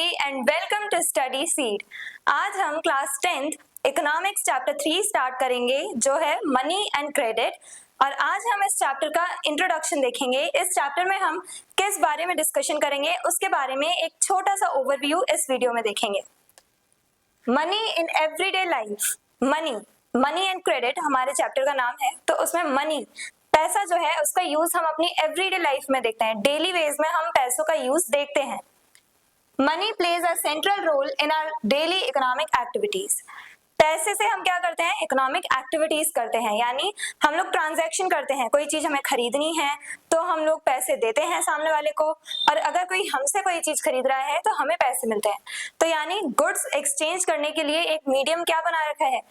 and welcome to Study Seed। आज हम class 10th economics chapter 3 start करेंगे जो है मनी एंड क्रेडिट। और आज हम इस चैप्टर का इंट्रोडक्शन देखेंगे। इस चैप्टर में हम किस बारे में डिस्कशन करेंगे उसके बारे में एक छोटा सा ओवरव्यू इस वीडियो में देखेंगे। Money in everyday life, money and credit हमारे चैप्टर का नाम है। तो उसमें मनी, पैसा जो है उसका यूज हम अपनी एवरीडे लाइफ में देखते हैं, डेली वेज में हम पैसों का यूज देखते हैं। Money plays a central role in our daily economic activities. पैसे से हम क्या करते हैं, इकोनॉमिक एक्टिविटीज करते हैं, यानी हम लोग ट्रांजैक्शन करते हैं। कोई चीज हमें खरीदनी है तो हम लोग पैसे देते हैं सामने वाले को, और अगर कोई हमसे कोई चीज खरीद रहा है तो हमें पैसे मिलते हैं। तो यानी गुड्स एक्सचेंज करने के लिए एक मीडियम क्या बना रखा है,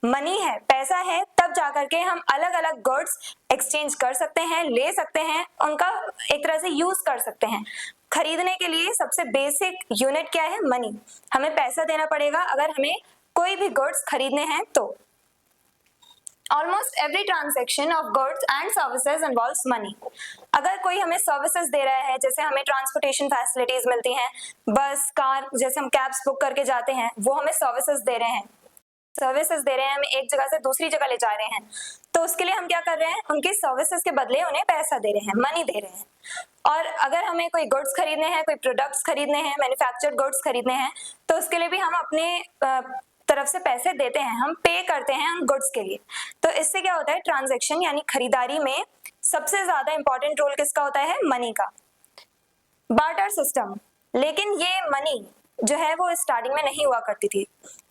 मनी है, पैसा है, तब जाकर के हम अलग अलग गुड्स एक्सचेंज कर सकते हैं, ले सकते हैं, उनका एक तरह से यूज कर सकते हैं। खरीदने के लिए सबसे बेसिक यूनिट क्या है, मनी। हमें पैसा देना पड़ेगा अगर हमें कोई भी गुड्स खरीदने हैं तो। Almost every transaction of goods and services involves money. अगर कोई हमें सर्विसेज दे रहा है, जैसे हमें ट्रांसपोर्टेशन फैसिलिटीज मिलती हैं, बस कार, जैसे हम कैब्स बुक करके जाते हैं, वो हमें सर्विसेज दे रहे हैं, हमें एक जगह से दूसरी जगह ले जा रहे हैं, तो उसके लिए हम क्या कर रहे हैं, उनकी सर्विसेज के बदले उन्हें पैसा दे रहे हैं, मनी दे रहे हैं। और अगर हमें कोई गुड्स खरीदने हैं, कोई प्रोडक्ट्स खरीदने हैं, मैन्युफैक्चर्ड गुड्स खरीदने हैं, तो उसके लिए भी हम अपने तरफ से पैसे देते हैं, हम पे करते हैं उन गुड्स के लिए। तो इससे क्या होता है, ट्रांजैक्शन यानी खरीदारी में सबसे ज्यादा इंपॉर्टेंट रोल किसका होता है, मनी का। बार्टर सिस्टम, लेकिन ये मनी जो है वो स्टार्टिंग में नहीं हुआ करती थी।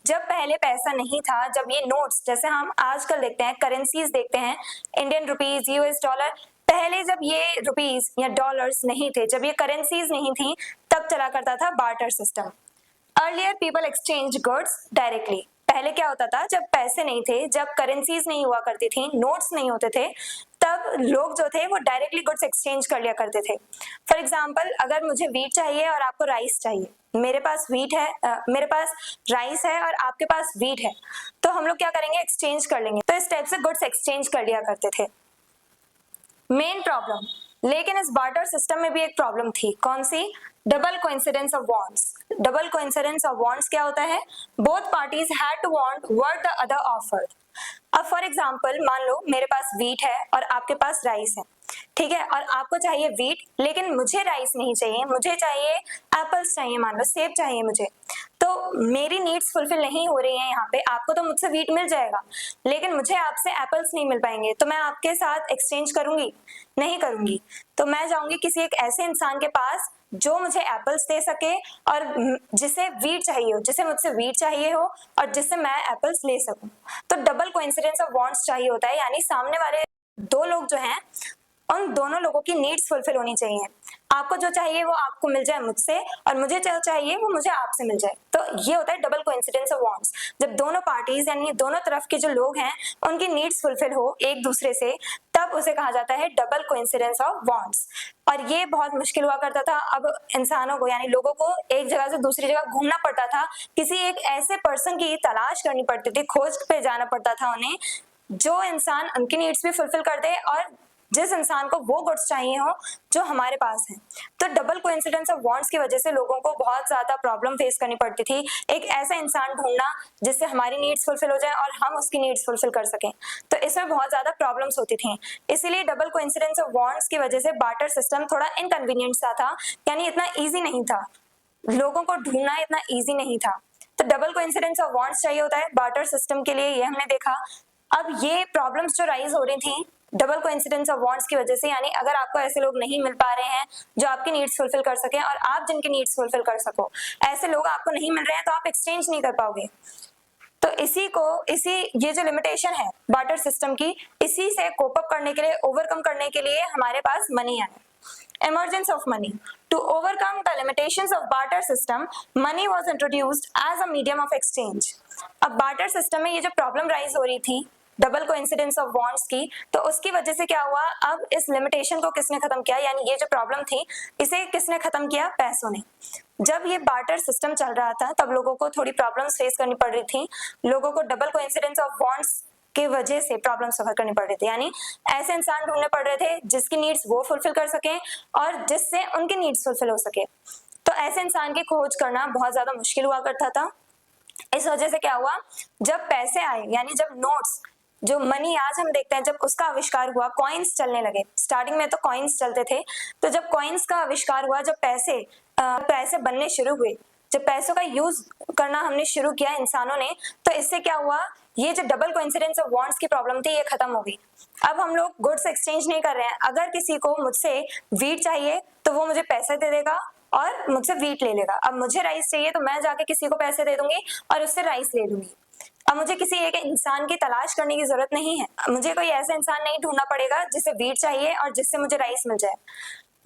जब पहले पैसा नहीं था, जब ये नोट्स, जैसे हम आजकल देखते हैं करेंसीज देखते हैं, इंडियन रुपीज, यूएस डॉलर, पहले जब ये रुपीज या डॉलर्स नहीं थे, जब ये करेंसीज नहीं थी, तब चला करता था barter system. Earlier people exchange goods directly. पहले क्या होता था, जब पैसे नहीं थे, जब करेंसीज नहीं हुआ करती थी, नोट्स नहीं होते थे, तब लोग जो थे वो डायरेक्टली गुड्स एक्सचेंज कर लिया करते थे। फॉर एग्जाम्पल, अगर मुझे व्हीट चाहिए और आपको राइस चाहिए, मेरे पास व्हीट है, मेरे पास राइस है और आपके पास व्हीट है, तो हम लोग क्या करेंगे, एक्सचेंज कर लेंगे। तो इस टाइप से गुड्स एक्सचेंज कर लिया करते थे। मेन प्रॉब्लम, लेकिन इस बार्टर सिस्टम में भी एक प्रॉब्लम थी, कौन सी, double coincidence of wants. Double coincidence of wants क्या होता है, both parties had to want what the other offered. अब फॉर एग्जांपल, मान लो मेरे पास व्हीट है और आपके पास राइस है, ठीक है, और आपको चाहिए व्हीट, लेकिन मुझे राइस नहीं चाहिए, मुझे चाहिए एप्पल्स चाहिए, मान लो सेब चाहिए मुझे। तो मेरी नीड्स फुलफिल नहीं हो रही है यहाँ पे, आपको तो मुझसे व्हीट मिल जाएगा, लेकिन मुझे आपसे एप्पल्स नहीं मिल पाएंगे, तो मैं आपके साथ एक्सचेंज करूंगी, नहीं करूंगी। तो मैं जाऊंगी किसी एक ऐसे इंसान के पास जो मुझे एप्पल्स दे सके और जिसे व्हीट चाहिए हो, जिसे मुझसे व्हीट चाहिए हो और जिससे मैं एप्पल्स ले सकूं। तो डबल कोइंसिडेंस ऑफ वांट्स चाहिए होता है, यानी सामने वाले दो लोग जो हैं, उन दोनों लोगों की नीड्स फुलफिल होनी चाहिए। आपको जो चाहिए वो आपको मिल जाए मुझसे, और मुझे जो चाहिए वो मुझे आपसे मिल जाए। तो ये होता है डबल कोइंसिडेंस ऑफ वांट्स। जब दोनों पार्टीज यानी दोनों तरफ के जो लोग हैं उनकी नीड्स फुलफिल हो एक दूसरे से, तब उसे कहा जाता है डबल कोइंसिडेंस ऑफ वांट्स। और ये बहुत मुश्किल हुआ करता था। अब इंसानों को यानी लोगों को एक जगह से दूसरी जगह घूमना पड़ता था, किसी एक ऐसे पर्सन की तलाश करनी पड़ती थी, खोज पे जाना पड़ता था उन्हें, जो इंसान उनकी नीड्स भी फुलफिल कर दे और जिस इंसान को वो गुड्स चाहिए हो जो हमारे पास है। तो डबल कोइंसिडेंस ऑफ वांट्स की वजह से लोगों को बहुत ज्यादा प्रॉब्लम फेस करनी पड़ती थी, एक ऐसा इंसान ढूंढना जिससे हमारी नीड्स फुलफिल हो जाए और हम उसकी नीड्स फुलफिल कर सकें। तो इसमें बहुत ज्यादा प्रॉब्लम्स होती थी। इसीलिए डबल कोइंसिडेंस ऑफ वांट्स की वजह से बार्टर सिस्टम थोड़ा इनकन्वीनियंट सा था, यानी इतना ईजी नहीं था, लोगों को ढूंढना इतना ईजी नहीं था। तो डबल कोइंसिडेंस ऑफ वांट्स चाहिए होता है बार्टर सिस्टम के लिए, ये हमने देखा। अब ये प्रॉब्लम्स जो राइज हो रही थी डबल कोइंसिडेंस ऑफ वांट्स की वजह से, यानी अगर आपको ऐसे लोग नहीं मिल पा रहे हैं जो आपकी नीड्स फुलफिल कर सके और आप जिनकी नीड्स फुलफिल कर सको, ऐसे लोग आपको नहीं मिल रहे हैं, तो आप एक्सचेंज नहीं कर पाओगे। तो ये जो लिमिटेशन है बार्टर सिस्टम की, इसी से कोप अप करने के लिए, ओवरकम करने के लिए हमारे पास मनी आया। Emergence of money. To overcome the limitations of barter system, money was introduced as a medium of exchange. अब barter system में ये जो प्रॉब्लम राइज हो रही थी डबल कोइंसिडेंस ऑफ वांट्स की, तो उसकी वजह से क्या हुआ, अब इस लिमिटेशन को किसने खत्म किया, यानी ये जो प्रॉब्लम थी इसे किसने खत्म किया, पैसों ने। जब ये बार्टर सिस्टम चल रहा था तब लोगों को थोड़ी प्रॉब्लम्स फेस करनी पड़ रही थी, लोगों को डबल कोइंसिडेंस ऑफ वांट्स के वजह से प्रॉब्लम सफर करनी पड़ रही थी, यानी ऐसे इंसान ढूंढने पड़ रहे थे जिसकी नीड्स वो फुलफिल कर सकें और जिससे उनकी नीड्स फुलफिल हो सके। तो तो ऐसे इंसान की खोज करना बहुत ज्यादा मुश्किल हुआ करता था। इस वजह से क्या हुआ, जब पैसे आए यानी जब नोट्स, जो मनी आज हम देखते हैं, जब उसका आविष्कार हुआ, कॉइन्स चलने लगे। स्टार्टिंग में तो कॉइन्स चलते थे, तो जब कॉइन्स का आविष्कार हुआ, जब पैसे बनने शुरू हुए, जब पैसों का यूज करना हमने शुरू किया इंसानों ने, तो इससे क्या हुआ, ये जो डबल कोइंसिडेंस ऑफ वांट्स की प्रॉब्लम थी ये खत्म हो गई। अब हम लोग गुड्स एक्सचेंज नहीं कर रहे हैं। अगर किसी को मुझसे वीट चाहिए तो वो मुझे पैसे दे देगा और मुझसे वीट ले लेगा। अब मुझे राइस चाहिए तो मैं जाके किसी को पैसे दे दूंगी और उससे राइस ले लूंगी। अब मुझे किसी एक इंसान की तलाश करने की जरूरत नहीं है। मुझे कोई ऐसा इंसान नहीं ढूंढना पड़ेगा जिसे वीट चाहिए और जिससे मुझे राइस मिल जाए।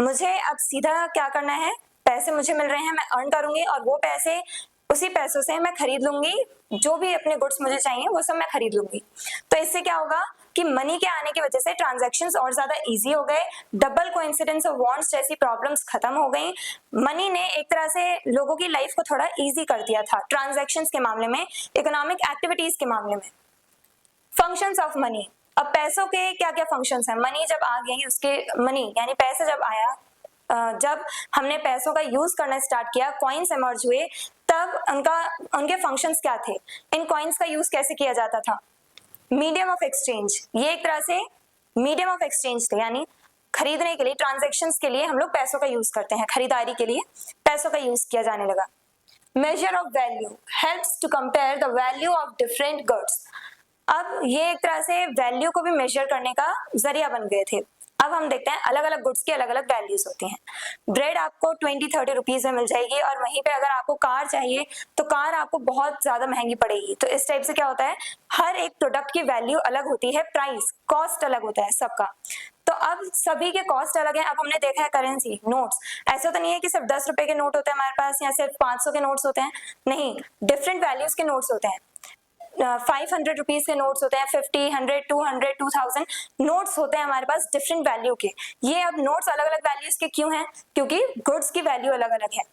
मुझे अब सीधा क्या करना है, पैसे मुझे मिल रहे हैं, मैं अर्न करूंगी और वो पैसे, उसी पैसों से मैं खरीद लूंगी जो भी अपने गुड्स मुझे चाहिए, वो सब मैं खरीद लूंगी। तो इससे क्या होगा कि मनी के आने की वजह से ट्रांजैक्शंस और ज्यादा इजी हो गए, डबल कोइंसिडेंस ऑफ वांट्स जैसी प्रॉब्लम्स खत्म हो गई। मनी ने एक तरह से लोगों की लाइफ को थोड़ा इजी कर दिया था ट्रांजैक्शंस के मामले में, इकोनॉमिक एक्टिविटीज के मामले में। फंक्शंस ऑफ मनी, अब पैसों के क्या क्या फंक्शंस हैं। मनी जब आ गई, उसके मनी यानी पैसे जब आया, जब हमने पैसों का यूज करना स्टार्ट किया, कॉइन्स इमर्ज हुए, तब उनके फंक्शंस क्या थे, इन कॉइन्स का यूज कैसे किया जाता था। मीडियम ऑफ एक्सचेंज, ये एक तरह से मीडियम ऑफ एक्सचेंज थे, यानी खरीदने के लिए, ट्रांजैक्शंस के लिए हम लोग पैसों का यूज करते हैं, खरीदारी के लिए पैसों का यूज किया जाने लगा। Measure of value helps to compare the value of different goods, अब ये एक तरह से वैल्यू को भी मेजर करने का जरिया बन गए थे। अब हम देखते हैं अलग अलग गुड्स की अलग अलग वैल्यूज होती हैं। ब्रेड आपको 20-30 रुपीज में मिल जाएगी और वहीं पे अगर आपको कार चाहिए तो कार आपको बहुत ज्यादा महंगी पड़ेगी। तो इस टाइप से क्या होता है, हर एक प्रोडक्ट की वैल्यू अलग होती है, प्राइस कॉस्ट अलग होता है सबका। तो अब सभी के कॉस्ट अलग है। अब हमने देखा है करेंसी, नोट्स, ऐसा तो नहीं है कि सिर्फ 10 रुपए के नोट होते हैं हमारे पास या सिर्फ 500 के नोट्स होते हैं, नहीं, डिफरेंट वैल्यूज के नोट्स होते हैं। 500 रुपीज के नोट्स होते हैं, 50, 100, 200, 2000 नोट्स होते हैं हमारे पास डिफरेंट वैल्यू के। ये अब नोट्स अलग अलग वैल्यूज के क्यों हैं, क्योंकि गुड्स की वैल्यू अलग अलग है।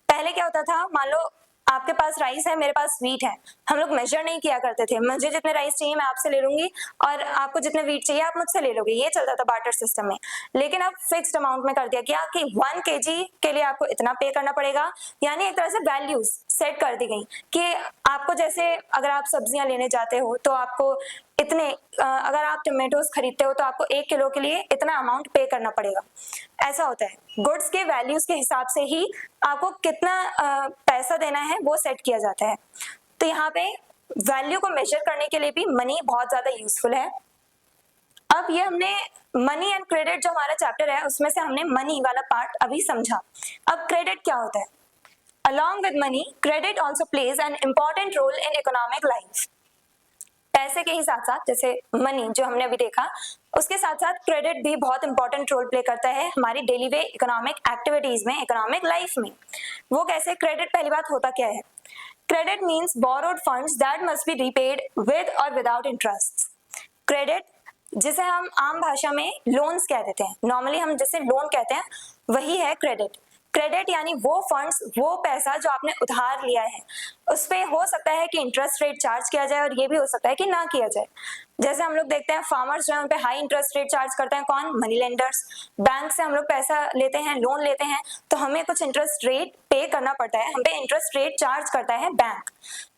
पहले क्या होता था, मान लो आपके पास राइस है, मेरे पास वीट है, हम लोग मेजर नहीं किया करते थे, मुझे जितने राइस चाहिए मैं आपसे ले लूंगी और आपको जितने वीट चाहिए आप मुझसे ले लोगे, ये चलता था बार्टर सिस्टम में। लेकिन अब फिक्स्ड अमाउंट में कर दिया गया कि 1 kg के लिए आपको इतना पे करना पड़ेगा, यानी एक तरह से वैल्यूज सेट कर दी गई कि आपको, जैसे अगर आप सब्जियां लेने जाते हो तो आपको इतने, अगर आप टोमेटोज खरीदते हो तो आपको 1 किलो के लिए इतना अमाउंट पे करना पड़ेगा। ऐसा होता है, गुड्स के वैल्यूज के हिसाब से ही आपको कितना पैसा देना है वो सेट किया जाता है। तो यहाँ पे वैल्यू को मेजर करने के लिए भी मनी बहुत ज्यादा यूजफुल है। अब ये हमने मनी एंड क्रेडिट, जो हमारा चैप्टर है उसमें से हमने मनी वाला पार्ट अभी समझा। अब क्रेडिट क्या होता है। Along with money, credit also plays an important role in economic life. पैसे के ही साथ साथ, जैसे मनी जो हमने अभी देखा, उसके साथ साथ क्रेडिट भी बहुत इंपॉर्टेंट रोल प्ले करता है हमारी डेली वे इकोनॉमिक एक्टिविटीज में, इकोनॉमिक लाइफ में। वो कैसे, क्रेडिट पहली बात होता क्या है, credit means borrowed funds that must be repaid with और विदाउट इंटरेस्ट। क्रेडिट, जिसे हम आम भाषा में लोन्स कह देते हैं, नॉर्मली हम जिसे लोन कहते हैं वही है क्रेडिट। क्रेडिट यानी वो फंड्स, वो पैसा जो आपने उधार लिया है, उस पे हो सकता है कि इंटरेस्ट रेट चार्ज किया जाए और ये भी हो सकता है कि ना किया जाए। जैसे हम लोग देखते हैं फार्मर्स जो है उन पे हाई इंटरेस्ट रेट चार्ज करते हैं, कौन, मनी लेंडर्स। बैंक से हम लोग पैसा लेते हैं, लोन लेते हैं, तो हमें कुछ इंटरेस्ट रेट पे करना पड़ता है, हम पे इंटरेस्ट रेट चार्ज करता है बैंक।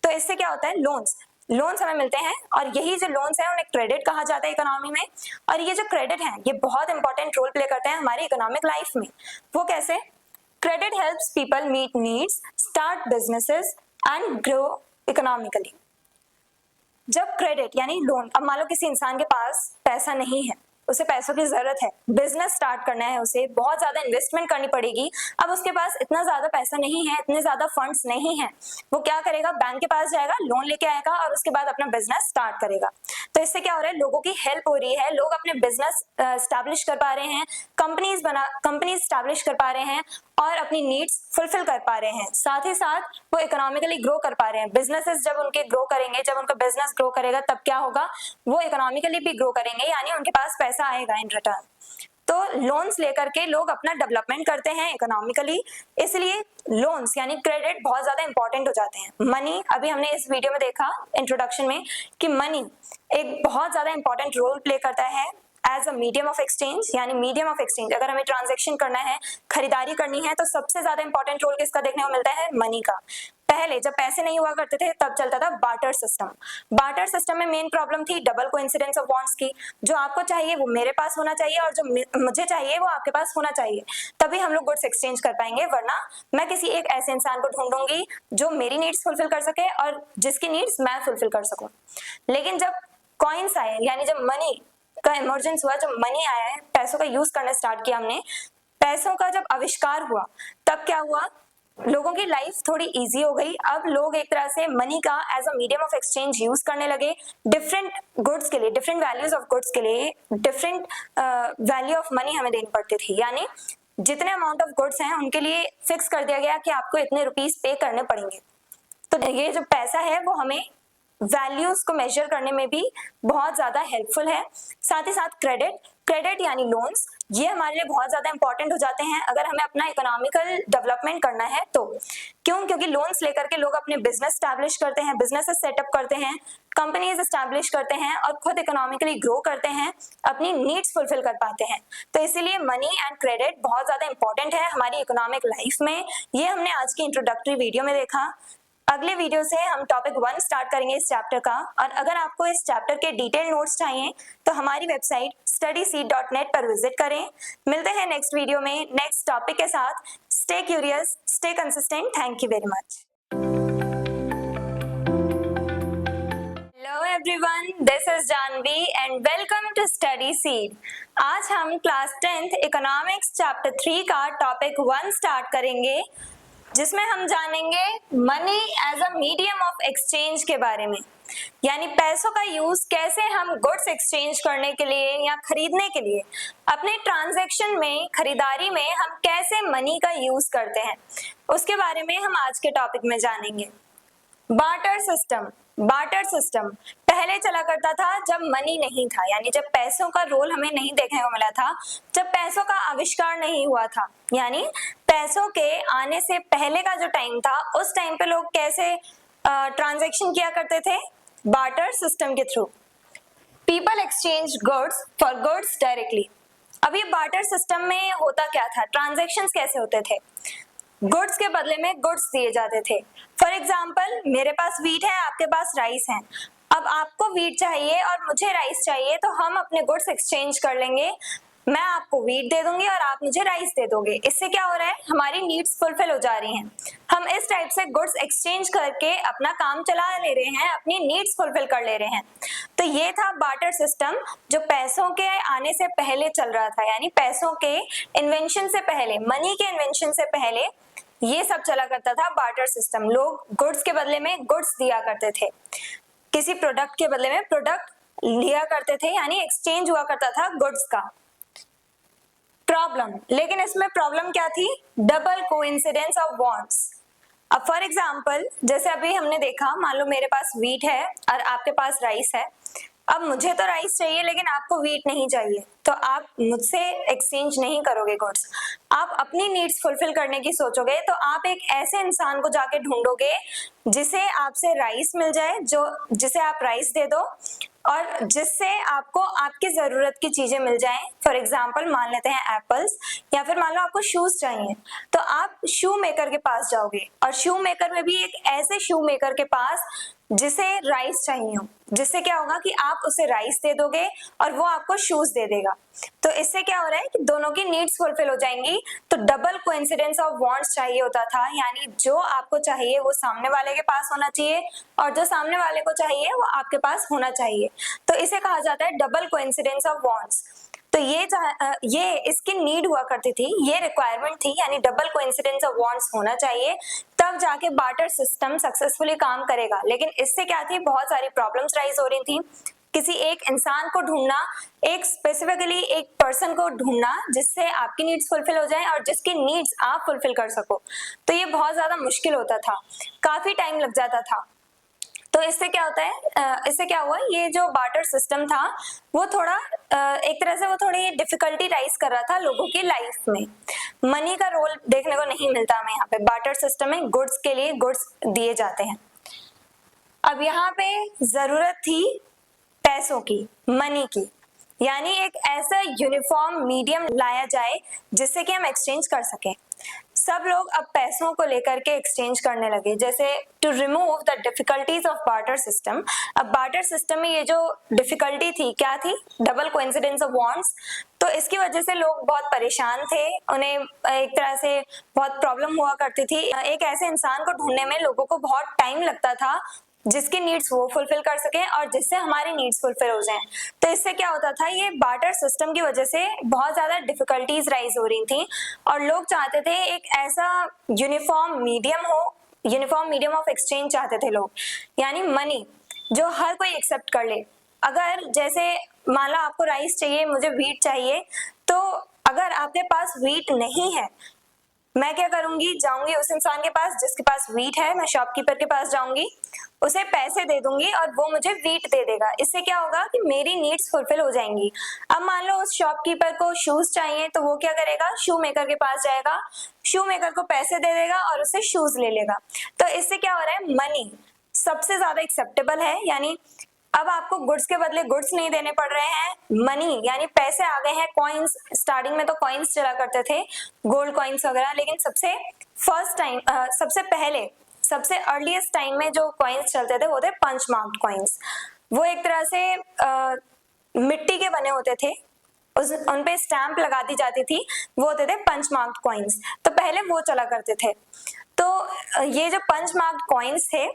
तो इससे क्या होता है, लोन्स हमें मिलते हैं और यही जो लोन्स हैं उन्हें क्रेडिट कहा जाता है इकोनॉमी में। और ये जो क्रेडिट है ये बहुत इंपॉर्टेंट रोल प्ले करते हैं हमारी इकोनॉमिक लाइफ में। वो कैसे, credit helps people meet needs, start businesses and grow economically. जब क्रेडिट यानी लोन, अब मान लो किसी इंसान के पास पैसा नहीं है, उसे पैसों की जरूरत है, बिजनेस स्टार्ट करना है, उसे बहुत ज्यादा इन्वेस्टमेंट करनी पड़ेगी, अब उसके पास इतना ज्यादा पैसा नहीं है, इतने ज्यादा फंड्स नहीं है, वो क्या करेगा, बैंक के पास जाएगा, लोन लेके आएगा और उसके बाद अपना बिजनेस स्टार्ट करेगा। तो इससे क्या हो रहा है, लोगों की हेल्प हो रही है, लोग अपने बिजनेस स्टैब्लिश कर पा रहे हैं, कंपनीज स्टैब्लिश कर पा रहे हैं और अपनी नीड्स फुलफिल कर पा रहे हैं, साथ ही साथ वो इकोनॉमिकली ग्रो कर पा रहे हैं। बिजनेसेस जब उनके ग्रो करेंगे, जब उनका बिजनेस ग्रो करेगा, तब क्या होगा, वो इकोनॉमिकली भी ग्रो करेंगे, यानी उनके पास पैसा आएगा इन रिटर्न। तो लोन्स लेकर के लोग अपना डेवलपमेंट करते हैं इकोनॉमिकली, इसलिए लोन्स यानी क्रेडिट बहुत ज्यादा इंपॉर्टेंट हो जाते हैं। मनी, अभी हमने इस वीडियो में देखा इंट्रोडक्शन में कि मनी एक बहुत ज्यादा इंपॉर्टेंट रोल प्ले करता है as a medium of exchange, यानी मीडियम ऑफ एक्सचेंज। अगर हमें ट्रांजेक्शन करना है, खरीदारी करनी है, तो सबसे ज्यादा इंपॉर्टेंट रोल किसका देखने को मिलता है? मनी का। पहले जब पैसे नहीं हुआ करते थे तब चलता था बार्टर सिस्टम। बार्टर सिस्टम में मेन प्रॉब्लम थी डबल कोइंसिडेंस ऑफ वांट्स की। जो आपको चाहिए वो मेरे पास होना चाहिए और जो मुझे चाहिए वो आपके पास होना चाहिए, तभी हम लोग गुड्स एक्सचेंज कर पाएंगे। वरना मैं किसी एक ऐसे इंसान को ढूंढूंगी जो मेरी नीड्स फुलफिल कर सके और जिसकी नीड्स मैं फुलफिल कर सकूं। लेकिन जब कॉइन्स आए, यानी जब मनी का इमर्जेंस हुआ, जब मनी आया है, पैसों का यूज करना स्टार्ट किया हमने, पैसों का जब आविष्कार हुआ, तब क्या हुआ? लोगों की लाइफ थोड़ी इजी हो गई। अब लोग एक तरह से मनी का as a medium of exchange use करने लगे डिफरेंट गुड्स के लिए, डिफरेंट वैल्यूज ऑफ गुड्स के लिए। डिफरेंट वैल्यू ऑफ मनी हमें देनी पड़ती थी, यानी जितने अमाउंट ऑफ गुड्स हैं उनके लिए फिक्स कर दिया गया कि आपको इतने रुपीस पे करने पड़ेंगे। तो ये जो पैसा है वो हमें वैल्यूज को मेजर करने में भी बहुत ज्यादा हेल्पफुल है। साथ ही साथ क्रेडिट यानी लोन्स, ये हमारे लिए बहुत ज्यादा इंपॉर्टेंट हो जाते हैं अगर हमें अपना इकोनॉमिकल डेवलपमेंट करना है तो। क्यों? क्योंकि लोन्स लेकर के लोग अपने बिजनेस स्टैब्लिश करते हैं, बिजनेस सेटअप करते हैं, कंपनीज स्टैब्लिश करते हैं और खुद इकोनॉमिकली ग्रो करते हैं, अपनी नीड्स फुलफिल कर पाते हैं। तो इसीलिए मनी एंड क्रेडिट बहुत ज्यादा इंपॉर्टेंट है हमारी इकोनॉमिक लाइफ में। ये हमने आज की इंट्रोडक्टरी वीडियो में देखा। अगले वीडियो से हम टॉपिक 1 स्टार्ट करेंगे इस चैप्टर का। और अगर आपको इस चैप्टर के डिटेल नोट्स चाहिए तो हमारी वेबसाइट studyseed.net पर विजिट करें। मिलते हैं नेक्स्ट वीडियो में नेक्स्ट टॉपिक के साथ। Stay curious, stay consistent. Thank you very much. Hello everyone, this is Janvi and welcome to Study Seed. आज हम क्लास 10th इकोनॉमिक्स चैप्टर 3 का टॉपिक 1 स्टार्ट करेंगे, जिसमें हम जानेंगे money as a medium of exchange के बारे में, यानी पैसों का यूज कैसे हम गुड्स एक्सचेंज करने के लिए या खरीदने के लिए, अपने ट्रांजैक्शन में, खरीदारी में हम कैसे मनी का यूज करते हैं, उसके बारे में हम आज के टॉपिक में जानेंगे। बार्टर सिस्टम पहले चला करता था जब मनी नहीं था, यानी जब पैसों का रोल हमें नहीं देखने को मिला था, जब पैसों का आविष्कार नहीं हुआ था, यानी पैसों के आने से पहले का जो टाइम था, उस टाइम पे लोग कैसे ट्रांजैक्शन किया करते थे? बार्टर सिस्टम के through. People exchange goods for goods directly. अब ये बार्टर सिस्टम में होता क्या था? ट्रांजैक्शंस कैसे होते थे? गुड्स के बदले में गुड्स दिए जाते थे। फॉर एग्जाम्पल, मेरे पास वीट है, आपके पास राइस है। अब आपको वीट चाहिए और मुझे राइस चाहिए, तो हम अपने गुड्स एक्सचेंज कर लेंगे। मैं आपको वीट दे दूंगी और आप मुझे राइस दे दोगे। इससे क्या हो रहा है? हमारी नीड्स फुलफिल हो जा रही हैं। हम इस टाइप से गुड्स एक्सचेंज करके अपना काम चला ले रहे हैं, अपनी नीड्स फुलफिल कर ले रहे हैं। तो ये था बार्टर सिस्टम, जो पैसों के आने से पहले चल रहा था, यानी पैसों के इन्वेंशन से पहले, मनी के इन्वेंशन से पहले ये सब चला करता था बार्टर सिस्टम। लोग गुड्स के बदले में गुड्स दिया करते थे, किसी प्रोडक्ट के बदले में प्रोडक्ट लिया करते थे, यानी एक्सचेंज हुआ करता था गुड्स का। प्रॉब्लम, लेकिन इसमें प्रॉब्लम क्या थी? Double coincidence of wants. अब फॉर एग्जांपल, जैसे अभी हमने देखा, मान लो मेरे पास वीट है और आपके पास राइस है। अब मुझे तो राइस चाहिए लेकिन आपको वीट नहीं चाहिए, तो आप मुझसे एक्सचेंज नहीं करोगे गुड्स। आप अपनी नीड्स फुलफिल करने की सोचोगे, तो आप एक ऐसे इंसान को जाके ढूंढोगे जिसे आपसे राइस मिल जाए, जिसे आप राइस दे दो और जिससे आपको आपकी जरूरत की चीजें मिल जाएं। फॉर एग्जाम्पल, मान लेते हैं एप्पल्स, या फिर मान लो आपको शूज चाहिए, तो आप शू मेकर के पास जाओगे, और शू मेकर में भी एक ऐसे शू मेकर के पास जिसे राइस चाहिए हो, जिससे क्या होगा कि आप उसे राइस दे दोगे और वो आपको शूज दे देगा। तो इससे क्या हो रहा है कि दोनों की नीड्स फुलफिल हो जाएंगी। तो डबल कोइंसिडेंस ऑफ वांट्स चाहिए होता था, यानी जो आपको चाहिए वो सामने वाले के पास होना चाहिए और जो सामने वाले को चाहिए वो आपके पास होना चाहिए। तो इसे कहा जाता है डबल कोइंसिडेंस ऑफ वांट्स। तो ये इसकी नीड हुआ करती थी, ये रिक्वायरमेंट थी, यानी डबल कोइंसिडेंस ऑफ वांट्स होना चाहिए, तब जाके बार्टर सिस्टम सक्सेसफुली काम करेगा। लेकिन इससे क्या थी? बहुत सारी प्रॉब्लम्स राइज हो रही थी। किसी एक इंसान को ढूंढना, एक स्पेसिफिकली एक पर्सन को ढूंढना जिससे आपकी नीड्स फुलफिल हो जाए और जिसकी नीड्स आप फुलफिल कर सको, तो ये बहुत ज्यादा मुश्किल होता था, काफी टाइम लग जाता था। तो इससे क्या होता है, इससे क्या हुआ, ये जो बार्टर सिस्टम था वो थोड़ा एक तरह से वो थोड़ी डिफिकल्टी राइज कर रहा था लोगों की लाइफ में। मनी का रोल देखने को नहीं मिलता हमें यहाँ पे। बार्टर सिस्टम में गुड्स के लिए गुड्स दिए जाते हैं। अब यहाँ पे जरूरत थी पैसों की, मनी की, यानी एक ऐसा यूनिफॉर्म मीडियम लाया जाए जिससे कि हम एक्सचेंज कर सकें। सब लोग अब पैसों को लेकर के एक्सचेंज करने लगे, जैसे to remove the difficulties of barter system. अब बार्टर सिस्टम में ये जो डिफिकल्टी थी क्या थी, डबल कोइंसिडेंस ऑफ बॉन्ड्स। तो इसकी वजह से लोग बहुत परेशान थे, उन्हें एक तरह से बहुत प्रॉब्लम हुआ करती थी। एक ऐसे इंसान को ढूंढने में लोगों को बहुत टाइम लगता था जिसकी नीड्स वो फुलफिल कर सके और जिससे हमारी नीड्स फुलफिल हो जाएं। तो इससे क्या होता था, ये बार्टर सिस्टम की वजह से बहुत ज्यादा डिफिकल्टीज राइज हो रही थी और लोग चाहते थे एक ऐसा यूनिफॉर्म मीडियम हो, यूनिफॉर्म मीडियम ऑफ एक्सचेंज चाहते थे लोग, यानी मनी जो हर कोई एक्सेप्ट कर ले। अगर जैसे मान लो आपको राइस चाहिए, मुझे व्हीट चाहिए, तो अगर आपके पास व्हीट नहीं है, मैं क्या करूंगी, जाऊंगी उस इंसान के पास जिसके पास व्हीट है, मैं शॉपकीपर के पास जाऊंगी, उसे पैसे दे दूंगी और वो मुझे व्हीट दे देगा। इससे क्या होगा कि मेरी नीड्स फुलफिल हो जाएंगी। अब मान लो उस शॉपकीपर को शूज चाहिए, तो वो क्या करेगा, शू मेकर के पास जाएगा, शू मेकर को पैसे दे देगा और उससे शूज ले लेगा। तो इससे क्या हो रहा है, मनी सबसे ज्यादा एक्सेप्टेबल है, यानी अब आपको गुड्स के बदले गुड्स नहीं देने पड़ रहे हैं, मनी यानी पैसे आ गए हैं। कॉइन्स, स्टार्टिंग में तो कॉइन्स चला करते थे, गोल्ड कॉइन्स वगैरह, लेकिन सबसे फर्स्ट टाइम, सबसे पहले, सबसे अर्लीस्ट टाइम में जो कॉइन्स चलते थे वो थे पंच मार्क्ड कॉइन्स। वो एक तरह से मिट्टी के बने होते थे, उन पे स्टैंप लगा दी जाती थी, वो होते थे पंच मार्क्ड कॉइन्स। तो पहले वो चला करते थे। तो ये जो पंच मार्क्ड कॉइन्स थे,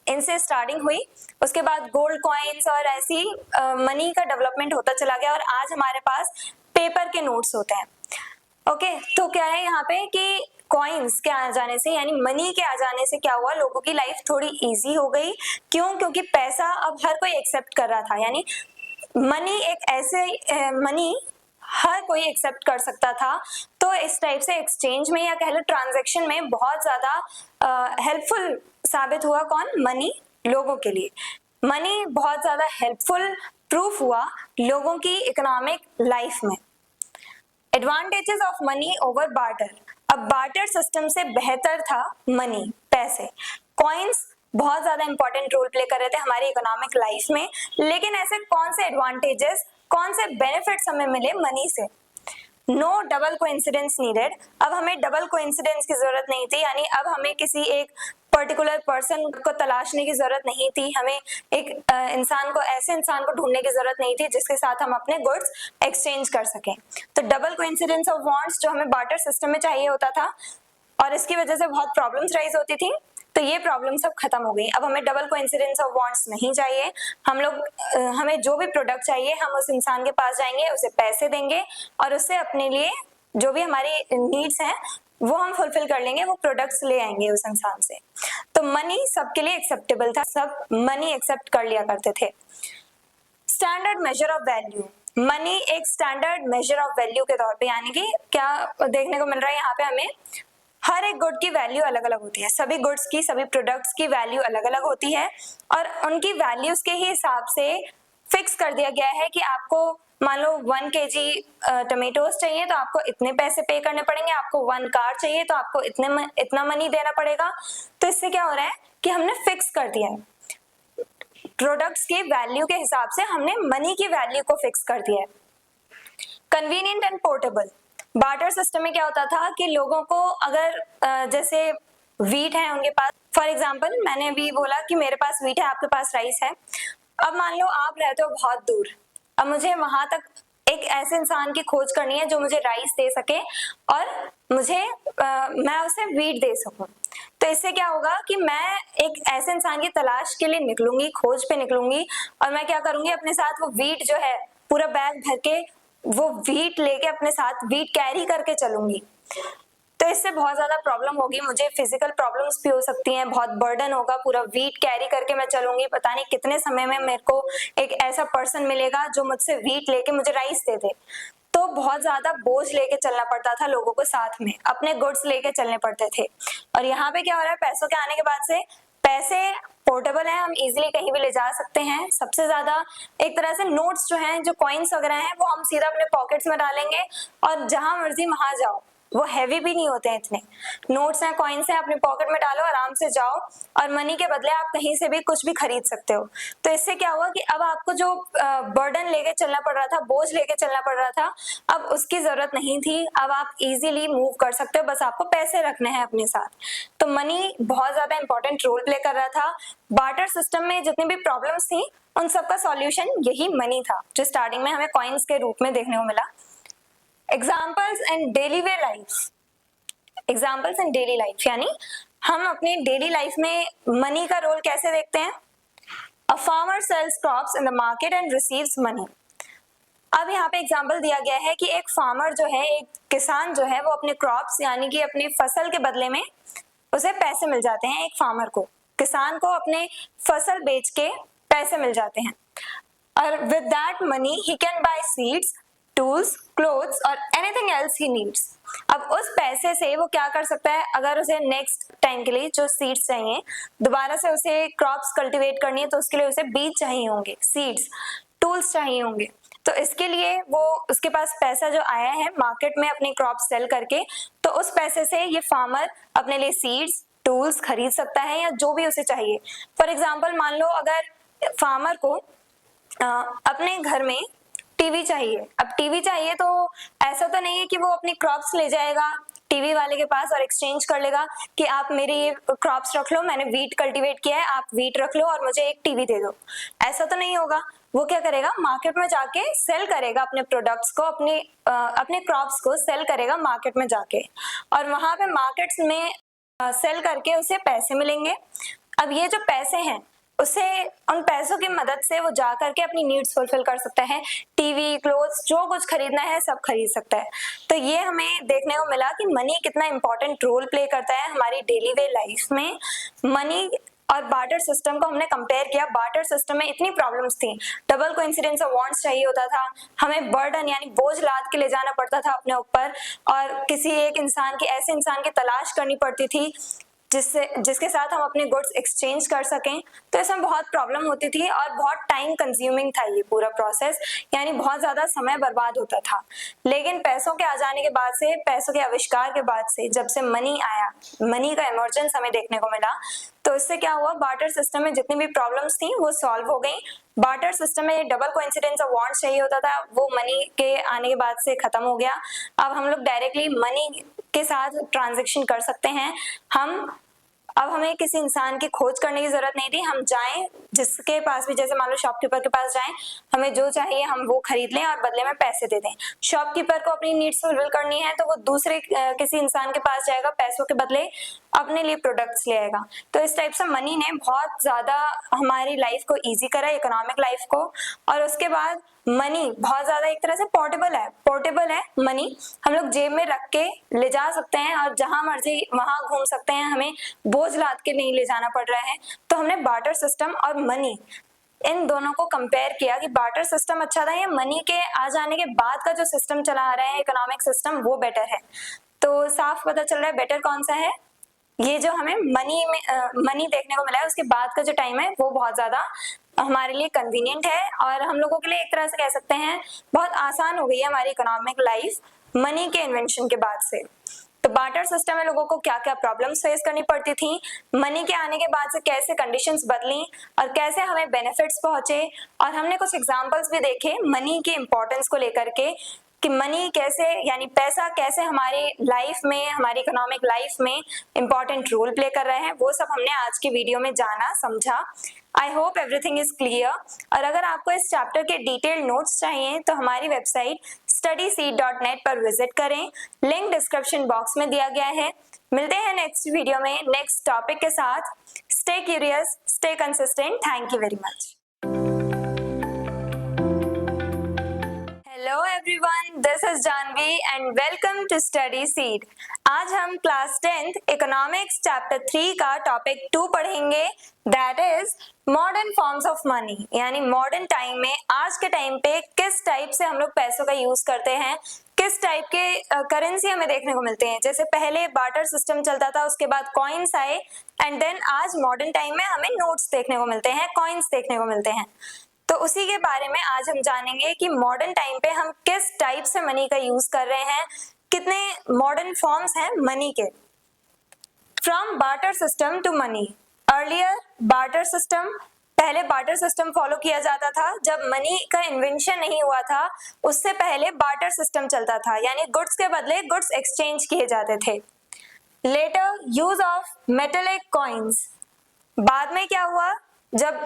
इनसे स्टार्टिंग हुई, उसके बाद गोल्ड कॉइन्स और ऐसी मनी का डेवलपमेंट होता चला गया और आज हमारे पास पेपर के नोट्स होते हैं। ओके, तो क्या है यहाँ पे कि कॉइन्स के आ जाने से, यानी मनी के आ जाने से क्या हुआ, लोगों की लाइफ थोड़ी इजी हो गई। क्यों? क्योंकि पैसा अब हर कोई एक्सेप्ट कर रहा था, यानी मनी एक ऐसे मनी हर कोई एक्सेप्ट कर सकता था। तो इस टाइप से एक्सचेंज में या कह लो ट्रांजैक्शन में बहुत ज्यादा हेल्पफुल साबित हुआ कौन, मनी, लोगों के लिए। मनी बहुत ज्यादा हेल्पफुल प्रूफ हुआ लोगों की इकोनॉमिक लाइफ में। Advantages of money over barter. अब बार्टर सिस्टम से बेहतर था मनी, पैसे। कॉइन्स बहुत ज्यादा इंपॉर्टेंट रोल प्ले कर रहे थे हमारी इकोनॉमिक लाइफ में, लेकिन ऐसे कौन से एडवांटेजेस, कौन से बेनिफिट्स हमें मिले मनी से? No double coincidence needed. अब हमें डबल कोइंसिडेंस की जरूरत नहीं थी, यानी अब हमें किसी एक पर्टिकुलर पर्सन को तलाशने की जरूरत नहीं थी, हमें एक इंसान को, ऐसे इंसान को ढूंढने की जरूरत नहीं थी जिसके साथ हम अपने गुड्स एक्सचेंज कर सकें। तो डबल कोइंसिडेंस ऑफ बॉन्ड्स जो हमें बार्टर सिस्टम में चाहिए होता था और इसकी वजह से बहुत प्रॉब्लम्स राइज होती थी, तो ये प्रॉब्लम सब खत्म हो गई। अब हमें डबल कोइंसिडेंस ऑफ बॉन्ड्स नहीं चाहिए। हम लोग हमें जो भी प्रोडक्ट चाहिए हम उस इंसान के पास जाएंगे, उसे पैसे देंगे और उससे अपने लिए जो भी हमारी नीड्स हैं वो हम फुलफिल कर लेंगे, वो प्रोडक्ट्स ले आएंगे उस इंसान से। तो मनी सबके लिए एक्सेप्टेबल था, सब मनी एक्सेप्ट कर लिया करते थे। Standard major of value. Money एक स्टैंडर्ड मेजर ऑफ वैल्यू के तौर पे, यानी कि क्या देखने को मिल रहा है यहाँ पे, हमें हर एक गुड की वैल्यू अलग अलग होती है, सभी गुड्स की, सभी प्रोडक्ट्स की वैल्यू अलग अलग होती है और उनकी वैल्यूज के ही हिसाब से फिक्स कर दिया गया है कि आपको मान लो 1 kg टमेटोज चाहिए तो आपको इतने पैसे पे करने पड़ेंगे, आपको 1 कार चाहिए तो आपको इतना मनी देना पड़ेगा। तो इससे क्या हो रहा है कि हमने फिक्स कर दिया है, प्रोडक्ट्स की वैल्यू के हिसाब से हमने मनी की वैल्यू को फिक्स कर दिया है। Convenient and portable. Barter system में क्या होता था कि लोगों को अगर जैसे व्हीट है उनके पास, फॉर एग्जांपल मैंने अभी बोला कि मेरे पास व्हीट है, आपके पास राइस है। अब मान लो आप रहते हो बहुत दूर, अब मुझे वहां तक एक ऐसे इंसान की खोज करनी है जो मुझे राइस दे सके और मुझे मैं उसे व्हीट दे सकूं। तो इससे क्या होगा कि मैं एक ऐसे इंसान की तलाश के लिए निकलूंगी, खोज पे निकलूंगी और मैं क्या करूंगी, अपने साथ वो व्हीट जो है पूरा बैग भर के वो व्हीट लेके अपने साथ व्हीट कैरी करके चलूंगी। तो इससे बहुत ज्यादा प्रॉब्लम होगी, मुझे फिजिकल प्रॉब्लम्स भी हो सकती हैं, बहुत बर्डन होगा, पूरा व्हीट कैरी करके मैं चलूंगी, पता नहीं कितने समय में मेरे को एक ऐसा पर्सन मिलेगा जो मुझसे व्हीट लेके मुझे राइस दे दे। तो बहुत ज्यादा बोझ लेके चलना पड़ता था लोगों को, साथ में अपने गुड्स लेके चलने पड़ते थे। और यहाँ पे क्या हो रहा है, पैसों के आने के बाद से पैसे पोर्टेबल है, हम इजीली कहीं भी ले जा सकते हैं। सबसे ज्यादा एक तरह से नोट्स जो हैं, जो कॉइन्स वगैरह हैं, वो हम सीधा अपने पॉकेट्स में डालेंगे और जहां मर्जी वहां जाओ, वो हैवी भी नहीं होते हैं इतने। नोट्स हैं, कॉइन्स हैं, अपने पॉकेट में डालो, आराम से जाओ और मनी के बदले आप कहीं से भी कुछ भी खरीद सकते हो। तो इससे क्या हुआ कि अब आपको जो बर्डन लेके चलना पड़ रहा था, बोझ लेके चलना पड़ रहा था, अब उसकी जरूरत नहीं थी। अब आप इजीली मूव कर सकते हो, बस आपको पैसे रखने हैं अपने साथ। तो मनी बहुत ज्यादा इंपॉर्टेंट रोल प्ले कर रहा था। बार्टर सिस्टम में जितनी भी प्रॉब्लम्स थी उन सबका सॉल्यूशन यही मनी था, जो स्टार्टिंग में हमें कॉइन्स के रूप में देखने को मिला। Examples and daily way life. Examples in daily life यानी हम अपने डेली लाइफ में मनी का रोल कैसे देखते हैं। A farmer sells crops in the market and receives money. अब यहाँ पे एग्जाम्पल दिया गया है कि एक फार्मर जो है, एक किसान जो है, वो अपने क्रॉप्स यानी कि अपनी फसल के बदले में उसे पैसे मिल जाते हैं। एक फार्मर को, किसान को अपने फसल बेच के पैसे मिल जाते हैं और with that money he can buy seeds, tools, clothes और एनीथिंग एल्स ही नीड्स। अब उस पैसे से वो क्या कर सकता है, अगर उसे नेक्स्ट टाइम के लिए जो सीड्स चाहिए, दोबारा से उसे क्रॉप्स कल्टीवेट करनी है, तो उसके लिए उसे बीज चाहिए होंगे, सीड्स, टूल्स चाहिए होंगे। तो इसके लिए वो, उसके पास पैसा जो आया है मार्केट में अपनी क्रॉप सेल करके, तो उस पैसे से ये फार्मर अपने लिए सीड्स, टूल्स खरीद सकता है या जो भी उसे चाहिए। फॉर एग्जाम्पल मान लो अगर फार्मर को अपने घर में टीवी चाहिए। अब टीवी चाहिए तो ऐसा तो नहीं है कि वो अपनी क्रॉप्स ले जाएगा टीवी वाले के पास और एक्सचेंज कर लेगा कि आप मेरी ये क्रॉप्स रख लो, मैंने वीट कल्टीवेट किया है, आप वीट रख लो और मुझे एक टीवी दे दो। ऐसा तो नहीं होगा। वो क्या करेगा, मार्केट में जाके सेल करेगा अपने प्रोडक्ट्स को, अपने क्रॉप्स को सेल करेगा मार्केट में जाके, और वहां पे मार्केट्स में सेल करके उसे पैसे मिलेंगे। अब ये जो पैसे हैं उसे, उन पैसों की मदद से वो जा करके अपनी नीड्स फुलफिल कर सकता है। टीवी, क्लोथ्स, जो कुछ खरीदना है सब खरीद सकता है। तो ये हमें देखने को मिला कि मनी कितना इंपॉर्टेंट रोल प्ले करता है हमारी डेली वे लाइफ में। मनी और बार्टर सिस्टम को हमने कंपेयर किया। बार्टर सिस्टम में इतनी प्रॉब्लम्स थी, डबल कोइंसिडेंस ऑफ वांट्स चाहिए होता था, हमें बर्डन यानी बोझ लाद के ले जाना पड़ता था अपने ऊपर, और किसी एक इंसान की, ऐसे इंसान की तलाश करनी पड़ती थी जिसके साथ हम अपने गुड्स एक्सचेंज कर सकें। तो इसमें बहुत प्रॉब्लम होती थी और बहुत टाइम कंज्यूमिंग था ये पूरा प्रोसेस, यानी बहुत ज्यादा समय बर्बाद होता था। लेकिन पैसों के आ जाने के बाद से, पैसों के आविष्कार के बाद से, जब से मनी आया, मनी का इमर्जेंस हमें देखने को मिला, तो इससे क्या हुआ, बार्टर सिस्टम में जितनी भी प्रॉब्लम्स थी वो सॉल्व हो गई। बार्टर सिस्टम में डबल कोइंसिडेंस ऑफ वांट्स चाहिए होता था, वो मनी के आने के बाद से खत्म हो गया। अब हम लोग डायरेक्टली मनी के साथ ट्रांजैक्शन कर सकते हैं। अब हमें किसी इंसान की खोज करने की जरूरत नहीं थी। हम जाएं जिसके पास भी, जैसे मान लो शॉपकीपर के पास जाएं, हमें जो चाहिए हम वो खरीद लें और बदले में पैसे दे दें। शॉपकीपर को अपनी नीड्स फुलफिल करनी है तो वो दूसरे किसी इंसान के पास जाएगा, पैसों के बदले अपने लिए प्रोडक्ट्स ले आएगा। तो इस टाइप से मनी ने बहुत ज्यादा हमारी लाइफ को इजी करा, इकोनॉमिक लाइफ को। और उसके बाद मनी बहुत ज्यादा एक तरह से पोर्टेबल है मनी, हम लोग जेब में रख के ले जा सकते हैं और जहां मर्जी वहां घूम सकते हैं, हमें बोझ लाद के नहीं ले जाना पड़ रहा है। तो हमने बार्टर सिस्टम और मनी, इन दोनों को कंपेयर किया कि बार्टर सिस्टम अच्छा था या मनी के आ जाने के बाद का जो सिस्टम चला आ रहा है इकोनॉमिक सिस्टम, वो बेटर है। तो साफ पता चल रहा है बेटर कौन सा है। ये जो हमें मनी देखने को मिला है, उसके बाद का जो टाइम है वो बहुत ज्यादा हमारे लिए कन्वीनियंट है और हम लोगों के लिए एक तरह से कह सकते हैं बहुत आसान हो गई है हमारी इकोनॉमिक लाइफ मनी के इन्वेंशन के बाद से। तो बार्टर सिस्टम में लोगों को क्या क्या प्रॉब्लम्स फेस करनी पड़ती थी, मनी के आने के बाद से कैसे कंडीशंस बदली और कैसे हमें बेनिफिट्स पहुंचे, और हमने कुछ एग्जांपल्स भी देखे मनी के इंपॉर्टेंस को लेकर के कि मनी कैसे, यानी पैसा कैसे हमारी लाइफ में, हमारी इकोनॉमिक लाइफ में इंपॉर्टेंट रोल प्ले कर रहे हैं। वो सब हमने आज की वीडियो में जाना, समझा। I hope everything is clear. और अगर आपको इस चैप्टर के डिटेल्ड नोट्स चाहिए तो हमारी वेबसाइट studyseed.net पर विजिट करें, लिंक डिस्क्रिप्शन बॉक्स में दिया गया है। मिलते हैं नेक्स्ट वीडियो में नेक्स्ट टॉपिक के साथ। Stay curious, stay consistent. Thank you very much. Hello everyone, this is Janvi and welcome to Study Seed. आज हम क्लास 10th इकोनॉमिक्स चैप्टर 3 का टॉपिक 2 पढ़ेंगे, that is modern forms of money. यानी modern time में, आज के टाइम पे किस टाइप से हम लोग पैसों का यूज करते हैं, किस टाइप के करेंसी हमें देखने को मिलते हैं। जैसे पहले बार्टर सिस्टम चलता था, उसके बाद कॉइन्स आए, एंड देन आज मॉडर्न टाइम में हमें नोट्स देखने को मिलते हैं, कॉइन्स देखने को मिलते हैं। तो उसी के बारे में आज हम जानेंगे कि मॉडर्न टाइम पे हम किस टाइप से मनी का यूज कर रहे हैं, कितने मॉडर्न फॉर्म्स हैं मनी के। From barter system to money. Earlier barter system, पहले बार्टर सिस्टम फॉलो किया जाता था जब मनी का इन्वेंशन नहीं हुआ था, उससे पहले बार्टर सिस्टम चलता था, यानी गुड्स के बदले गुड्स एक्सचेंज किए जाते थे। Later use of metallic coins. बाद में क्या हुआ, जब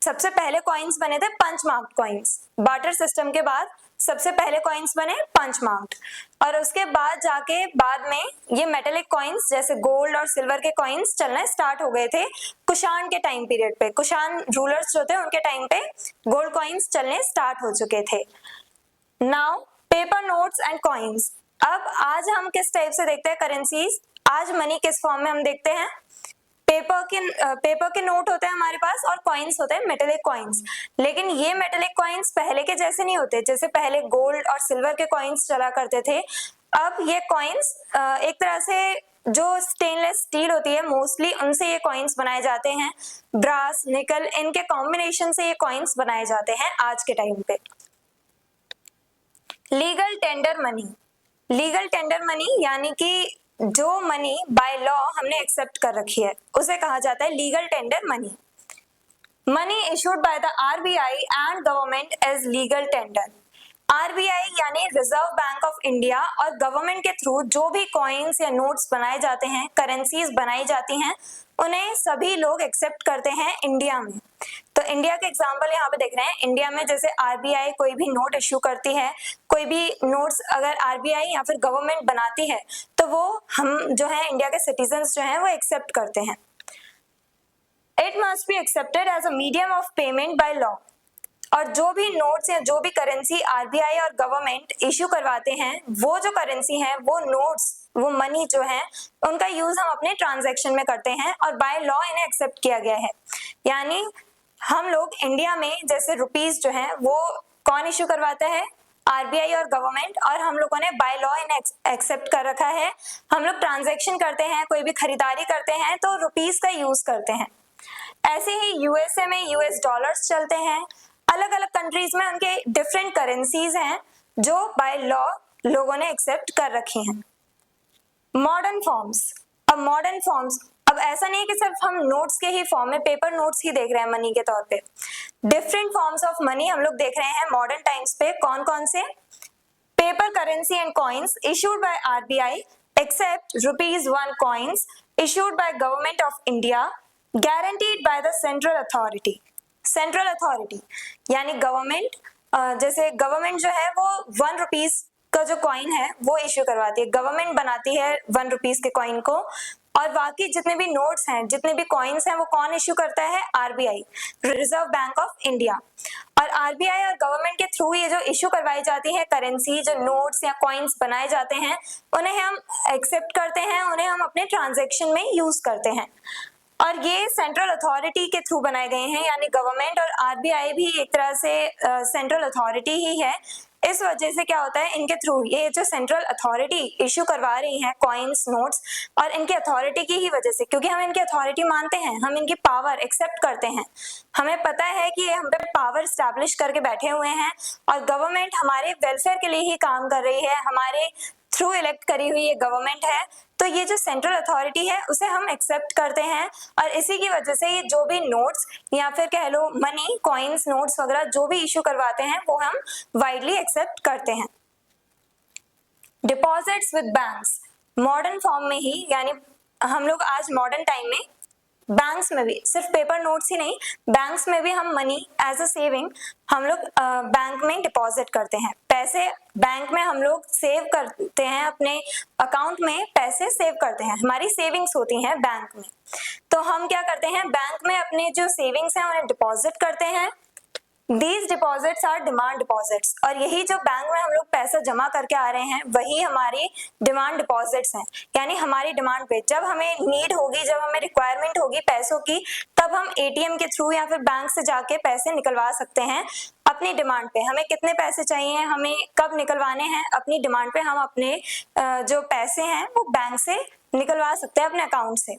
सबसे पहले कॉइन्स बने थे punch marked coins. Barter system के बाद सबसे पहले कॉइन्स बने पंच मार्क्ड, और उसके बाद जाके बाद में ये मेटेलिक कॉइन्स जैसे गोल्ड और सिल्वर के कॉइन्स चलना स्टार्ट हो गए थे कुषाण के टाइम पीरियड पे। कुषाण रूलर्स जो थे उनके टाइम पे गोल्ड कॉइन्स चलने स्टार्ट हो चुके थे। Now paper notes and coins. अब आज हम किस टाइप से देखते हैं करेंसीज, आज मनी किस फॉर्म में हम देखते हैं, पेपर के नोट होते हैं हमारे पास और कॉइन्स होते हैं मेटेलिक कॉइन्स। लेकिन ये मेटेलिक कॉइन्स पहले के जैसे नहीं होते, जैसे पहले गोल्ड और सिल्वर के कॉइन्स चला करते थे। अब ये कॉइन्स एक तरह से जो स्टेनलेस स्टील होती है मोस्टली उनसे ये कॉइन्स बनाए जाते हैं, ब्रास, निकल, इनके कॉम्बिनेशन से ये कॉइन्स बनाए जाते हैं आज के टाइम पे। Legal tender money. Legal tender money यानी कि जो मनी बाय लॉ हमने एक्सेप्ट कर रखी है उसे कहा जाता है legal tender money. Money issued by the RBI and government as legal tender. RBI यानी रिजर्व बैंक ऑफ इंडिया और गवर्नमेंट के थ्रू जो भी कॉइन्स या नोट्स बनाए जाते हैं, करेंसीज बनाई जाती हैं, उन्हें सभी लोग एक्सेप्ट करते हैं इंडिया में। तो इंडिया के एग्जांपल यहाँ पे देख रहे हैं, इंडिया में जैसे आरबीआई कोई भी नोट इश्यू करती है, कोई भी नोट्स अगर आरबीआई या फिर गवर्नमेंट बनाती है तो वो हम जो है इंडिया के सिटीजन्स जो हैं वो एक्सेप्ट करते हैं। It must be accepted as a medium of payment by law. और जो भी नोट्स या जो भी करेंसी आरबीआई और गवर्नमेंट इश्यू करवाते हैं, वो जो करेंसी है, वो नोट्स, वो मनी जो है, उनका यूज हम अपने ट्रांजैक्शन में करते हैं और बाय लॉ इन्हें एक्सेप्ट किया गया है। यानी हम लोग इंडिया में जैसे रुपीस जो है वो कौन इश्यू करवाता है, आरबीआई और गवर्नमेंट, और हम लोगों ने बाय लॉ इन्हें एक्सेप्ट कर रखा है। हम लोग ट्रांजैक्शन करते हैं, कोई भी खरीदारी करते हैं तो रुपीस का यूज करते हैं। ऐसे ही यूएसए में यूएस डॉलर्स चलते हैं। अलग अलग कंट्रीज में उनके डिफरेंट करेंसीज हैं जो बाय लॉ लोगों ने एक्सेप्ट कर रखी हैं। Modern forms. अब ऐसा नहीं है कि सिर्फ हम नोट्स के ही फॉर्म में पेपर नोट्स ही देख रहे हैं मनी के तौर पे। डिफरेंट फॉर्म्स ऑफ मनी हम लोग देख रहे हैं मॉडर्न टाइम्स पे। कौन कौन से? Paper currency and coins issued by RBI accept ₹1 coins issued by government of India guaranteed by the central authority। Central authority यानी गवर्नमेंट, जैसे गवर्नमेंट जो है वो ₹1 का जो कॉइन है वो इश्यू करवाती है, गवर्नमेंट बनाती है ₹1 के कॉइन को, और बाकी जितने भी नोट्स हैं, जितने भी कॉइन्स हैं, वो कौन इश्यू करता है? RBI, reserve Bank of India. और आरबीआई और गवर्नमेंट के थ्रू ये जो इश्यू करवाई जाती है करेंसी, जो नोट्स या कॉइन्स बनाए जाते हैं, उन्हें हम एक्सेप्ट करते हैं, उन्हें हम अपने ट्रांजेक्शन में यूज करते हैं। और ये सेंट्रल अथॉरिटी के थ्रू बनाए गए हैं, यानी गवर्नमेंट और आरबीआई भी एक तरह से सेंट्रल अथॉरिटी ही है। इस वजह से क्या होता है, इनके थ्रू ये जो सेंट्रल अथॉरिटी इश्यू करवा रही है कॉइन्स, नोट्स, और इनकी अथॉरिटी की ही वजह से, क्योंकि हम इनकी अथॉरिटी मानते हैं, हम इनकी पावर एक्सेप्ट करते हैं, हमें पता है कि ये हम पे पावर स्टैब्लिश करके बैठे हुए हैं और गवर्नमेंट हमारे वेलफेयर के लिए ही काम कर रही है, हमारे थ्रू इलेक्ट करी हुई ये गवर्नमेंट है। तो ये जो सेंट्रल अथॉरिटी है उसे हम एक्सेप्ट करते हैं, और इसी की वजह से ये जो भी नोट्स या फिर कह लो मनी, कॉइन्स, नोट्स वगैरह जो भी इश्यू करवाते हैं वो हम वाइडली एक्सेप्ट करते हैं। Deposits with banks. Modern form में ही, यानी हम लोग आज मॉडर्न टाइम में बैंक्स में भी, सिर्फ पेपर नोट्स ही नहीं, बैंक्स में भी हम मनी एज अ सेविंग हम लोग बैंक में डिपॉजिट करते हैं। पैसे बैंक में हम लोग सेव करते हैं, अपने अकाउंट में पैसे सेव करते हैं, हमारी सेविंग्स होती हैं बैंक में। तो हम क्या करते हैं, बैंक में अपने जो सेविंग्स हैं उन्हें डिपॉजिट करते हैं। These deposits are demand deposits, और यही जो बैंक में हम लोग पैसा जमा करके आ रहे हैं वही हमारी डिमांड डिपॉजिट्स हैं। यानी हमारी डिमांड पे जब हमें नीड होगी, जब हमें रिक्वायरमेंट होगी पैसों की, तब हम एटीएम के थ्रू या फिर बैंक से जाके पैसे निकलवा सकते हैं अपनी डिमांड पे। हमें कितने पैसे चाहिए, हमें कब निकलवाने हैं, अपनी डिमांड पे हम अपने जो पैसे हैं वो बैंक से निकलवा सकते हैं, अपने अकाउंट से।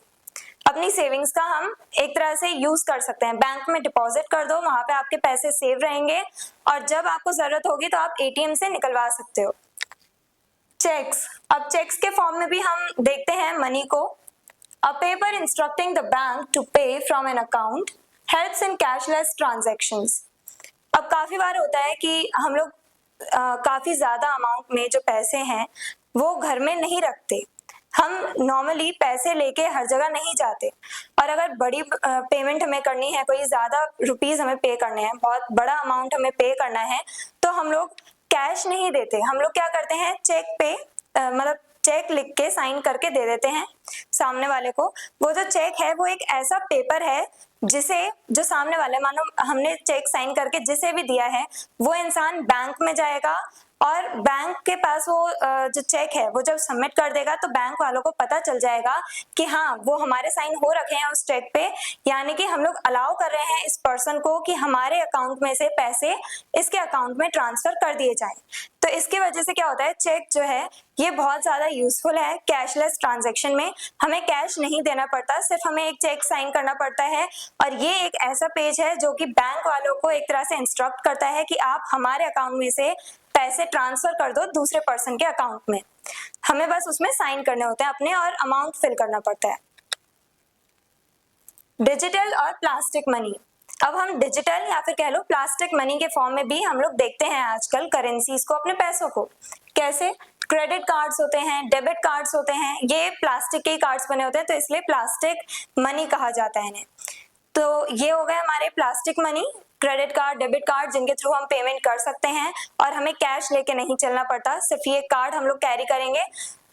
अपनी सेविंग्स का हम एक तरह से यूज कर सकते हैं। बैंक में डिपॉजिट कर दो, वहां पे आपके पैसे सेव रहेंगे और जब आपको जरूरत होगी तो आप एटीएम से निकलवा सकते हो। चेक्स, अब चेक्स के फॉर्म में भी हम देखते हैं मनी को। A paper instructing the bank to pay from an account helps in cashless transactions. अब काफी बार होता है कि हम लोग काफी ज्यादा अमाउंट में जो पैसे हैं वो घर में नहीं रखते, हम नॉर्मली पैसे लेके हर जगह नहीं जाते, और अगर बड़ी पेमेंट हमें करनी है, कोई ज्यादा रुपीस हमें पे करने हैं, बहुत बड़ा अमाउंट हमें पे करना है, तो हम लोग कैश नहीं देते, हम लोग क्या करते हैं चेक पे मतलब चेक लिख के साइन करके दे देते हैं सामने वाले को। वो जो चेक है वो एक ऐसा पेपर है जिसे जो सामने वाले, मानो हमने चेक साइन करके जिसे भी दिया है वो इंसान बैंक में जाएगा और बैंक के पास वो जो चेक है वो जब सबमिट कर देगा तो बैंक वालों को पता चल जाएगा कि हाँ वो हमारे साइन हो रखे हैं उस चेक पे, यानी कि हम लोग अलाउ कर रहे हैं इस पर्सन को कि हमारे अकाउंट में से पैसे इसके अकाउंट में ट्रांसफर कर दिए जाएं। तो इसकी वजह से क्या होता है, चेक जो है ये बहुत ज्यादा यूजफुल है कैशलेस ट्रांजैक्शन में। हमें कैश नहीं देना पड़ता, सिर्फ हमें एक चेक साइन करना पड़ता है, और ये एक ऐसा पेज है जो कि बैंक वालों को एक तरह से इंस्ट्रक्ट करता है कि आप हमारे अकाउंट में से पैसे ट्रांसफर कर दो दूसरे पर्सन के अकाउंट में। हमें बस उसमें साइन करने होते हैं अपने और अमाउंट फिल करना पड़ता है। डिजिटल और प्लास्टिक मनी, अब हम डिजिटल या फिर कह लो प्लास्टिक मनी के फॉर्म में भी हम लोग देखते हैं आजकल करेंसीज को, अपने पैसों को। कैसे? क्रेडिट कार्ड्स होते हैं, डेबिट कार्ड्स होते हैं, ये प्लास्टिक के कार्ड्स बने होते हैं तो इसलिए प्लास्टिक मनी कहा जाता है इन्हें। तो ये हो गए हमारे plastic money, credit card, debit card, जिनके थ्रू हम पेमेंट कर सकते हैं और हमें कैश लेके नहीं चलना पड़ता, सिर्फ ये कार्ड हम लोग कैरी करेंगे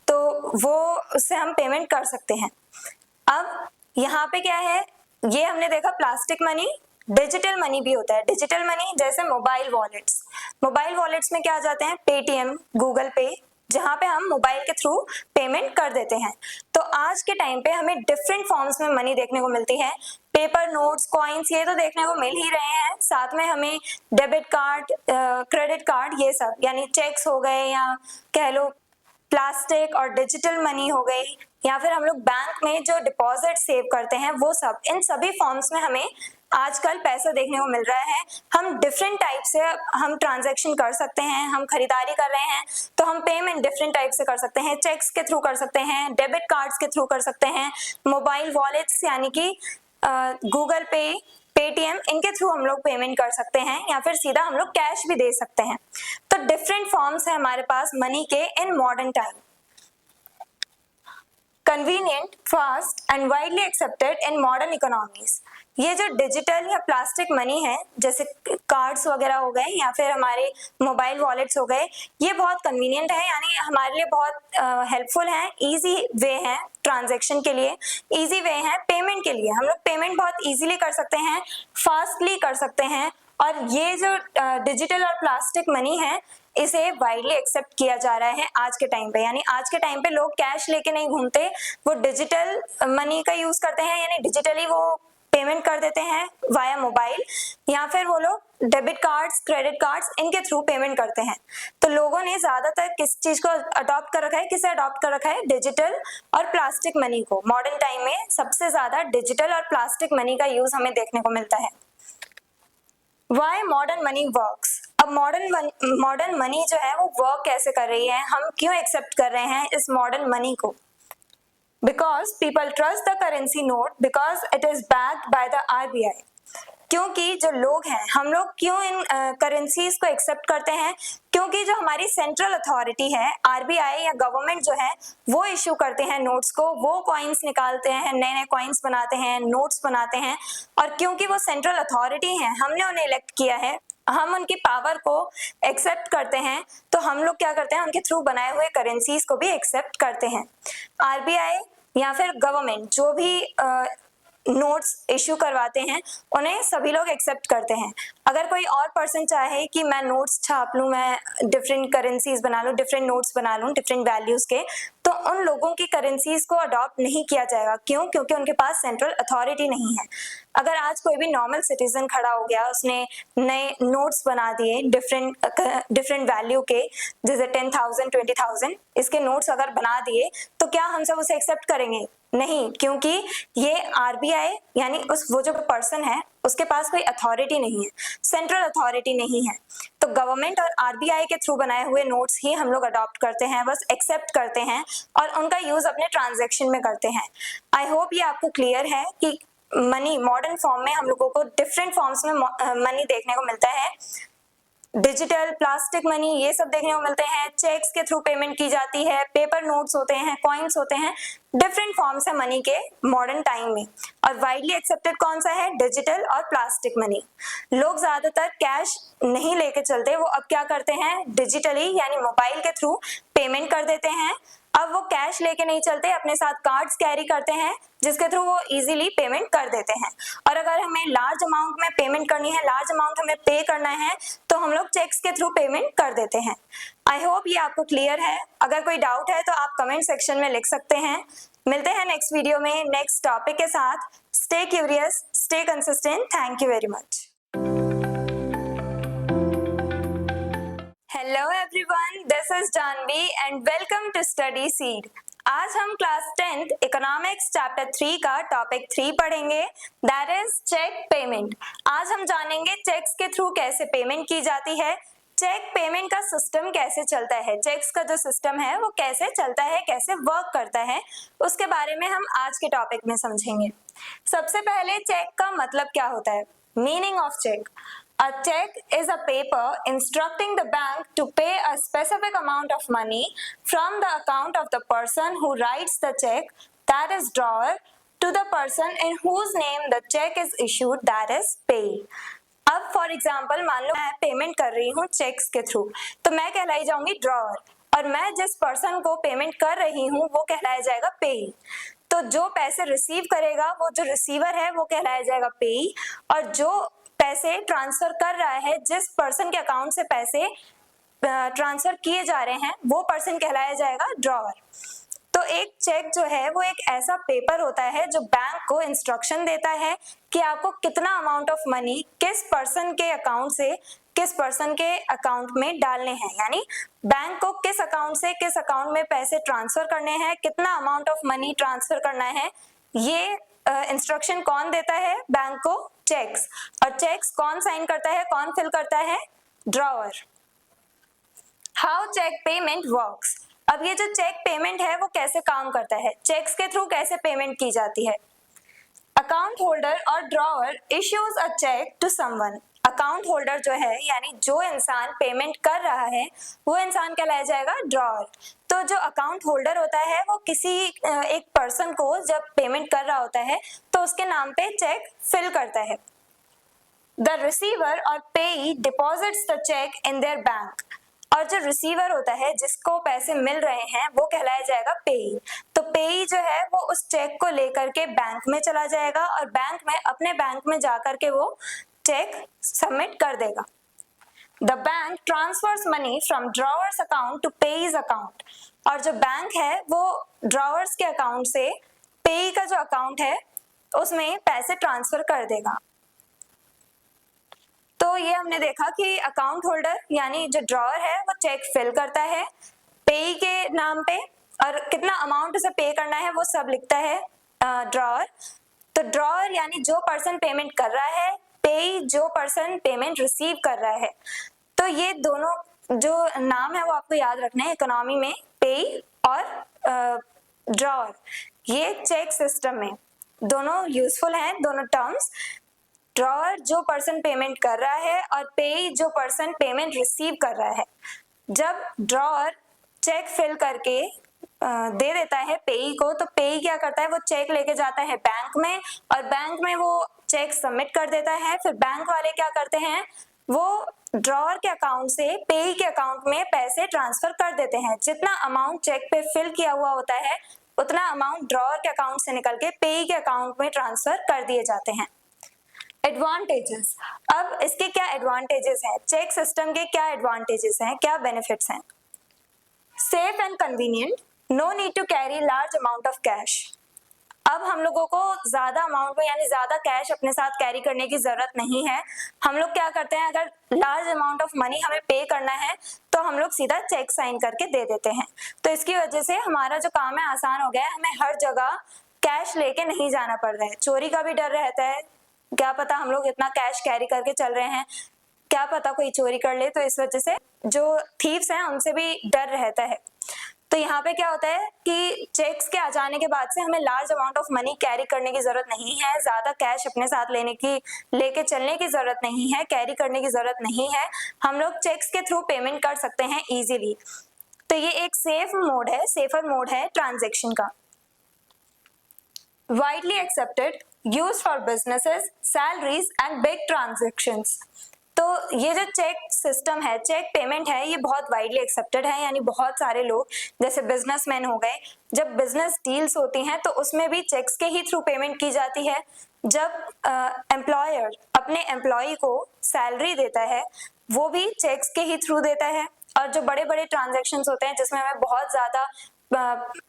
तो वो उससे हम पेमेंट कर सकते हैं। अब यहाँ पे क्या है, ये हमने देखा प्लास्टिक मनी। डिजिटल मनी भी होता है, डिजिटल मनी जैसे मोबाइल वॉलेट्स। मोबाइल वॉलेट्स में क्या आ जाते हैं, पेटीएम, गूगल पे, जहां पे हम मोबाइल के थ्रू पेमेंट कर देते हैं। तो आज के टाइम पे हमें डिफरेंट फॉर्म्स में मनी देखने को मिलती है, पेपर नोट्स, कॉइन्स, ये तो देखने को मिल ही रहे हैं, साथ में हमें डेबिट कार्ड, क्रेडिट कार्ड, ये सब यानी चेक्स हो गए या कह लो प्लास्टिक और डिजिटल मनी हो गई, या फिर हम लोग बैंक में जो डिपॉजिट सेव करते हैं वो सब, इन सभी फॉर्म्स में हमें आजकल पैसा देखने को मिल रहा है। हम डिफरेंट टाइप से हम ट्रांजैक्शन कर सकते हैं, हम खरीदारी कर रहे हैं तो हम पेमेंट डिफरेंट टाइप से कर सकते हैं, चेक्स के थ्रू कर सकते हैं, डेबिट कार्ड्स के थ्रू कर सकते हैं, मोबाइल वॉलेट्स यानी कि गूगल पे, पेटीएम, इनके थ्रू हम लोग पेमेंट कर सकते हैं, या फिर सीधा हम लोग कैश भी दे सकते हैं। तो डिफरेंट फॉर्म्स है हमारे पास मनी के in modern time. Convenient, fast and widely accepted in modern economies. ये जो डिजिटल या प्लास्टिक मनी है, जैसे कार्ड्स वगैरह हो गए या फिर हमारे मोबाइल वॉलेट्स हो गए, ये बहुत कन्वीनियंट है, यानी हमारे लिए बहुत हेल्पफुल है, इजी वे है ट्रांजैक्शन के लिए, इजी वे है पेमेंट के लिए। हम लोग पेमेंट बहुत इजीली कर सकते हैं, फास्टली कर सकते हैं, और ये जो डिजिटल और प्लास्टिक मनी है इसे वाइडली एक्सेप्ट किया जा रहा है आज के टाइम पे। यानी आज के टाइम पे लोग कैश लेके नहीं घूमते, वो डिजिटल मनी का यूज करते हैं, यानी डिजिटली वो पेमेंट कर देते हैं वाया मोबाइल, या फिर वो लोग डेबिट कार्ड्स, क्रेडिट कार्ड्स, इनके थ्रू पेमेंट करते हैं। तो लोगों ने ज्यादातर किस चीज को अडॉप्ट कर रखा है, किसे अडॉप्ट कर रखा है, डिजिटल और प्लास्टिक मनी को। मॉडर्न टाइम में सबसे ज्यादा डिजिटल और प्लास्टिक मनी का यूज हमें देखने को मिलता है। Why modern money works? अब मॉडर्न मनी जो है वो वर्क कैसे कर रही है, हम क्यों एक्सेप्ट कर रहे हैं इस मॉडर्न मनी को? Because people trust the currency note because it is backed by the RBI. क्योंकि जो लोग हैं, हम लोग क्यों इन करेंसीज को एक्सेप्ट करते हैं, क्योंकि जो हमारी सेंट्रल अथॉरिटी है, आरबीआई या गवर्नमेंट जो है, वो इशू करते हैं नोट्स को, वो कॉइन्स निकालते हैं, नए नए कॉइन्स बनाते हैं, नोट्स बनाते हैं, और क्योंकि वो सेंट्रल अथॉरिटी है, हमने उन्हें इलेक्ट किया है, हम उनकी पावर को एक्सेप्ट करते हैं, तो हम लोग क्या करते हैं, उनके थ्रू बनाए हुए करेंसीज को भी एक्सेप्ट करते हैं। आरबीआई या फिर गवर्नमेंट जो भी नोट्स इशू करवाते हैं उन्हें सभी लोग एक्सेप्ट करते हैं। अगर कोई और पर्सन चाहे कि मैं नोट्स छाप लूं, मैं डिफरेंट करेंसीज बना लूं, डिफरेंट नोट्स बना लूं डिफरेंट वैल्यूज के, तो उन लोगों की करेंसीज को अडॉप्ट नहीं किया जाएगा। क्यों? क्योंकि उनके पास सेंट्रल अथॉरिटी नहीं है। अगर आज कोई भी नॉर्मल सिटीजन खड़ा हो गया, उसने नए नोट्स बना दिए डिफरेंट वैल्यू के, जैसे 10,000, 20,000, इसके नोट्स अगर बना दिए, तो क्या हम सब उसे एक्सेप्ट करेंगे? नहीं, क्योंकि ये आरबीआई यानी वो जो पर्सन है उसके पास कोई अथॉरिटी नहीं है, सेंट्रल अथॉरिटी नहीं है। तो गवर्नमेंट और आरबीआई के थ्रू बनाए हुए नोट्स ही हम लोग अडॉप्ट करते हैं, बस एक्सेप्ट करते हैं और उनका यूज अपने ट्रांजैक्शन में करते हैं। आई होप ये आपको क्लियर है कि मनी मॉडर्न फॉर्म में हम लोगों को डिफरेंट फॉर्म्स में मनी देखने को मिलता है। डिजिटल, प्लास्टिक मनी, ये सब देखने को मिलते हैं। चेक्स के थ्रू पेमेंट की जाती है, पेपर नोट्स होते हैं, कॉइन्स होते हैं, डिफरेंट फॉर्म्स है मनी के मॉडर्न टाइम में। और वाइडली एक्सेप्टेड कौन सा है? डिजिटल और प्लास्टिक मनी। लोग ज्यादातर कैश नहीं लेके चलते, वो अब क्या करते हैं? डिजिटली यानी मोबाइल के थ्रू पेमेंट कर देते हैं। अब वो कैश लेके नहीं चलते, अपने साथ कार्ड्स कैरी करते हैं जिसके थ्रू वो इजीली पेमेंट कर देते हैं। और अगर हमें लार्ज अमाउंट में पेमेंट करनी है, लार्ज अमाउंट हमें पे करना है, तो हम लोग चेक्स के थ्रू पेमेंट कर देते हैं। आई होप ये आपको क्लियर है। अगर कोई डाउट है तो आप कमेंट सेक्शन में लिख सकते हैं। मिलते हैं नेक्स्ट वीडियो में नेक्स्ट टॉपिक के साथ। Stay curious, stay consistent. Thank you very much. Hello everyone, this is Janvi and welcome to Study Seed. आज हम क्लास 10th इकोनॉमिक्स चैप्टर 3 का टॉपिक 3 पढ़ेंगे, दैट इज चेक पेमेंट। आज हम जानेंगे चेक्स के थ्रू कैसे पेमेंट की जाती है, चेक पेमेंट का सिस्टम कैसे चलता है, चेक्स का जो सिस्टम है वो कैसे चलता है, कैसे वर्क करता है, उसके बारे में हम आज के टॉपिक में समझेंगे। सबसे पहले चेक का मतलब क्या होता है? Meaning of cheque: A check is a paper instructing the bank to pay a specific amount of money from the account of the person who writes the check, that is drawer, to the person in whose name the check is issued, that is payee. अब for example मान लो मैं payment कर रही हूँ checks के through, तो मैं कहलाई जाऊंगी ड्रॉअर, और मैं जिस पर्सन को पेमेंट कर रही हूँ वो कहलाया जाएगा पेई। तो जो पैसे रिसीव करेगा, वो जो रिसीवर है वो कहलाया जाएगा पेई, और जो पैसे ट्रांसफर कर रहा है, जिस पर्सन के अकाउंट से पैसे ट्रांसफर किए जा रहे हैं, वो पर्सन कहलाया जाएगा ड्रॉअर। तो एक चेक जो है वो एक ऐसा पेपर होता है जो बैंक को इंस्ट्रक्शन देता है कि आपको कितना अमाउंट ऑफ मनी किस पर्सन के अकाउंट से किस पर्सन के अकाउंट में डालने हैं, यानी बैंक को किस अकाउंट से किस अकाउंट में पैसे ट्रांसफर करने हैं, कितना अमाउंट ऑफ मनी ट्रांसफर करना है। ये इंस्ट्रक्शन कौन देता है बैंक को? चेक्स। और चेक्स कौन साइन करता है, कौन फिल करता है? Drawer. How cheque payment works. अब ये जो चेक पेमेंट है वो कैसे काम करता है, चेक्स के थ्रू कैसे पेमेंट की जाती है? अकाउंट होल्डर और drawer issues a cheque to someone. Account holder जो है यानी जो इंसान पेमेंट कर रहा है वो इंसान कहलाया जाएगा ड्रॉअर। तो जो अकाउंट होल्डर होता है वो किसी एक पर्सन को जब पेमेंट कर रहा होता है तो उसके नाम पे चेक फिल करता है। द रिसीवर और payee deposits the cheque in their bank. और जो रिसीवर होता है जिसको पैसे मिल रहे हैं वो कहलाया जाएगा पेई। तो पेई जो है वो उस चेक को लेकर के बैंक में चला जाएगा और बैंक में अपने बैंक में जाकर के वो चेक सबमिट कर देगा। The bank transfers money from drawer's account to pay's account। और जो बैंक है वो ड्रॉवर्स के अकाउंट से पेई का जो अकाउंट है उसमें पैसे ट्रांसफर कर देगा। तो ये हमने देखा कि अकाउंट होल्डर यानी जो ड्रॉअर है वो चेक फिल करता है पेई के नाम पे, और कितना अमाउंट उसे पे करना है वो सब लिखता है ड्रॉअर। तो ड्रॉअर यानी जो पर्सन पेमेंट कर रहा है, पेई जो पर्सन पेमेंट रिसीव कर रहा है। तो ये दोनों जो नाम है वो आपको याद रखने हैं इकोनॉमी में, पेई और ड्रॉअर। ये चेक सिस्टम में दोनों यूजफुल हैं, दोनों टर्म्स। ड्रॉअर जो पर्सन पेमेंट कर रहा है और पेई जो पर्सन पेमेंट रिसीव कर रहा है। जब ड्रॉअर चेक फिल करके दे देता है पेई को, तो पेई क्या करता है, वो चेक लेके जाता है बैंक में और बैंक में वो चेक सबमिट कर देता है। फिर बैंक वाले क्या करते हैं, वो ड्रॉअर के अकाउंट से पेई के अकाउंट में पैसे ट्रांसफर कर देते हैं। जितना अमाउंट चेक पे फिल किया हुआ होता है उतना अमाउंट ड्रॉअर के अकाउंट से निकल के पेई के अकाउंट में ट्रांसफर कर दिए जाते हैं। एडवांटेजेस। अब इसके क्या एडवांटेजेस हैं, चेक सिस्टम के क्या एडवांटेजेस हैं, क्या बेनिफिट्स हैं? Safe and convenient, no need to carry large amount of cash. अब हम लोगों को ज्यादा अमाउंट में यानी ज्यादा कैश अपने साथ कैरी करने की जरूरत नहीं है। हम लोग क्या करते हैं, अगर लार्ज अमाउंट ऑफ मनी हमें पे करना है तो हम लोग सीधा चेक साइन करके दे देते हैं। तो इसकी वजह से हमारा जो काम है आसान हो गया है, हमें हर जगह कैश लेके नहीं जाना पड़ रहा है। चोरी का भी डर रहता है, क्या पता हम लोग इतना कैश कैरी करके चल रहे हैं, क्या पता कोई चोरी कर ले, तो इस वजह से जो थीव्स हैं उनसे भी डर रहता है। तो यहाँ पे क्या होता है कि चेक्स के आ जाने के बाद से हमें large amount of money carry करने की जरूरत नहीं है, ज्यादा कैश अपने साथ लेके चलने की जरूरत नहीं है, कैरी करने की जरूरत नहीं है। हम लोग चेक्स के थ्रू पेमेंट कर सकते हैं इजीली। तो ये एक सेफर मोड है ट्रांजैक्शन का। Widely accepted, used for businesses, salaries and big transactions। तो ये जो चेक सिस्टम है, चेक पेमेंट है, ये बहुत वाइडली एक्सेप्टेड है, यानी बहुत सारे लोग जैसे बिजनेसमैन हो गए, जब बिजनेस डील्स होती हैं तो उसमें भी चेक्स के ही थ्रू पेमेंट की जाती है। जब एम्प्लॉयर अपने एम्प्लॉय को सैलरी देता है वो भी चेक्स के ही थ्रू देता है। और जो बड़े बड़े ट्रांजेक्शन्स होते हैं जिसमें हमें बहुत ज्यादा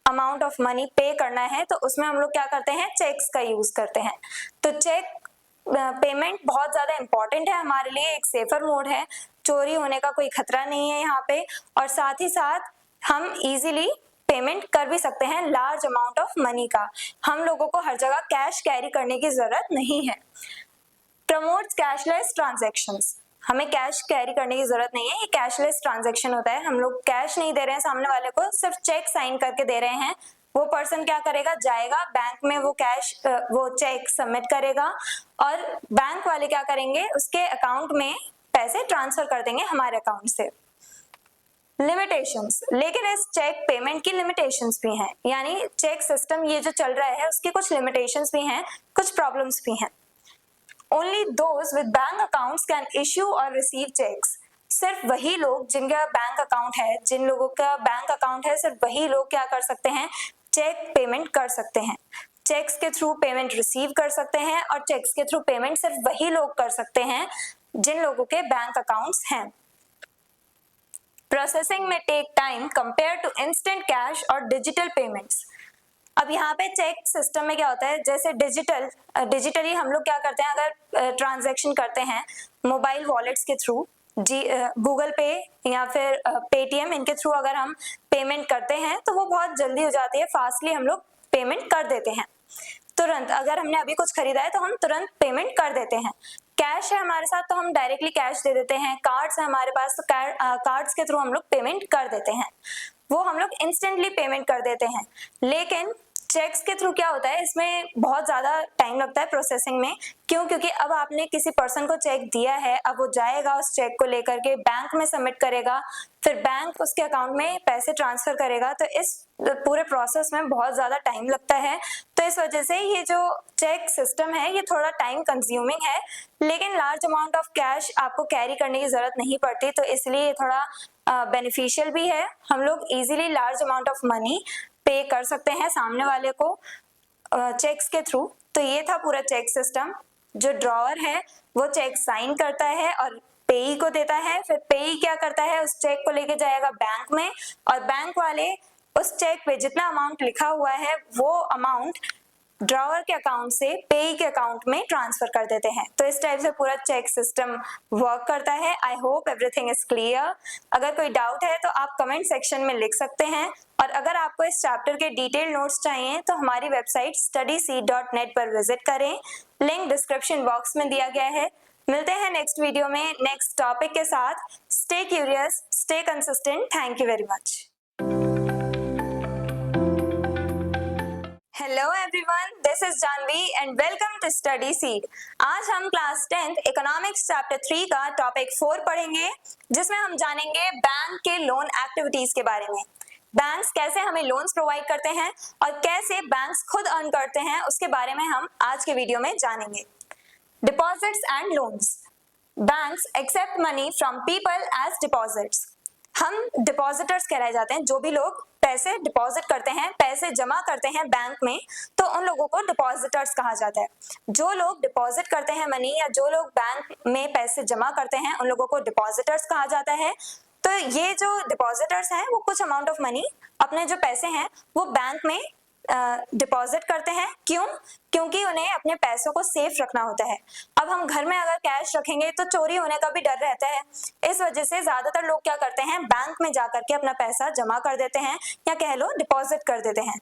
अमाउंट ऑफ मनी पे करना है, तो उसमें हम लोग क्या करते हैं, चेक्स का यूज करते हैं। तो चेक पेमेंट बहुत ज्यादा इंपॉर्टेंट है हमारे लिए, एक सेफर मोड है, चोरी होने का कोई खतरा नहीं है यहाँ पे, और साथ ही साथ हम इजीली पेमेंट कर भी सकते हैं लार्ज अमाउंट ऑफ मनी का। हम लोगों को हर जगह कैश कैरी करने की जरूरत नहीं है। प्रमोट्स कैशलेस ट्रांजैक्शंस, हमें कैश कैरी करने की जरूरत नहीं है, ये कैशलेस ट्रांजैक्शन होता है। हम लोग कैश नहीं दे रहे हैं सामने वाले को, सिर्फ चेक साइन करके दे रहे हैं। वो पर्सन क्या करेगा, जाएगा बैंक में, वो चेक सबमिट करेगा और बैंक वाले क्या करेंगे, उसके अकाउंट में पैसे ट्रांसफर कर देंगे हमारे अकाउंट से। लिमिटेशंस, लेकिन इस चेक पेमेंट की लिमिटेशंस भी हैं, यानी चेक सिस्टम ये जो चल रहा है उसकी कुछ लिमिटेशंस भी हैं, कुछ प्रॉब्लम्स भी हैं। Only those with bank accounts can issue or receive checks। सिर्फ वही लोग जिनका बैंक अकाउंट है, जिन लोगों का बैंक अकाउंट है, सिर्फ वही लोग क्या कर सकते हैं, चेक पेमेंट कर सकते हैं। चेक्स के थ्रू पेमेंट रिसीव कर सकते हैं और चेक्स के थ्रू पेमेंट सिर्फ वही लोग कर सकते हैं जिन लोगों के बैंक अकाउंट्स हैं। प्रोसेसिंग में take time compare to instant cash और डिजिटल पेमेंट्स। अब यहाँ पे चेक सिस्टम में क्या होता है, जैसे डिजिटली हम लोग क्या करते हैं, अगर ट्रांजैक्शन करते हैं मोबाइल वॉलेट्स के थ्रू, गूगल पे या फिर पेटीएम, इनके थ्रू अगर हम पेमेंट करते हैं तो वो बहुत जल्दी हो जाती है, फास्टली हम लोग पेमेंट कर देते हैं तुरंत। अगर हमने अभी कुछ खरीदा है तो हम तुरंत पेमेंट कर देते हैं। कैश है हमारे साथ तो हम डायरेक्टली कैश दे देते हैं, कार्ड्स है हमारे पास तो कार्ड्स के थ्रू हम लोग पेमेंट कर देते हैं, वो हम लोग इंस्टेंटली पेमेंट कर देते हैं। लेकिन चेक्स के थ्रू क्या होता है, इसमें बहुत ज्यादा टाइम लगता है प्रोसेसिंग में। क्यों? क्योंकि अब आपने किसी पर्सन को चेक दिया है, अब वो जाएगा उस चेक को लेकर के बैंक में सबमिट करेगा, फिर बैंक उसके अकाउंट में पैसे ट्रांसफर करेगा, तो इस पूरे प्रोसेस में बहुत ज्यादा टाइम लगता है। तो इस वजह से ये जो चेक सिस्टम है ये थोड़ा टाइम कंज्यूमिंग है, लेकिन लार्ज अमाउंट ऑफ कैश आपको कैरी करने की जरूरत नहीं पड़ती, तो इसलिए ये थोड़ा बेनिफिशियल भी है। हम लोग easily large amount of money पे कर सकते हैं सामने वाले को चेक्स के थ्रू। तो ये था पूरा चेक सिस्टम। जो ड्रॉअर है वो चेक साइन करता है और पेई को देता है, फिर पेई क्या करता है, उस चेक को लेके जाएगा बैंक में और बैंक वाले उस चेक पे जितना अमाउंट लिखा हुआ है वो अमाउंट ड्रॉअर के अकाउंट से पेई के अकाउंट में ट्रांसफर कर देते हैं। तो इस टाइप से पूरा चेक सिस्टम वर्क करता है। I hope everything is clear. अगर कोई डाउट है तो आप कमेंट सेक्शन में लिख सकते हैं, और अगर आपको इस चैप्टर के डिटेल नोट्स चाहिए तो हमारी वेबसाइट studyseed.net पर विजिट करें, लिंक डिस्क्रिप्शन बॉक्स में दिया गया है। मिलते हैं नेक्स्ट वीडियो में नेक्स्ट टॉपिक के साथ। Stay curious, stay consistent. Thank you very much. Hello everyone, this is Janvi and welcome to Study Seed. आज हम क्लास 10th इकोनॉमिक्स चैप्टर 3 का टॉपिक 4 पढ़ेंगे, जिसमें हम जानेंगे बैंक के लोन एक्टिविटीज के बारे में। बैंक्स कैसे हमें लोन्स प्रोवाइड करते हैं और कैसे बैंक्स खुद अर्न करते हैं, उसके बारे में हम आज के वीडियो में जानेंगे। Deposits and loans. Banks accept money from people as deposits. हम डिपॉजिटर्स कहलाए जाते हैं, जो भी लोग पैसे डिपॉजिट करते हैं, पैसे जमा करते हैं बैंक में, तो उन लोगों को डिपॉजिटर्स कहा जाता है। जो लोग डिपॉजिट करते हैं मनी, या जो लोग बैंक में पैसे जमा करते हैं, उन लोगों को डिपॉजिटर्स कहा जाता है। तो ये जो डिपॉजिटर्स हैं वो कुछ अमाउंट ऑफ मनी, अपने जो पैसे हैं वो बैंक में डिपॉजिट करते हैं। क्यों? क्योंकि उन्हें अपने पैसों को सेफ रखना होता है। अब हम घर में अगर कैश रखेंगे तो चोरी होने का भी डर रहता है। इस वजह से ज्यादातर लोग क्या करते हैं, बैंक में जाकर के अपना पैसा जमा कर देते हैं, या कह लो डिपॉजिट कर देते हैं।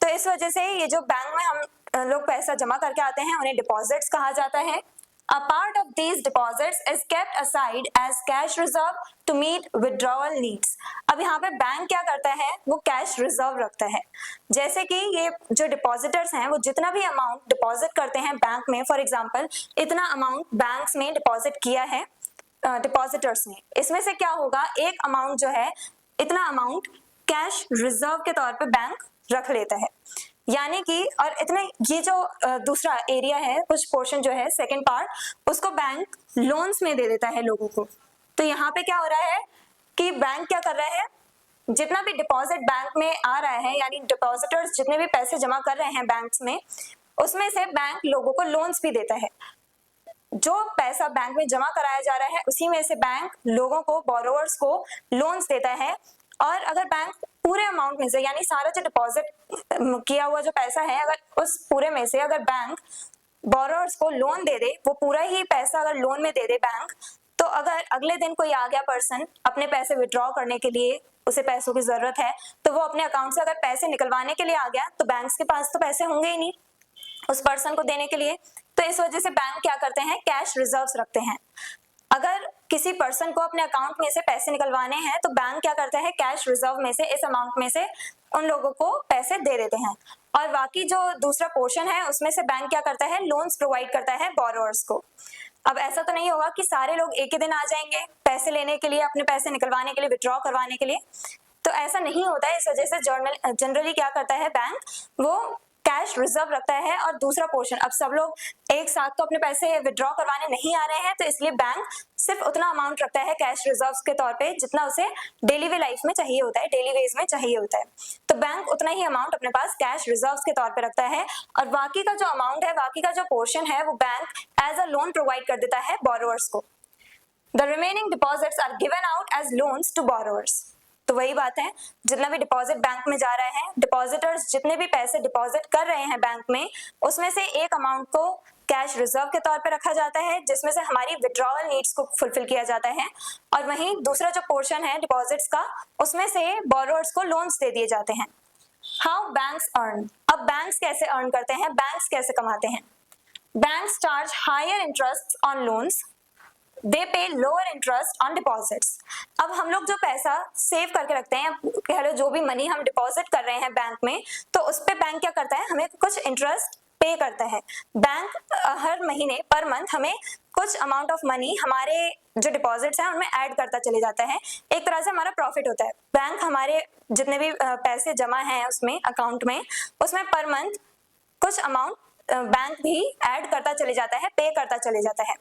तो इस वजह से ये जो बैंक में हम लोग पैसा जमा करके आते हैं उन्हें डिपॉजिट्स कहा जाता है। A part of these deposits is kept aside as cash reserve to meet withdrawal needs. अब यहाँ पे बैंक क्या करता है, वो कैश रिजर्व रखता है। जैसे कि ये जो डिपॉजिटर्स हैं वो जितना भी अमाउंट डिपॉजिट करते हैं बैंक में, फॉर एग्जांपल इतना अमाउंट बैंक्स में डिपॉजिट किया है डिपॉजिटर्स ने, इसमें से क्या होगा, एक अमाउंट जो है इतना अमाउंट कैश रिजर्व के तौर पे बैंक रख लेता है। यानी कि और इतने ये जो दूसरा एरिया है, कुछ पोर्शन जो है सेकंड पार्ट, उसको बैंक लोन्स में दे देता है लोगों को। तो यहाँ पे क्या हो रहा है कि बैंक क्या कर रहा है, जितना भी डिपॉजिट बैंक में आ रहा है, यानी डिपॉजिटर्स जितने भी पैसे जमा कर रहे हैं बैंक्स में, उसमें से बैंक लोगों को लोन्स भी देता है। जो पैसा बैंक में जमा कराया जा रहा है उसी में से बैंक लोगों को, बोरोवर्स को लोन्स देता है। और अगर बैंक पूरे अमाउंट में से, यानी सारा जो डिपॉजिट किया हुआ जो पैसा है, अगर उस पूरे में से अगर बैंक बोरोवर्स को लोन दे दे, वो पूरा ही पैसा अगर लोन में दे दे बैंक, तो अगर अगले दिन कोई आ गया पर्सन अपने पैसे विड्रॉ करने के लिए, उसे पैसों की जरूरत है, तो वो अपने अकाउंट से अगर पैसे निकलवाने के लिए आ गया, तो बैंक्स के पास तो पैसे होंगे ही नहीं उस पर्सन को देने के लिए। तो इस वजह से बैंक क्या करते हैं, कैश रिजर्व्स रखते हैं। अगर किसी पर्सन को अपने अकाउंट में से पैसे निकलवाने हैं तो बैंक क्या करता है, कैश रिजर्व में से, इस अमाउंट में से उन लोगों को पैसे दे देते हैं। और बाकी जो दूसरा पोर्शन है उसमें से बैंक क्या करता है, लोन्स प्रोवाइड करता है बोरोवर्स को। अब ऐसा तो नहीं होगा कि सारे लोग एक ही दिन आ जाएंगे पैसे लेने के लिए, अपने पैसे निकलवाने के लिए, विड्रॉ करवाने के लिए, तो ऐसा नहीं होता है। इस वजह से जनरली क्या करता है बैंक, वो कैश रिजर्व रखता है। और दूसरा पोर्शन, अब सब लोग एक साथ तो अपने पैसे विड्रॉ करवाने नहीं आ रहे हैं, तो इसलिए बैंक सिर्फ उतना अमाउंट रखता है कैश रिजर्व्स के तौर पे जितना उसे डेली वे लाइफ में चाहिए होता है, डेली वेज में चाहिए होता है। तो बैंक उतना ही अमाउंट अपने पास कैश रिजर्व्स के तौर पे रखता है, और बाकी का जो अमाउंट है, बाकी का जो पोर्शन है, वो bank as a loan provide कर देता है बोरोवर्स को। The remaining deposits are given out as loans to borrowers. तो वही बात है, जितना भी डिपॉजिट बैंक में जा रहा है, डिपॉजिटर्स जितने भी पैसे डिपॉजिट कर रहे हैं बैंक में, उसमें से एक अमाउंट को कैश रिजर्व के तौर पे रखा जाता है, जिसमें से हमारी विड्रॉवल नीड्स को फुलफिल किया जाता है। और वहीं दूसरा जो पोर्शन है डिपॉजिट्स का, उसमें से बोरोवर्स को लोन्स दे दिए जाते हैं। हाउ बैंक्स अर्न, अब बैंक्स कैसे अर्न करते हैं, बैंक्स कैसे कमाते हैं। Banks charge higher interest on loans, they pay lower interest on deposits. अब हम लोग जो पैसा सेव करके रखते हैं, कह लो जो भी मनी हम डिपॉजिट कर रहे हैं बैंक में, तो उस पे बैंक क्या करता है, हमें कुछ इंटरेस्ट पे करता है। बैंक हर महीने पर मंथ हमें कुछ अमाउंट ऑफ मनी हमारे जो डिपॉजिट्स हैं उनमें ऐड करता चले जाता है। एक तरह से हमारा प्रॉफिट होता है। बैंक हमारे जितने भी पैसे जमा हैं उसमें अकाउंट में, उसमें पर मंथ कुछ अमाउंट बैंक भी ऐड करता चले जाता है, पे करता चले जाता है।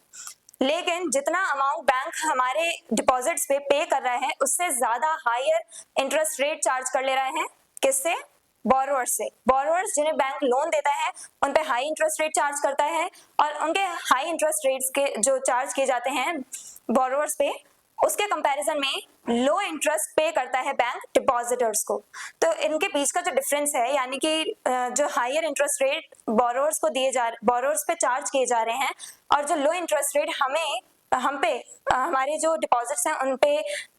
लेकिन जितना अमाउंट बैंक हमारे डिपॉजिट्स पे कर रहा है, उससे ज्यादा हायर इंटरेस्ट रेट चार्ज कर ले रहे हैं। किससे, बोरोवर्स से। बोरोवर्स जिन्हें बैंक लोन देता है उन पे हाई इंटरेस्ट रेट चार्ज करता है, और उनके हाई इंटरेस्ट रेट्स के जो चार्ज किए जाते हैं बोरोवर्स पे, उसके कंपैरिजन में लो इंटरेस्ट पे करता है बैंक डिपॉजिटर्स को। तो इनके बीच का जो डिफरेंस है, यानी कि जो हायर इंटरेस्ट रेट बोरोवर्स को बोरोवर्स पे चार्ज किए जा रहे हैं, और जो लो इंटरेस्ट रेट हम पे हमारे जो डिपॉजिट्स हैं उन पे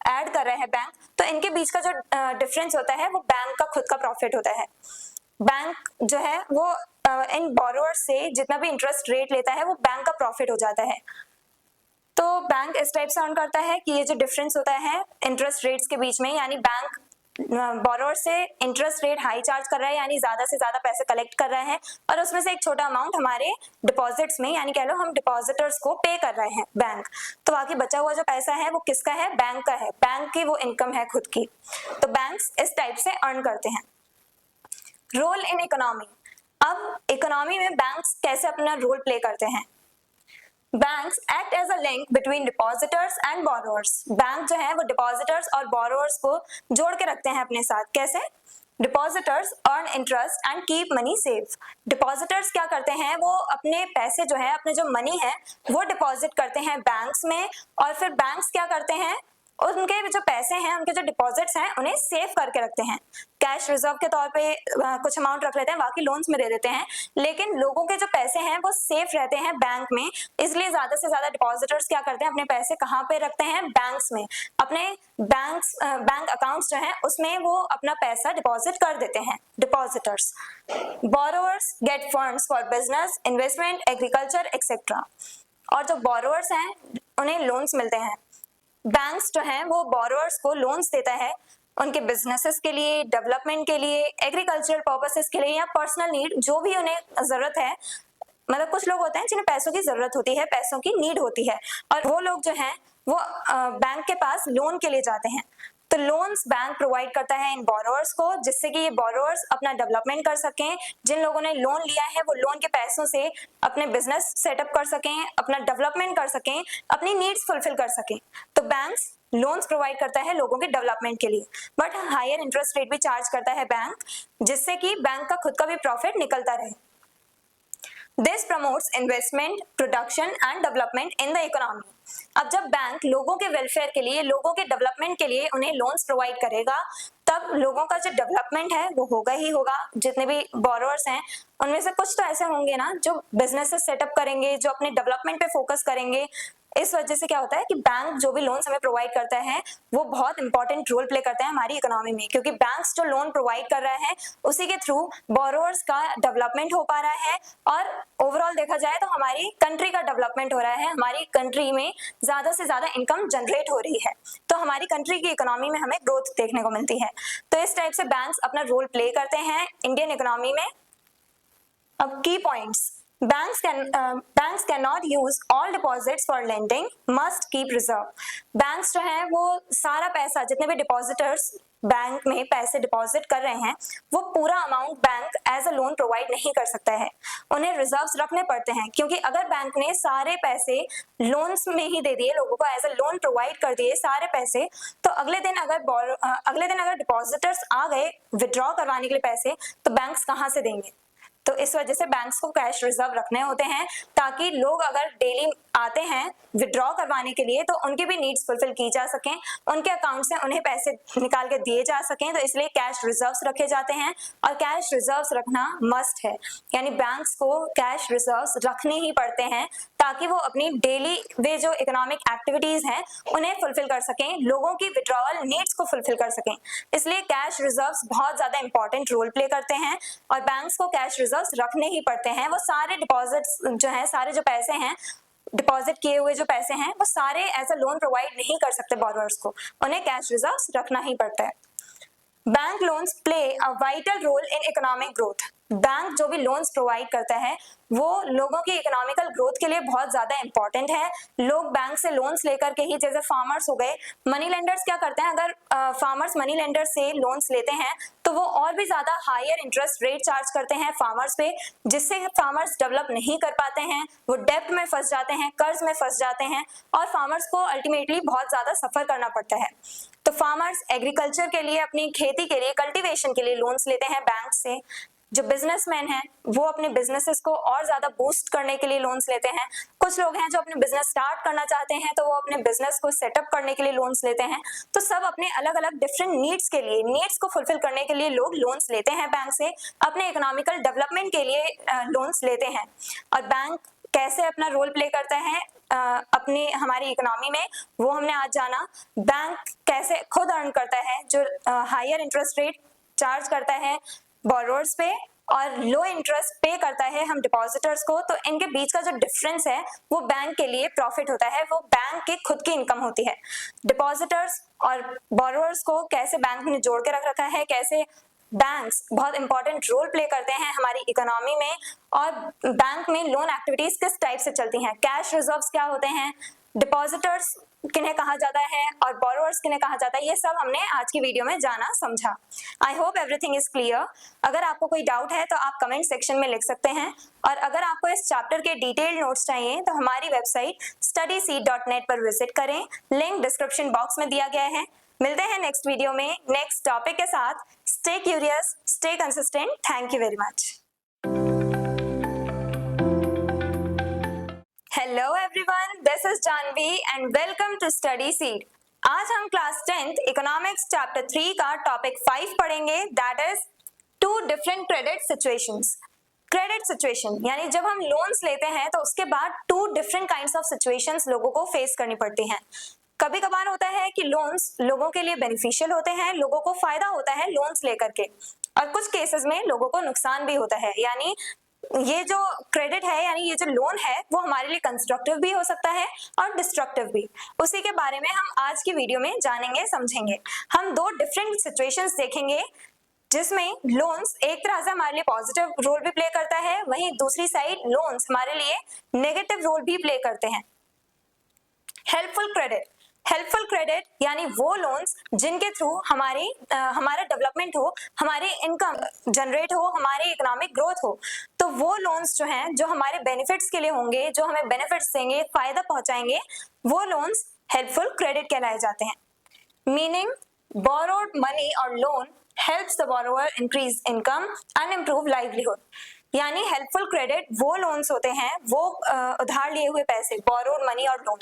ऐड कर रहे हैं बैंक, तो इनके बीच का जो डिफरेंस होता है वो बैंक का खुद का प्रॉफिट होता है। बैंक जो है वो इन बोरोवर्स से जितना भी इंटरेस्ट रेट लेता है वो बैंक का प्रॉफिट हो जाता है। तो बैंक इस टाइप से अर्न करता है कि ये जो डिफरेंस होता है इंटरेस्ट रेट्स के बीच में, यानी बैंक बोरोवर से इंटरेस्ट रेट हाई चार्ज कर रहा है, यानी ज्यादा से ज्यादा पैसे कलेक्ट कर रहा है, और उसमें से एक छोटा अमाउंट हमारे डिपॉजिट्स में, यानी कह लो हम डिपॉजिटर्स को पे कर रहे हैं बैंक। तो बाकी बचा हुआ जो पैसा है वो किसका है, बैंक का है। बैंक की वो इनकम है खुद की। तो बैंक्स इस टाइप से अर्न करते हैं। रोल इन इकोनॉमी, अब इकोनॉमी में बैंक्स कैसे अपना रोल प्ले करते हैं। Banks act as a link between depositors and borrowers. Bank जो है वो डिपॉजिटर्स और बोरोवर्स को जोड़ के रखते हैं अपने साथ। कैसे, depositors earn interest and keep money safe. Depositors क्या करते हैं, वो अपने पैसे जो है, अपने जो मनी है वो डिपॉजिट करते हैं बैंक्स में, और फिर बैंक्स क्या करते हैं, उनके जो पैसे हैं, उनके जो डिपॉजिट्स हैं, उन्हें सेव करके रखते हैं। कैश रिजर्व के तौर पे कुछ अमाउंट रख लेते हैं, बाकी लोन्स में दे देते हैं, लेकिन लोगों के जो पैसे हैं वो सेफ रहते हैं बैंक में। इसलिए ज्यादा से ज्यादा डिपॉजिटर्स क्या करते हैं, अपने पैसे कहाँ पे रखते हैं, बैंक्स में। अपने बैंक अकाउंट्स जो हैं उसमें वो अपना पैसा डिपॉजिट कर देते हैं depositors. Borrowers get funds for business, investment, agriculture etcetera. और जो बोरोवर्स हैं उन्हें लोन्स मिलते हैं। बैंक्स जो हैं वो बोरोवर्स को लोन्स देता है उनके बिजनेसेस के लिए, डेवलपमेंट के लिए, एग्रीकल्चरल पर्पसेस के लिए या पर्सनल नीड जो भी उन्हें जरूरत है। मतलब कुछ लोग होते हैं जिन्हें पैसों की जरूरत होती है, पैसों की नीड होती है, और वो लोग जो हैं वो बैंक के पास लोन के लिए जाते हैं। तो लोन्स बैंक प्रोवाइड करता है इन बोरोवर्स को, जिससे कि ये बोरोवर्स अपना डेवलपमेंट कर सकें। जिन लोगों ने लोन लिया है वो लोन के पैसों से अपने बिजनेस सेटअप कर सकें, अपना डेवलपमेंट कर सकें, अपनी नीड्स फुलफिल कर सकें। तो बैंक्स लोन्स प्रोवाइड करता है लोगों के डेवलपमेंट के लिए, बट हायर इंटरेस्ट रेट भी चार्ज करता है बैंक, जिससे कि बैंक का खुद का भी प्रॉफिट निकलता रहे। This promotes investment, production and development in the economy. अब जब बैंक लोगों के वेलफेयर के लिए, लोगों के डेवलपमेंट के लिए उन्हें लोन्स प्रोवाइड करेगा, तब लोगों का जो डेवलपमेंट है वो होगा ही होगा। जितने भी बोरोवर्स हैं उनमें से कुछ तो ऐसे होंगे ना जो बिजनेसेस सेटअप करेंगे, जो अपने डेवलपमेंट पे फोकस करेंगे। इस वजह से क्या होता है कि बैंक जो भी लोन्स हमें प्रोवाइड करता है वो बहुत इंपॉर्टेंट रोल प्ले करता है हमारी इकोनॉमी में, क्योंकि बैंक्स जो लोन प्रोवाइड कर रहा है उसी के थ्रू बोरोवर्स का डेवलपमेंट हो पा रहा है, और ओवरऑल देखा जाए तो हमारी कंट्री का डेवलपमेंट हो रहा है, हमारी कंट्री में ज्यादा से ज्यादा इनकम जनरेट हो रही है, तो हमारी कंट्री की इकोनॉमी में हमें ग्रोथ देखने को मिलती है। तो इस टाइप से बैंक्स अपना रोल प्ले करते हैं इंडियन इकोनॉमी में। अब की points, banks cannot use all deposits for lending, must keep reserve. Banks जो हैं वो सारा पैसा, जितने भी डिपॉजिटर्स बैंक में पैसे डिपॉजिट कर रहे हैं, वो पूरा amount bank as a loan provide नहीं कर सकता है, उन्हें रिजर्व्स रखने पड़ते हैं। क्योंकि अगर बैंक ने सारे पैसे लोन्स में ही दे दिए, लोगों को एज अ लोन प्रोवाइड कर दिए सारे पैसे, तो अगले दिन अगर डिपॉजिटर्स आ गए विड्रॉ करवाने के लिए पैसे, तो बैंक्स कहाँ से देंगे। तो इस वजह से बैंक्स को कैश रिजर्व रखने होते हैं, ताकि लोग अगर डेली आते हैं विड्रॉ करवाने के लिए तो उनकी भी नीड्स फुलफिल की जा सकें, उनके अकाउंट से उन्हें पैसे निकाल के दिए जा सकें। तो इसलिए कैश रिजर्व्स रखे जाते हैं, और कैश रिजर्व्स रखना मस्ट है, यानी बैंक्स को कैश रिजर्व्स रखने ही पड़ते हैं ताकि वो अपनी डेली वे जो इकोनॉमिक एक्टिविटीज हैं उन्हें फुलफिल कर सकें, लोगों की विड्रॉवल नीड्स को फुलफिल कर सकें। इसलिए कैश रिजर्व्स बहुत ज्यादा इंपॉर्टेंट रोल प्ले करते हैं, और बैंक्स को कैश रिजर्व्स रखने ही पड़ते हैं। वो सारे डिपॉजिट्स जो हैं, सारे जो पैसे हैं, डिपॉजिट किए हुए जो पैसे हैं, वो सारे एज अ लोन प्रोवाइड नहीं कर सकते बोरोवर्स को, उन्हें कैश रिजर्व्स रखना ही पड़ता है। Bank loans play a vital role in economic growth. Bank जो भी लोन्स प्रोवाइड करता है वो लोगों की इकोनॉमिकल ग्रोथ के लिए बहुत ज्यादा इंपॉर्टेंट है। लोग बैंक से लोन्स लेकर के ही, जैसे फार्मर्स हो गए, मनी लेंडर्स क्या करते हैं, अगर फार्मर्स मनी लेंडर से लोन्स लेते हैं तो वो और भी ज्यादा हायर इंटरेस्ट रेट चार्ज करते हैं फार्मर्स पे, जिससे फार्मर्स डेवलप नहीं कर पाते हैं, वो डेब्ट में फंस जाते हैं, कर्ज में फंस जाते हैं, और फार्मर्स को अल्टीमेटली बहुत ज्यादा सफर करना पड़ता है। तो फार्मर्स एग्रीकल्चर के लिए, अपनी खेती के लिए, कल्टीवेशन के लिए लोन्स लेते हैं बैंक से। जो बिजनेसमैन हैं वो अपने बिजनेसेस को और ज्यादा बूस्ट करने के लिए लोन्स लेते हैं। कुछ लोग हैं जो अपने बिजनेस स्टार्ट करना चाहते हैं तो वो अपने बिजनेस को सेटअप करने के लिए लोन्स लेते हैं। तो सब अपने अलग अलग डिफरेंट नीड्स के लिए, नीड्स को फुलफिल करने के लिए लोग लोन्स लेते हैं बैंक से, अपने इकोनॉमिकल डेवलपमेंट के लिए लोन्स लेते हैं। और बैंक कैसे अपना रोल प्ले करता है अपनी हमारी इकोनॉमी में, वो हमने आज जाना। बैंक कैसे खुद अर्न करता है, जो हायर इंटरेस्ट रेट चार्ज करता है बोरोवर्स पे और लो इंटरेस्ट पे करता है हम डिपॉजिटर्स को, तो इनके बीच का जो डिफरेंस है वो बैंक के लिए प्रॉफिट होता है, वो बैंक की खुद की इनकम होती है। डिपॉजिटर्स और बोरोवर्स को कैसे बैंक ने जोड़ के रख रखा है, कैसे बैंक्स बहुत इंपॉर्टेंट रोल प्ले करते हैं हमारी इकोनॉमी में, और बैंक में लोन एक्टिविटीज किस टाइप से चलती हैं, कैश रिजर्व्स क्या होते हैं, डिपॉजिटर्स किन्हें कहा जाता है और बोरोवर्स किन्हें कहा जाता है, ये सब हमने आज की वीडियो में जाना समझा। I hope everything is clear. अगर आपको कोई डाउट है तो आप कमेंट सेक्शन में लिख सकते हैं, और अगर आपको इस चैप्टर के डिटेल्ड नोट्स चाहिए तो हमारी वेबसाइट studyseed.net पर विजिट करें, लिंक डिस्क्रिप्शन बॉक्स में दिया गया है। मिलते हैं नेक्स्ट वीडियो में नेक्स्ट टॉपिक के साथ। Stay curious, stay consistent. Thank you very much. Hello everyone, this is Janvi and welcome to Study Seed. आज हम क्लास 10th इकोनॉमिक्स चैप्टर 3 का टॉपिक 5 पढ़ेंगे, that is two different credit situations. Credit situation यानी जब हम loans लेते हैं तो उसके बाद two different kinds of situations लोगों को फेस करनी पड़ती हैं। कभी कभार होता है कि लोन्स लोगों के लिए बेनिफिशियल होते हैं, लोगों को फायदा होता है लोन्स लेकर के, और कुछ केसेस में लोगों को नुकसान भी होता है, यानी ये जो क्रेडिट है यानी ये जो लोन है वो हमारे लिए कंस्ट्रक्टिव भी हो सकता है और डिस्ट्रक्टिव भी। उसी के बारे में हम आज की वीडियो में जानेंगे समझेंगे। हम दो डिफरेंट सिचुएशंस देखेंगे जिसमें लोन्स एक तरह से हमारे लिए पॉजिटिव रोल भी प्ले करता है, वहीं दूसरी साइड लोन्स हमारे लिए नेगेटिव रोल भी प्ले करते हैं। हेल्पफुल क्रेडिट, हेल्पफुल क्रेडिट यानी वो लोन्स जिनके थ्रू हमारा डेवलपमेंट हो, हमारी इनकम जनरेट हो, हमारी इकोनॉमिक ग्रोथ हो। तो वो लोन्स जो हैं जो हमारे बेनिफिट्स के लिए होंगे, जो हमें बेनिफिट्स देंगे, फायदा पहुंचाएंगे, वो लोन्स हेल्पफुल क्रेडिट कहलाए जाते हैं। Meaning borrowed money or loan helps the borrower increase income and improve livelihood। यानी हेल्पफुल क्रेडिट वो लोन्स होते हैं, वो उधार लिए हुए पैसे, बोरोड मनी और लोन,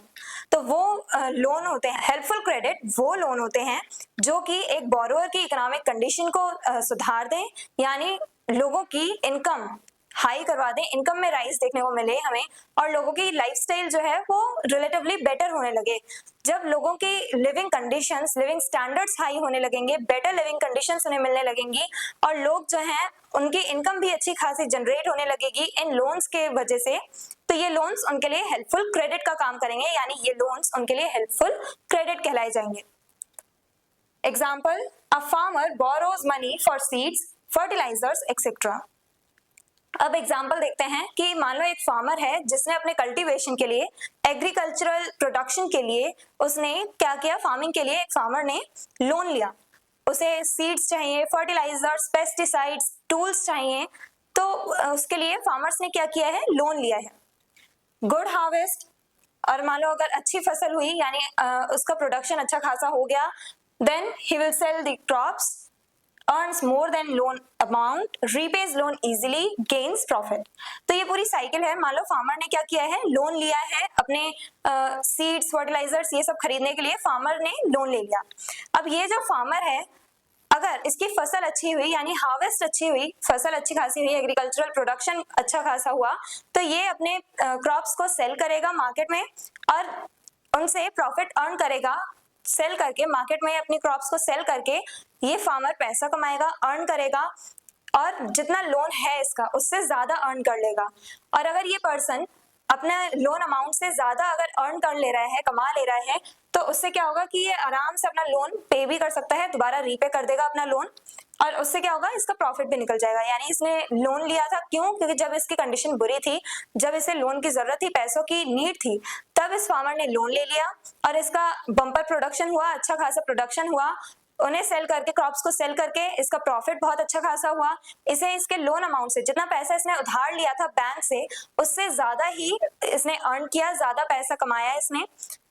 तो वो लोन होते हैं। हेल्पफुल क्रेडिट वो लोन होते हैं जो कि एक बोरोवर की इकोनॉमिक कंडीशन को सुधार दें, यानी लोगों की इनकम हाई करवा दें, इनकम में राइज देखने को मिले हमें, और लोगों की लाइफस्टाइल जो है वो रिलेटिवली बेटर होने लगे। जब लोगों की living conditions, living standards high होने लगेंगे, बेटर लिविंग कंडीशंस उन्हें मिलने लगेंगी, और लोग जो हैं उनकी इनकम भी अच्छी खासी जनरेट होने लगेगी इन लोन्स के वजह से, तो ये लोन्स उनके लिए हेल्पफुल क्रेडिट का काम करेंगे, यानी ये लोन्स उनके लिए हेल्पफुल क्रेडिट कहलाए जाएंगे। Example, a farmer borrows money for seeds, fertilizers etcetera. अब एग्जाम्पल देखते हैं कि मान लो एक फार्मर है जिसने अपने कल्टीवेशन के लिए, एग्रीकल्चरल प्रोडक्शन के लिए उसने क्या किया, फार्मिंग के लिए एक फार्मर ने लोन लिया। उसे सीड्स चाहिए, फर्टिलाइजर्स, पेस्टिसाइड्स, टूल्स चाहिए, तो उसके लिए फार्मर्स ने क्या किया है, लोन लिया है। गुड हार्वेस्ट, और मान लो अगर अच्छी फसल हुई यानी उसका प्रोडक्शन अच्छा खासा हो गया, then he will sell the crops, earns more than loan amount, repays loan easily, gains profit। तो ये पूरी साइकिल है। मान लो फार्मर ने क्या किया है, लोन लिया है अपने सीड्स, फर्टिलाइजर्स ये सब खरीदने के लिए फार्मर ने लोन ले लिया। अब ये जो फार्मर है, अगर इसकी फसल अच्छी हुई यानी हार्वेस्ट अच्छी हुई, फसल अच्छी खासी हुई, एग्रीकल्चरल प्रोडक्शन अच्छा खासा हुआ, तो ये अपने क्रॉप्स को सेल करेगा मार्केट में और उनसे प्रॉफिट अर्न करेगा। सेल करके मार्केट में अपनी क्रॉप्स को सेल करके ये फार्मर पैसा कमाएगा, अर्न करेगा, और जितना लोन है इसका उससे ज्यादा अर्न कर लेगा। और अगर ये पर्सन अपना लोन अमाउंट से ज्यादा अगर अर्न कर ले रहा है, कमा ले रहा है, तो उससे क्या होगा कि ये आराम से अपना लोन पे भी कर सकता है, दोबारा रीपे कर देगा अपना लोन, और उससे क्या होगा, इसका प्रॉफिट भी निकल जाएगा। यानी इसने लोन लिया था क्यों, क्योंकि जब इसकी कंडीशन बुरी थी, जब इसे लोन की जरूरत थी, पैसों की नीड थी, तब इस फार्मर ने लोन ले लिया और इसका बम्पर प्रोडक्शन हुआ, अच्छा खासा प्रोडक्शन हुआ, उन्हें सेल करके, क्रॉप्स को सेल करके इसका प्रॉफिट बहुत अच्छा खासा हुआ। इसे इसके लोन अमाउंट से, जितना पैसा इसने उधार लिया था बैंक से, उससे ज्यादा ही इसने अर्न किया, ज्यादा पैसा कमाया इसने।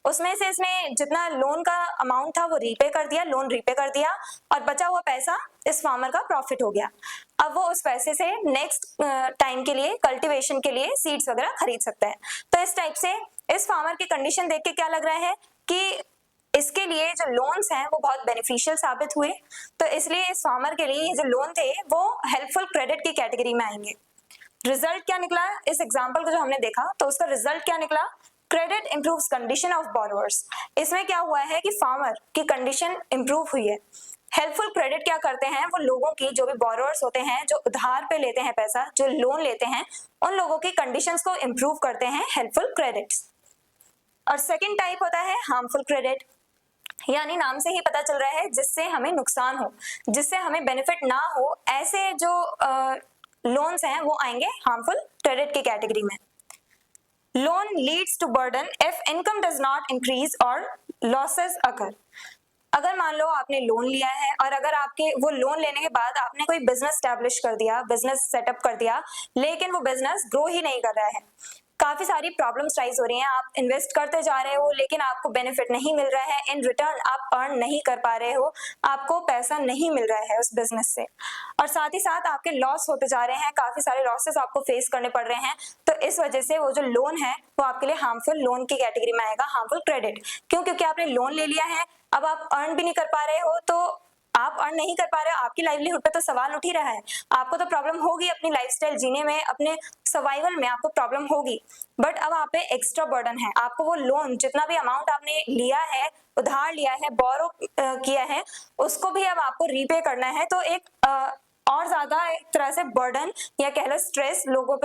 उसमें से इसने जितना लोन का अमाउंट था वो रीपे कर दिया, लोन रीपे कर दिया, और बचा हुआ पैसा इस फार्मर का प्रॉफिट हो गया। अब वो उस पैसे से नेक्स्ट टाइम के लिए, कल्टीवेशन के लिए सीड्स वगैरह खरीद सकता है। तो इस टाइप से इस फार्मर की कंडीशन देख के क्या लग रहा है कि इसके लिए जो लोन्स हैं वो बहुत बेनिफिशियल साबित हुए, तो इसलिए इस फार्मर के लिए ये जो लोन थे वो हेल्पफुल क्रेडिट की कैटेगरी में आएंगे। रिजल्ट क्या निकला इस एग्जांपल को जो हमने देखा, तो उसका रिजल्ट क्या निकला, credit improves condition of borrowers. इसमें क्या हुआ है कि फार्मर की कंडीशन इंप्रूव हुई है। हेल्पफुल क्रेडिट क्या करते हैं, वो लोगों की, जो भी बोरोवर्स होते हैं, जो उधार पे लेते हैं पैसा, जो लोन लेते हैं, उन लोगों की कंडीशंस को इंप्रूव करते हैं हेल्पफुल क्रेडिट्स। और सेकेंड टाइप होता है हार्मफुल क्रेडिट, यानी नाम से ही पता चल रहा है जिससे हमें नुकसान हो, जिससे हमें बेनिफिट ना हो, ऐसे जो लोन्स हैं वो आएंगे हार्मफुल क्रेडिट की कैटेगरी में। Loan leads to burden if income does not increase और लॉसेस अकर। अगर मान लो आपने लोन लिया है और अगर आपके वो लोन लेने के बाद आपने कोई बिजनेस स्टैब्लिश कर दिया, बिजनेस सेटअप कर दिया, लेकिन वो बिजनेस ग्रो ही नहीं कर रहा है, काफी सारी प्रॉब्लम्स राइज हो रही हैं, आप इन्वेस्ट करते जा रहे हो लेकिन आपको बेनिफिट नहीं मिल रहा है, इन रिटर्न आप अर्न नहीं कर पा रहे हो, आपको पैसा नहीं मिल रहा है उस बिजनेस से, और साथ ही साथ आपके लॉस होते जा रहे हैं, काफी सारे लॉसेस आपको फेस करने पड़ रहे हैं, तो इस वजह से वो जो लोन है वो आपके लिए हार्मफुल लोन की कैटेगरी में आएगा, हार्मफुल क्रेडिट। क्यों? क्योंकि आपने लोन ले लिया है, अब आप अर्न भी नहीं कर पा रहे हो, तो आप अर्न नहीं कर पा रहे हो, आपकी लाइवलीहुड पे तो सवाल उठ ही रहा है, आपको तो प्रॉब्लम होगी अपनी लाइफस्टाइल जीने में, अपने सर्वाइवल में आपको प्रॉब्लम होगी, बट अब आप पे एक्स्ट्रा बर्डन है, आपको वो लोन जितना भी अमाउंट आपने लिया है, उधार लिया है, बोरो किया है, उसको भी अब आपको रीपे करना है, तो एक और ज्यादा एक तरह से बर्डन या कह लो स्ट्रेस लोगों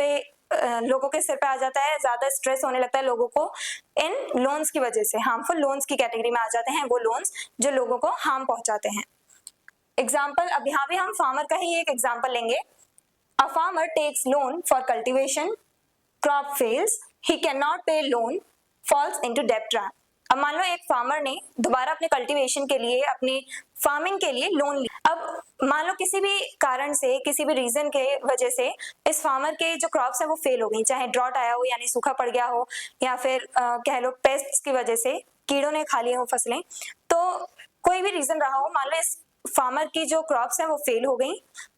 के सिर पे आ जाता है, ज्यादा स्ट्रेस होने लगता है लोगों को इन लोन्स की वजह से। हार्मफुल लोन्स की कैटेगरी में आ जाते हैं वो लोन्स जो लोगों को हार्म पहुंचाते हैं। एग्जाम्पल, अब यहाँ पे हम फार्मर का ही एक एग्जाम्पल लेंगे। A farmer takes loan for cultivation, crop fails, he can not pay loan, falls into डेब्ट ट्रैप। अब मान लो एक फार्मर ने दोबारा अपने कल्टीवेशन के लिए, अपनी फार्मिंग के लिए लोन लिया। अब मान लो किसी भी कारण से, किसी भी रीजन के वजह से इस फार्मर के जो क्रॉप्स है वो फेल हो गई, चाहे ड्रॉट आया हो यानी सूखा पड़ गया हो, या फिर कह लो पेस्ट्स की वजह से कीड़ों ने खा लिया हो फसलें, तो कोई भी रीजन रहा हो, मान लो इस फार्मर की जो क्रॉप्स है वो फेल हो गई।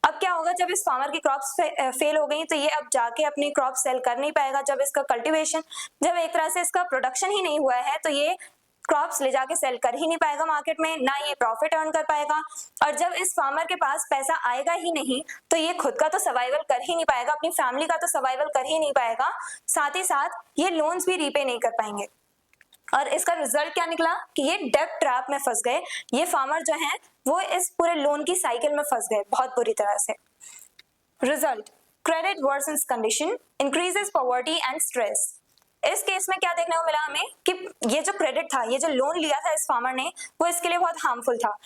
अब क्या होगा, जब इस फार्मर की क्रॉप्स फेल हो गई तो ये अब जाके अपनी क्रॉप सेल कर नहीं पाएगा। जब इसका कल्टीवेशन, जब एक तरह से इसका प्रोडक्शन ही नहीं हुआ है तो ये क्रॉप्स ले जाके सेल कर ही नहीं पाएगा मार्केट में, ना ये प्रॉफिट अर्न कर पाएगा। और जब इस फार्मर के पास पैसा आएगा ही नहीं तो ये खुद का तो सर्वाइवल कर ही नहीं पाएगा, अपनी फैमिली का तो सर्वाइवल कर ही नहीं पाएगा, साथ ही साथ ये लोन्स भी रीपे नहीं कर पाएंगे। और इसका रिजल्ट क्या निकला कि ये डेब्ट ट्रैप में फंस गए। ये फार्मर जो हैं वो इस पूरे लोन की साइकिल में फंस गए बहुत बुरी तरह से। Result, credit versions condition, increases poverty and stress. इस केस में क्या देखने को मिला हमें कि ये जो क्रेडिट था, ये जो लोन लिया था इस फार्मर ने, वो इसके लिए बहुत हार्मफुल था।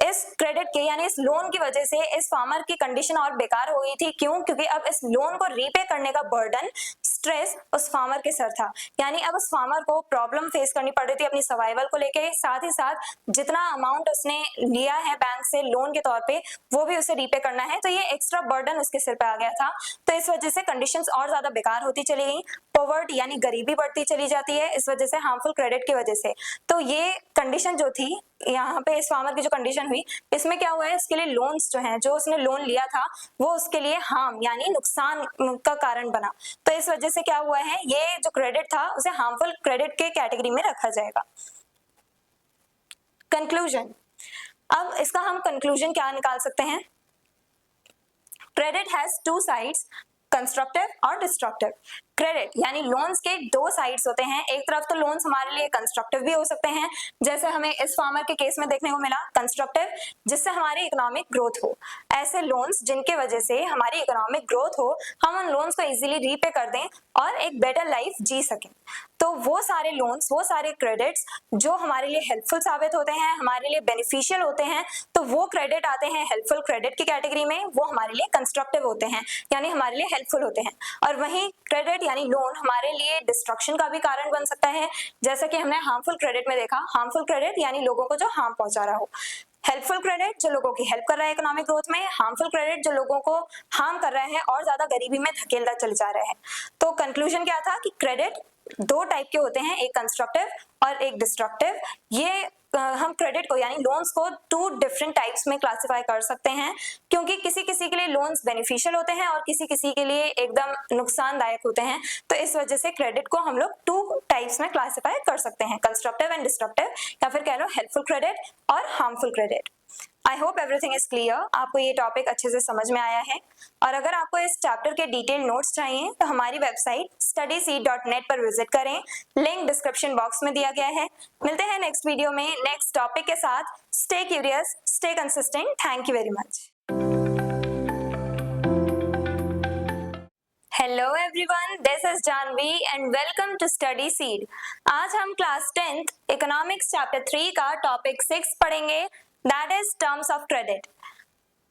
इस क्रेडिट के यानी इस लोन की वजह से इस फार्मर की कंडीशन और बेकार हो गई थी। क्यों? क्योंकि अब इस लोन को रीपे करने का बर्डन, स्ट्रेस उस फार्मर के सर था। यानी अब उस फार्मर को प्रॉब्लम फेस करनी पड़ रही थी अपनी सर्वाइवल को लेके, साथ ही साथ जितना अमाउंट उसने लिया है बैंक से लोन के तौर पे वो भी उसे रीपे करना है, तो ये एक्स्ट्रा बर्डन उसके सिर पे आ गया था। तो इस वजह से कंडीशंस और ज्यादा बेकार होती चली गई, पॉवर्टी यानी गरीबी बढ़ती चली जाती है इस वजह से, हार्मफुल क्रेडिट की वजह से। तो ये कंडीशन जो थी यहाँ पे इस फार्मर की जो कंडीशन हुई, इसमें क्या हुआ है, इसके लिए लोन्स जो हैं, जो उसने लोन लिया था वो उसके लिए हार्म यानी नुकसान का कारण बना। तो इस वजह से क्या हुआ है, ये जो क्रेडिट था उसे हार्मफुल क्रेडिट के कैटेगरी में रखा जाएगा। कंक्लूजन, अब इसका हम कंक्लूजन क्या निकाल सकते हैं? Credit has two sides, constructive और डिस्ट्रक्टिव। क्रेडिट यानी लोन्स के दो साइड्स होते हैं। एक तरफ तो लोन्स हमारे लिए कंस्ट्रक्टिव भी हो सकते हैं, जैसे हमें इस फार्मर के केस में देखने को मिला, कंस्ट्रक्टिव जिससे हमारी इकोनॉमिक ग्रोथ हो। ऐसे लोन्स जिनके वजह से हमारी इकोनॉमिक ग्रोथ हो, हम उन लोन्स को इजीली रीपे कर दें और एक बेटर लाइफ जी सकें। तो वो सारे लोन्स, वो सारे क्रेडिट्स जो हमारे लिए हेल्पफुल साबित होते हैं, हमारे लिए बेनिफिशियल होते हैं, तो वो क्रेडिट आते हैं हेल्पफुल क्रेडिट की कैटेगरी में। वो हमारे लिए कंस्ट्रक्टिव होते हैं यानी हमारे लिए हेल्पफुल होते हैं। और वहीं क्रेडिट यानी लोन हमारे लिए डिस्ट्रक्शन का भी कारण बन सकता है, जैसा कि हमने हार्मफुल क्रेडिट में देखा। हार्मफुल क्रेडिट यानी लोगों को जो हार्म पहुंचा रहा हो, हेल्पफुल क्रेडिट जो लोगों की हेल्प कर रहा है इकोनॉमिक ग्रोथ में, हार्मफुल क्रेडिट जो लोगों को हार्म कर रहा है और ज्यादा गरीबी में धकेलता चले जा रहा है। तो कंक्लूजन क्या था कि क्रेडिट दो टाइप के होते हैं, एक कंस्ट्रक्टिव और एक डिस्ट्रक्टिव। ये हम क्रेडिट को यानी लोन्स को टू डिफरेंट टाइप्स में क्लासिफाई कर सकते हैं, क्योंकि किसी किसी के लिए लोन्स बेनिफिशियल होते हैं और किसी किसी के लिए एकदम नुकसानदायक होते हैं। तो इस वजह से क्रेडिट को हम लोग टू टाइप्स में क्लासिफाई कर सकते हैं, कंस्ट्रक्टिव एंड डिस्ट्रक्टिव, या फिर कह लो हेल्पफुल क्रेडिट और harmful credit. I hope everything is clear, आपको ये टॉपिक अच्छे से समझ में आया है। और अगर आपको इस चैप्टर के डिटेल नोट्स चाहिए तो हमारी वेबसाइट studyseed.net पर विजिट करें, लिंक डिस्क्रिप्शन बॉक्स में दिया गया है। मिलते हैं नेक्स्ट वीडियो में नेक्स्ट टॉपिक के साथ। Stay curious, stay consistent. Thank you very much. Hello everyone, this is Janvi and welcome to Study Seed. आज हम क्लास 10th इकोनॉमिक्स चैप्टर 3 का टॉपिक 6 पढ़ेंगे, that is terms of credit.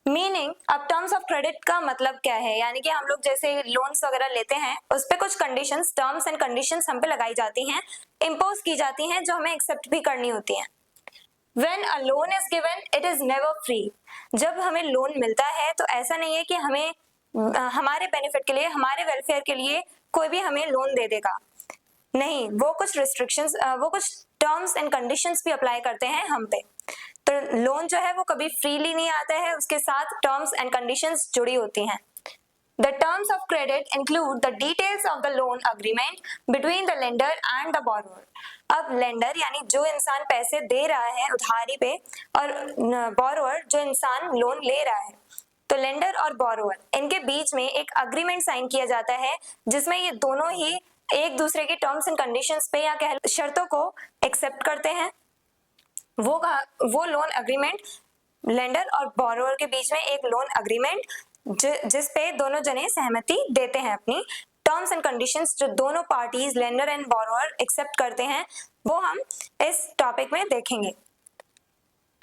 Meaning, अब terms of credit का मतलब क्या है, यानी कि हम लोग जैसे लोन्स वगैरह लेते हैं उस पे कुछ कंडीशंस, टर्म्स एंड कंडीशंस हम पे लगाई जाती हैं, इम्पोज की जाती हैं, जो हमें एक्सेप्ट भी करनी होती हैं। When a loan is given, it is never free. जब हमें लोन मिलता है तो ऐसा नहीं है कि हमें हमारे बेनिफिट के लिए, हमारे वेलफेयर के लिए कोई भी हमें लोन दे देगा, नहीं, वो कुछ रिस्ट्रिक्शंस, वो कुछ टर्म्स एंड कंडीशंस भी अप्लाई करते हैं हम पे। तो लोन जो है वो कभी फ्रीली नहीं आता है, उसके साथ टर्म्स एंड कंडीशंस जुड़ी होती हैं। The terms of credit include the details of the loan agreement between the lender and the borrower. अब lender यानी जो इंसान पैसे दे रहा है उधारी पे, और borrower जो इंसान लोन ले रहा है, तो लेंडर और बोरोवर इनके बीच में एक अग्रीमेंट साइन किया जाता है, जिसमें ये दोनों ही एक दूसरे के टर्म्स एंड कंडीशंस पे या कह शर्तों को एक्सेप्ट करते हैं। वो लोन अग्रीमेंट लेंडर और बोरोवर के बीच में एक लोन अग्रीमेंट जिस पे दोनों जने सहमति देते हैं, अपनी टर्म्स एंड कंडीशंस जो दोनों parties lender and borrower accept करते हैं, वो हम इस टॉपिक में देखेंगे।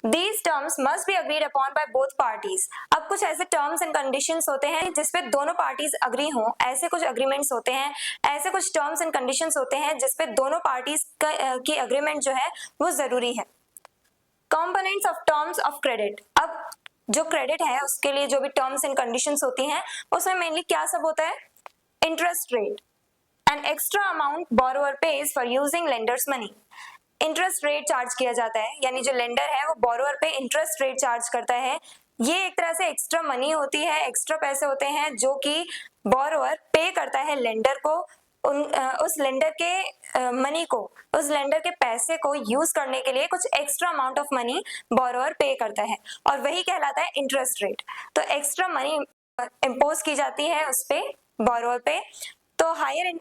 These terms must be agreed upon by both parties। अब कुछ ऐसे टर्म्स एंड कंडीशंस होते हैं जिसपे दोनों पार्टीज अग्री हों, ऐसे कुछ अग्रीमेंट्स होते हैं, ऐसे कुछ टर्म्स एंड कंडीशंस होते हैं जिसपे दोनों पार्टीज की अग्रीमेंट जो है वो जरूरी है। Components of terms of credit. अब जो क्रेडिट है उसके लिए जो भी टर्म्स एंड कंडीशंस होती हैं उसमें मेनली क्या सब होता है? Interest rate, an extra amount borrower page for using lenders money. Interest rate charge किया जाता है, यानी जो लेंडर है वो बोरोवर पे इंटरेस्ट रेट चार्ज करता है। ये एक तरह से एक्स्ट्रा मनी होती है, एक्स्ट्रा पैसे होते हैं जो कि बोरोवर पे करता है लेंडर को, उस लेंडर के मनी को, उस लेंडर के पैसे को यूज करने के लिए कुछ extra amount of money borrower पे करता है, और वही कहलाता है इंटरेस्ट रेट। तो एक्स्ट्रा मनी इम्पोज की जाती है उस पे, बोरोवर पे, तो हायर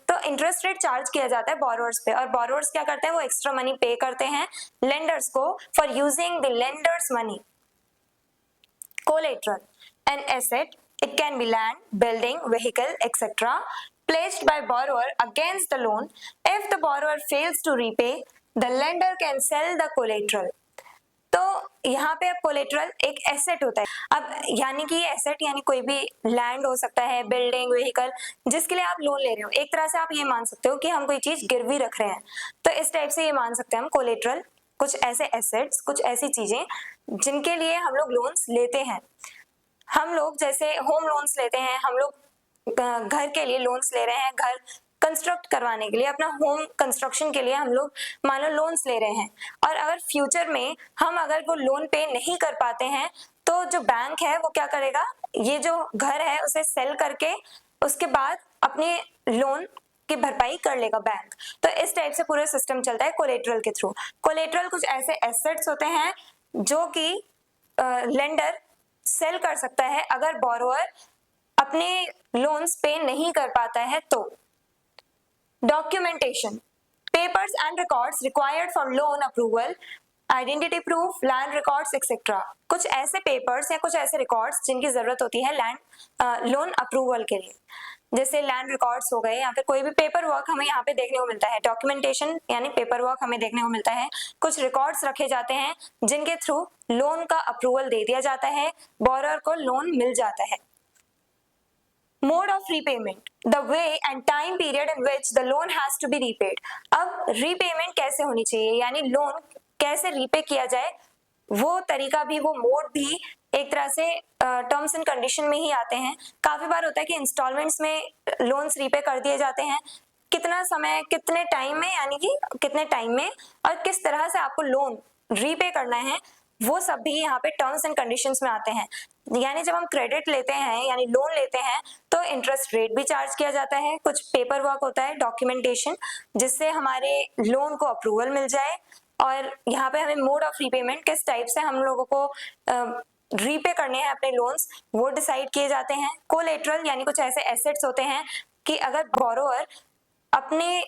तो इंटरेस्ट रेट चार्ज किया जाता है बोरोवर्स पे, और बोरोवर्स क्या करते हैं? वो एक्स्ट्रा मनी पे करते हैं लेंडर्स को for using the lenders money. Collateral, an asset, it can be land, building, vehicle etcetera, pledged by borrower against the loan. If the borrower fails to repay, the lender can sell the collateral। तो यहाँ पे अब collateral एक asset होता है। अब यानी कि ये एसेट यानी कोई भी लैंड हो सकता है, बिल्डिंग, व्हीकल, जिसके लिए आप लोन ले रहे हो। एक तरह से आप ये मान सकते हो कि हम कोई चीज गिरवी रख रहे हैं, तो इस टाइप से ये मान सकते हैं हम कोलेटरल, कुछ ऐसे एसेट्स, कुछ ऐसी चीजें जिनके लिए हम लोग लोन्स लेते हैं। हम लोग जैसे होम लोन्स लेते हैं, हम लोग घर के लिए लोन्स ले रहे हैं, घर कंस्ट्रक्ट करवाने के लिए, अपना होम कंस्ट्रक्शन के लिए हम लोग मान लो लोन्स ले रहे हैं, और अगर फ्यूचर में हम अगर वो लोन पे नहीं कर पाते हैं तो जो बैंक है वो क्या करेगा? ये जो घर है उसे सेल करके उसके बाद अपने लोन की भरपाई कर लेगा बैंक। तो इस टाइप से पूरा सिस्टम चलता है कोलेटरल के थ्रू। कोलेटरल कुछ ऐसे एसेट्स होते हैं जो कि लेंडर सेल कर सकता है अगर बोरोवर अपने लोन्स पे नहीं कर पाता है तो। Documentation, papers and records required for loan approval, identity proof, land records etcetera. कुछ ऐसे पेपर्स या कुछ ऐसे रिकॉर्ड्स जिनकी जरूरत होती है लैंड लोन अप्रूवल के लिए, जैसे लैंड रिकॉर्ड्स हो गए या फिर कोई भी पेपर वर्क हमें यहाँ पे देखने को मिलता है। डॉक्यूमेंटेशन यानी पेपर वर्क हमें देखने को मिलता है, कुछ रिकॉर्ड्स रखे जाते हैं जिनके थ्रू लोन का अप्रूवल दे दिया जाता है, बोरोवर को लोन मिल जाता है। Mode of repayment, the way and time period in which the loan has to be repaid। अब रीपेमेंट कैसे होनी चाहिए, यानी लोन कैसे रीपे किया जाए, वो तरीका भी, वो मोड भी एक तरह से टर्म्स एंड कंडीशन में ही आते हैं। काफी बार होता है कि इंस्टॉलमेंट्स में लोन्स रीपे कर दिए जाते हैं, कितना समय, कितने टाइम में, यानी कि कितने टाइम में और किस तरह से आपको लोन रीपे करना है, वो सब भी यहाँ पे टर्म्स एंड कंडीशंस में आते हैं। यानी जब हम क्रेडिट लेते हैं यानी लोन लेते हैं तो इंटरेस्ट रेट भी चार्ज किया जाता है, कुछ पेपर वर्क होता है, डॉक्यूमेंटेशन, जिससे हमारे लोन को अप्रूवल मिल जाए, और यहाँ पे हमें मोड ऑफ रीपेमेंट, किस टाइप से हम लोगों को रीपे करने हैं अपने लोन्स, वो डिसाइड किए जाते हैं। कोलेटरल यानी कुछ ऐसे एसेट्स होते हैं कि अगर बोरोवर अपने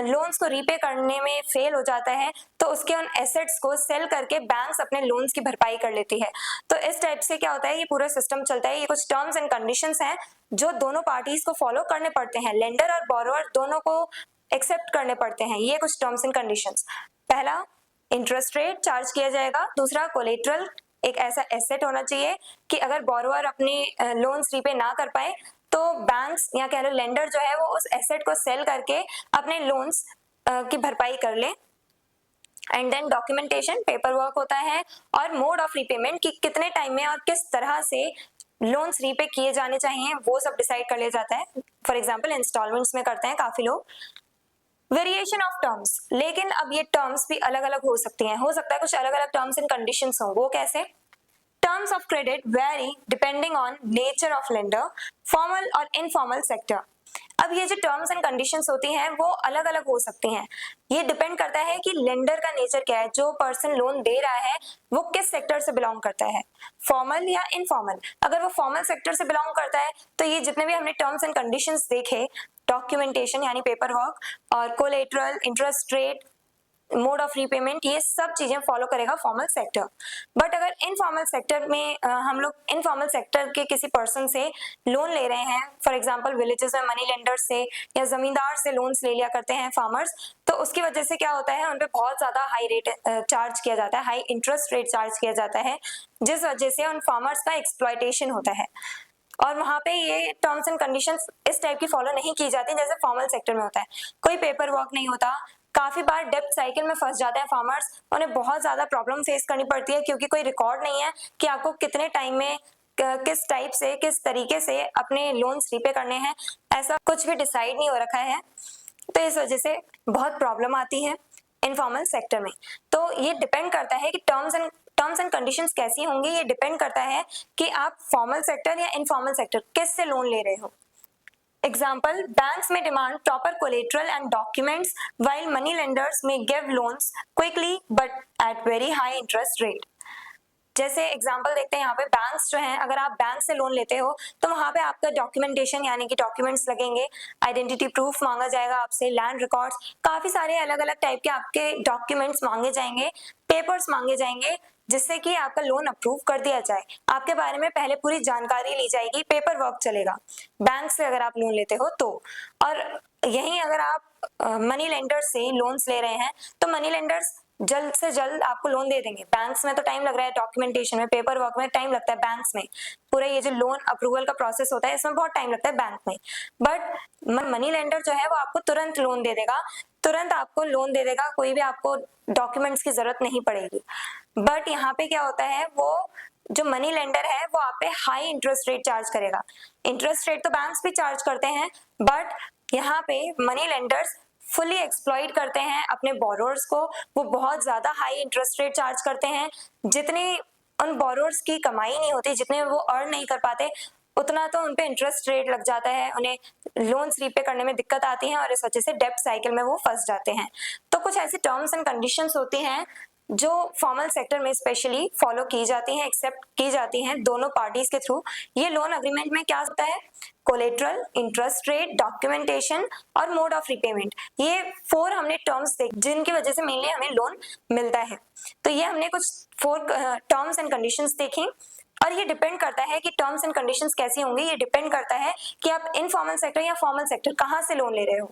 लोन्स को रीपे करने में फेल हो जाता है तो उसके उन एसेट्स को सेल करके बैंक्स अपने लोन्स की भरपाई कर लेती है। तो इस टाइप से क्या होता है, ये पूरा सिस्टम चलता है। ये कुछ टर्म्स एंड कंडीशंस हैं जो दोनों पार्टीज को फॉलो करने पड़ते हैं, लेंडर और बोरोवर दोनों को एक्सेप्ट करने पड़ते हैं। ये कुछ टर्म्स एंड कंडीशंस। पहला, इंटरेस्ट रेट चार्ज किया जाएगा। दूसरा, कोलेटरल, एक ऐसा एसेट होना चाहिए कि अगर बोरोवर अपने लोन्स रीपे ना कर पाए तो बैंक्स या कह लो लेंडर जो है वो उस एसेट को सेल करके अपने लोन्स की भरपाई कर ले। And then documentation, paperwork होता है, और मोड ऑफ रीपेमेंट कि कितने टाइम में और किस तरह से लोन्स रीपे किए जाने चाहिए वो सब डिसाइड कर लिया जाता है। फॉर एग्जांपल इंस्टॉलमेंट्स में करते हैं काफी लोग। वेरिएशन ऑफ टर्म्स, लेकिन अब ये टर्म्स भी अलग अलग हो सकती हैं, हो सकता है कुछ अलग अलग टर्म्स एंड कंडीशंस हो। वो कैसे? Terms of credit vary depending on nature of lender, formal और informal sector। अब ये जो टर्म्स एंड कंडीशंस होती हैं वो अलग अलग हो सकती हैं। ये डिपेंड करता है कि लेंडर का नेचर क्या है, जो पर्सन लोन दे रहा है वो किस सेक्टर से बिलोंग करता है, फॉर्मल या इनफॉर्मल। अगर वो फॉर्मल सेक्टर से बिलोंग करता है तो ये जितने भी हमने टर्म्स एंड कंडीशंस देखे, डॉक्यूमेंटेशन यानी पेपर वर्क और collateral, interest rate, mode of repayment, ये सब चीजें फॉलो करेगा फॉर्मल सेक्टर। बट अगर इनफॉर्मल सेक्टर में हम लोग इनफॉर्मल सेक्टर के किसी पर्सन से लोन ले रहे हैं, फॉर एग्जांपल विलेजेस में मनी लेंडर से या जमींदार से लोन्स ले लिया करते हैं फार्मर्स, तो उसकी वजह से क्या होता है, उन पे बहुत ज्यादा हाई रेट चार्ज किया जाता है, हाई इंटरेस्ट रेट चार्ज किया जाता है, जिस वजह से उन फार्मर्स का एक्सप्लॉयटेशन होता है। और वहां पे ये टर्म्स एंड कंडीशंस इस टाइप की फॉलो नहीं की जाती जैसे फॉर्मल सेक्टर में होता है। कोई पेपर वर्क नहीं होता, काफी बार डेब्ट साइकिल में फंस जाते हैं फार्मर्स, उन्हें बहुत ज्यादा प्रॉब्लम फेस करनी पड़ती है क्योंकि कोई रिकॉर्ड नहीं है कि आपको कितने टाइम में किस टाइप से किस तरीके से अपने लोन्स रीपे करने हैं, ऐसा कुछ भी डिसाइड नहीं हो रखा है। तो इस वजह से बहुत प्रॉब्लम आती है इनफॉर्मल सेक्टर में। तो ये डिपेंड करता है कि टर्म्स एंड कंडीशंस कैसी होंगी, ये डिपेंड करता है कि आप फॉर्मल सेक्टर या इनफॉर्मल सेक्टर किस से लोन ले रहे हो। एग्जाम्पल, बैंक्स में demand proper collateral and documents while money lenders may give loans quickly but at very high interest rate। जैसे एग्जांपल देखते हैं यहाँ पे, बैंक्स जो हैं, अगर आप बैंक से लोन लेते हो तो वहां पे आपका डॉक्यूमेंटेशन यानी कि डॉक्यूमेंट्स लगेंगे, आइडेंटिटी प्रूफ मांगा जाएगा आपसे, लैंड रिकॉर्ड्स, काफी सारे अलग अलग टाइप के आपके डॉक्यूमेंट्स मांगे जाएंगे, पेपर्स मांगे जाएंगे, जिससे कि आपका लोन अप्रूव कर दिया जाए। आपके बारे में पहले पूरी जानकारी ली जाएगी, पेपर वर्क चलेगा बैंक से अगर आप लोन लेते हो तो। और यहीं अगर आप मनी लेंडर्स से लोन्स ले रहे हैं तो मनी लेंडर्स जल्द से जल्द आपको लोन दे देंगे। बैंक्स में तो टाइम लग रहा है, डॉक्यूमेंटेशन में, पेपर वर्क में टाइम लगता है बैंक्स में, पूरा ये जो लोन अप्रूवल का प्रोसेस होता है इसमें बहुत टाइम लगता है बैंक में। बट मनी लेंडर जो है वो आपको तुरंत लोन दे देगा, तुरंत आपको लोन दे देगा, कोई भी आपको डॉक्यूमेंट्स की जरूरत नहीं पड़ेगी। बट यहाँ पे क्या होता है, वो जो मनी लेंडर है वो आप पे हाई इंटरेस्ट रेट चार्ज करेगा। इंटरेस्ट रेट तो बैंक्स भी चार्ज करते हैं, बट यहाँ पे मनी लेंडर्स फुली एक्सप्लॉइट करते हैं अपने बोरोअर्स को, वो बहुत ज्यादा हाई इंटरेस्ट रेट चार्ज करते हैं। जितनी उन बोरोअर्स की कमाई नहीं होती, जितने वो अर्न नहीं कर पाते, उतना तो उनपे इंटरेस्ट रेट लग जाता है, उन्हें लोन्स रीपे करने में दिक्कत आती है और इस वजह से डेब्ट साइकिल में वो फंस जाते हैं। तो कुछ ऐसी टर्म्स एंड कंडीशंस होती हैं जो फॉर्मल सेक्टर में स्पेशली फॉलो की जाती हैं, एक्सेप्ट की जाती हैं दोनों पार्टीज के थ्रू। ये लोन अग्रीमेंट में क्या होता है, कोलेटरल, इंटरेस्ट रेट, डॉक्यूमेंटेशन और मोड ऑफ रिपेमेंट, ये 4 हमने टर्म्स देखे जिनकी वजह से मेनली हमें लोन मिलता है। तो ये हमने कुछ 4 टर्म्स एंड कंडीशंस देखी, और ये डिपेंड करता है कि टर्म्स एंड कंडीशंस कैसी होंगी, ये डिपेंड करता है कि आप इनफॉर्मल सेक्टर या फॉर्मल सेक्टर कहाँ से लोन ले रहे हो।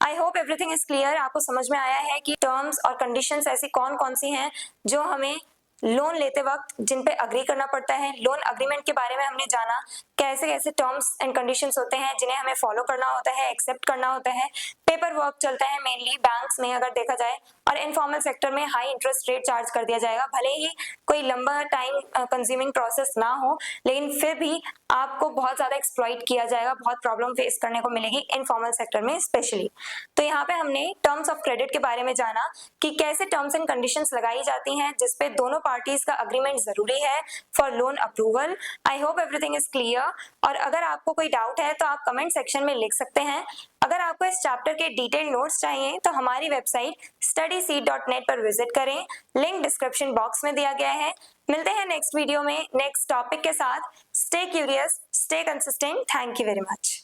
I hope everything is clear, आपको समझ में आया है कि टर्म्स और कंडीशंस ऐसी कौन कौन सी हैं जो हमें लोन लेते वक्त जिन पे अग्री करना पड़ता है। लोन अग्रीमेंट के बारे में हमने जाना, कैसे कैसे टर्म्स एंड कंडीशंस होते हैं जिन्हें हमें फॉलो करना होता है, एक्सेप्ट करना होता है। पेपर वर्क चलता है मेनली बैंक्स में अगर देखा जाए, और इनफॉर्मल सेक्टर में हाई इंटरेस्ट रेट चार्ज कर दिया जाएगा। भले ही कोई लंबा टाइम कंज्यूमिंग प्रोसेस ना हो, लेकिन फिर भी आपको बहुत ज्यादा एक्सप्लॉइट किया जाएगा, बहुत प्रॉब्लम फेस करने को मिलेगी इनफॉर्मल सेक्टर में स्पेशली। तो यहाँ पे हमने टर्म्स ऑफ क्रेडिट के बारे में जाना कि कैसे टर्म्स एंड कंडीशंस लगाई जाती हैं जिसपे दोनों पार्टीज का अग्रीमेंट जरूरी है for loan approval. I hope everything is clear, और अगर आपको कोई डाउट है तो आप कमेंट सेक्शन में लिख सकते हैं। अगर आपको इस चैप्टर के डिटेल नोट्स चाहिए तो हमारी वेबसाइट studyseed.net पर विजिट करें, लिंक डिस्क्रिप्शन बॉक्स में दिया गया है। मिलते हैं नेक्स्ट वीडियो में नेक्स्ट टॉपिक के साथ। Stay curious, stay consistent. Thank you very much.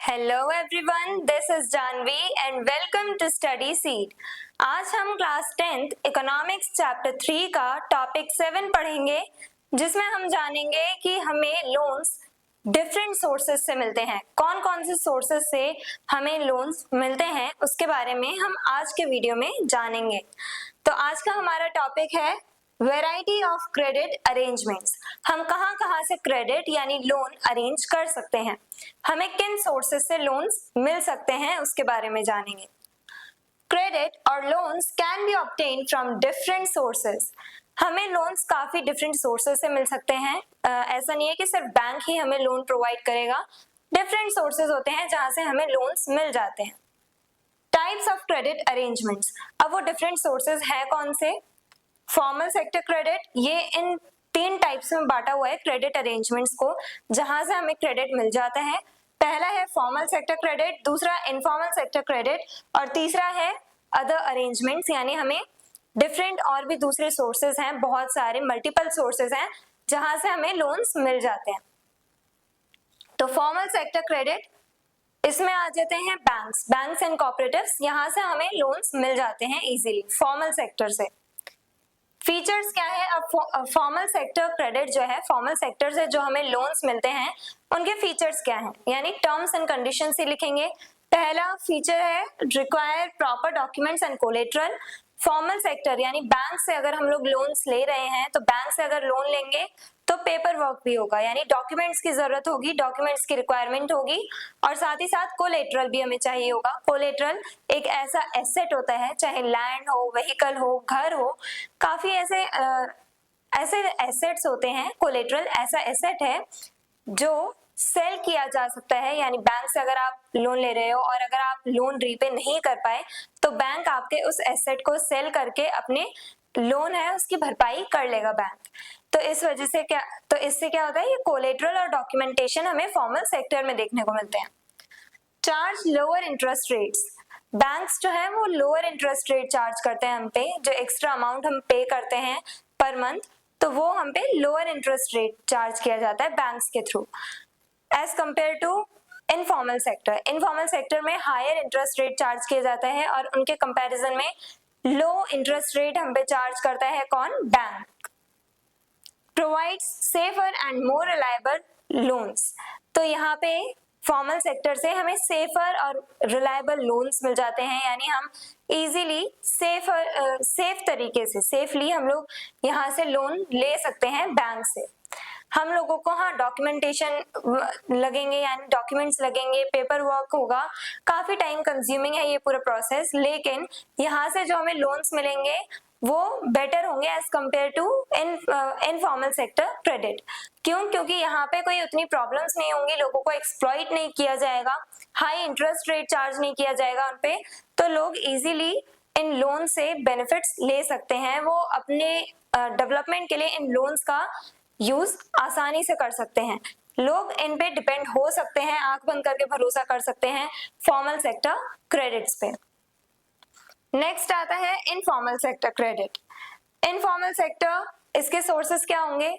Hello everyone, this is Janvi and welcome to Study Seed. आज हम क्लास 10th इकोनॉमिक्स चैप्टर 3 का टॉपिक 7 पढ़ेंगे, जिसमें हम जानेंगे कि हमें लोन्स डिफरेंट सोर्सेस से मिलते हैं। कौन कौन से सोर्सेस से हमें लोन्स मिलते हैं उसके बारे में हम आज के वीडियो में जानेंगे। तो आज का हमारा टॉपिक है वैरायटी ऑफ क्रेडिट अरेंजमेंट्स। हम कहाँ से क्रेडिट यानी लोन अरेंज कर सकते हैं, हमें किन सोर्सेस से लोन्स मिल सकते हैं उसके बारे में जानेंगे। क्रेडिट और loans can be obtained from different sources. हमें लोन्स काफी डिफरेंट सोर्सेस से मिल सकते हैं। ऐसा नहीं है कि सिर्फ बैंक ही हमें लोन प्रोवाइड करेगा, डिफरेंट सोर्सेस होते हैं जहां से हमें लोन्स मिल जाते हैं। टाइप्स ऑफ क्रेडिट अरेंजमेंट्स, अब वो डिफरेंट सोर्सेस है कौन से। फॉर्मल सेक्टर क्रेडिट, ये इन 3 टाइप्स में बांटा हुआ है क्रेडिट अरेंजमेंट्स को, जहां से हमें क्रेडिट मिल जाता है। पहला है फॉर्मल सेक्टर क्रेडिट, दूसरा इनफॉर्मल सेक्टर क्रेडिट, और तीसरा है अदर अरेंजमेंट्स, यानी हमें डिफरेंट और भी दूसरे सोर्सेज हैं, बहुत सारे मल्टीपल सोर्सेज हैं जहां से हमें लोन्स मिल जाते हैं। तो फॉर्मल सेक्टर क्रेडिट इसमें आ जाते हैं बैंक्स एंड कोऑपरेटिव्स, यहाँ से हमें लोन्स मिल जाते हैं इजीली फॉर्मल सेक्टर से। फीचर्स क्या है, अब फॉर्मल सेक्टर क्रेडिट जो है, फॉर्मल सेक्टर से जो हमें लोन्स मिलते हैं उनके फीचर्स क्या हैं, यानी टर्म्स एंड कंडीशंस ही लिखेंगे। पहला फीचर है require proper documents and collateral. Formal sector यानी बैंक से अगर हम लोग लोन्स ले रहे हैं तो बैंक से अगर लोन लेंगे तो पेपर वर्क भी होगा, यानी डॉक्यूमेंट्स की जरूरत होगी, डॉक्यूमेंट्स की रिक्वायरमेंट होगी, और साथ ही साथ कोलेटरल भी हमें चाहिए होगा। कोलेटरल एक ऐसा एसेट होता है, चाहे लैंड हो, व्हीकल हो, घर हो, काफी ऐसे एसेट्स होते हैं। कोलेटरल ऐसा एसेट है जो सेल किया जा सकता है, यानी बैंक से अगर आप लोन ले रहे हो और अगर आप लोन रीपे नहीं कर पाए तो बैंक आपके उस एसेट को सेल करके अपने लोन है उसकी भरपाई कर लेगा बैंक। तो इस वजह से इससे क्या होता है, ये कोलेटरल और डॉक्यूमेंटेशन हमें फॉर्मल सेक्टर में देखने को मिलते हैं। Charge lower interest rates, banks जो है वो लोअर इंटरेस्ट रेट चार्ज करते हैं हम पे, जो एक्स्ट्रा अमाउंट हम पे करते हैं पर मंथ तो वो हम पे लोअर इंटरेस्ट रेट चार्ज किया जाता है बैंक्स के through, as compare to informal sector. Informal sector में हायर इंटरेस्ट रेट चार्ज किया जाता है और उनके कंपैरिजन में लो इंटरेस्ट रेट हम पे चार्ज करता है कौन, bank. Provides safer and more reliable loans, तो यहाँ पे फॉर्मल सेक्टर से हमें सेफर और रिलायबल लोन्स मिल जाते हैं, यानी हम इजीली सेफ तरीके से सेफली हम लोग यहाँ से लोन ले सकते हैं बैंक से। हम लोगों को हाँ डॉक्यूमेंटेशन लगेंगे, यानी डॉक्यूमेंट्स लगेंगे, पेपर वर्क होगा, काफी टाइम कंज्यूमिंग है ये पूरा प्रोसेस, लेकिन यहाँ से जो हमें लोन्स मिलेंगे वो बेटर होंगे as compare to informal sector credit. क्यों? क्योंकि यहाँ पे कोई उतनी प्रॉब्लम्स नहीं होंगी, लोगों को एक्सप्लॉइट नहीं किया जाएगा, हाई इंटरेस्ट रेट चार्ज नहीं किया जाएगा उन पे, तो लोग इजीली इन लोन से बेनिफिट्स ले सकते हैं, वो अपने डेवलपमेंट के लिए इन लोन्स का यूज आसानी से कर सकते हैं। लोग इन पे डिपेंड हो सकते हैं, आंख बंद करके भरोसा कर सकते हैं फॉर्मल सेक्टर क्रेडिट्स पे। नेक्स्ट आता है informal sector credit. Informal sector, इसके सोर्सेस क्या होंगे,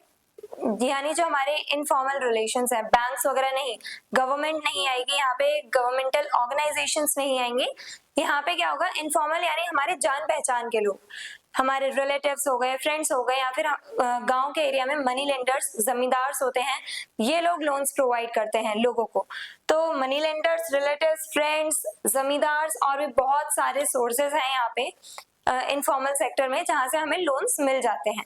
यानी जो हमारे इनफॉर्मल रिलेशंस है, बैंक्स वगैरह नहीं, गवर्नमेंट नहीं आएगी यहाँ पे, गवर्नमेंटल ऑर्गेनाइजेशंस नहीं आएंगे। यहाँ पे क्या होगा, इनफॉर्मल यानी हमारे जान पहचान के लोग, हमारे रिलेटिव्स हो गए, फ्रेंड्स हो गए, या फिर गांव के एरिया में मनी लेंडर्स, जमींदार्स होते हैं, ये लोग लोन्स प्रोवाइड करते हैं लोगों को। तो money lenders, relatives, friends, zamindars और भी बहुत सारे सोर्सेज हैं यहाँ पे इनफॉर्मल सेक्टर में, जहां से हमें लोन्स मिल जाते हैं।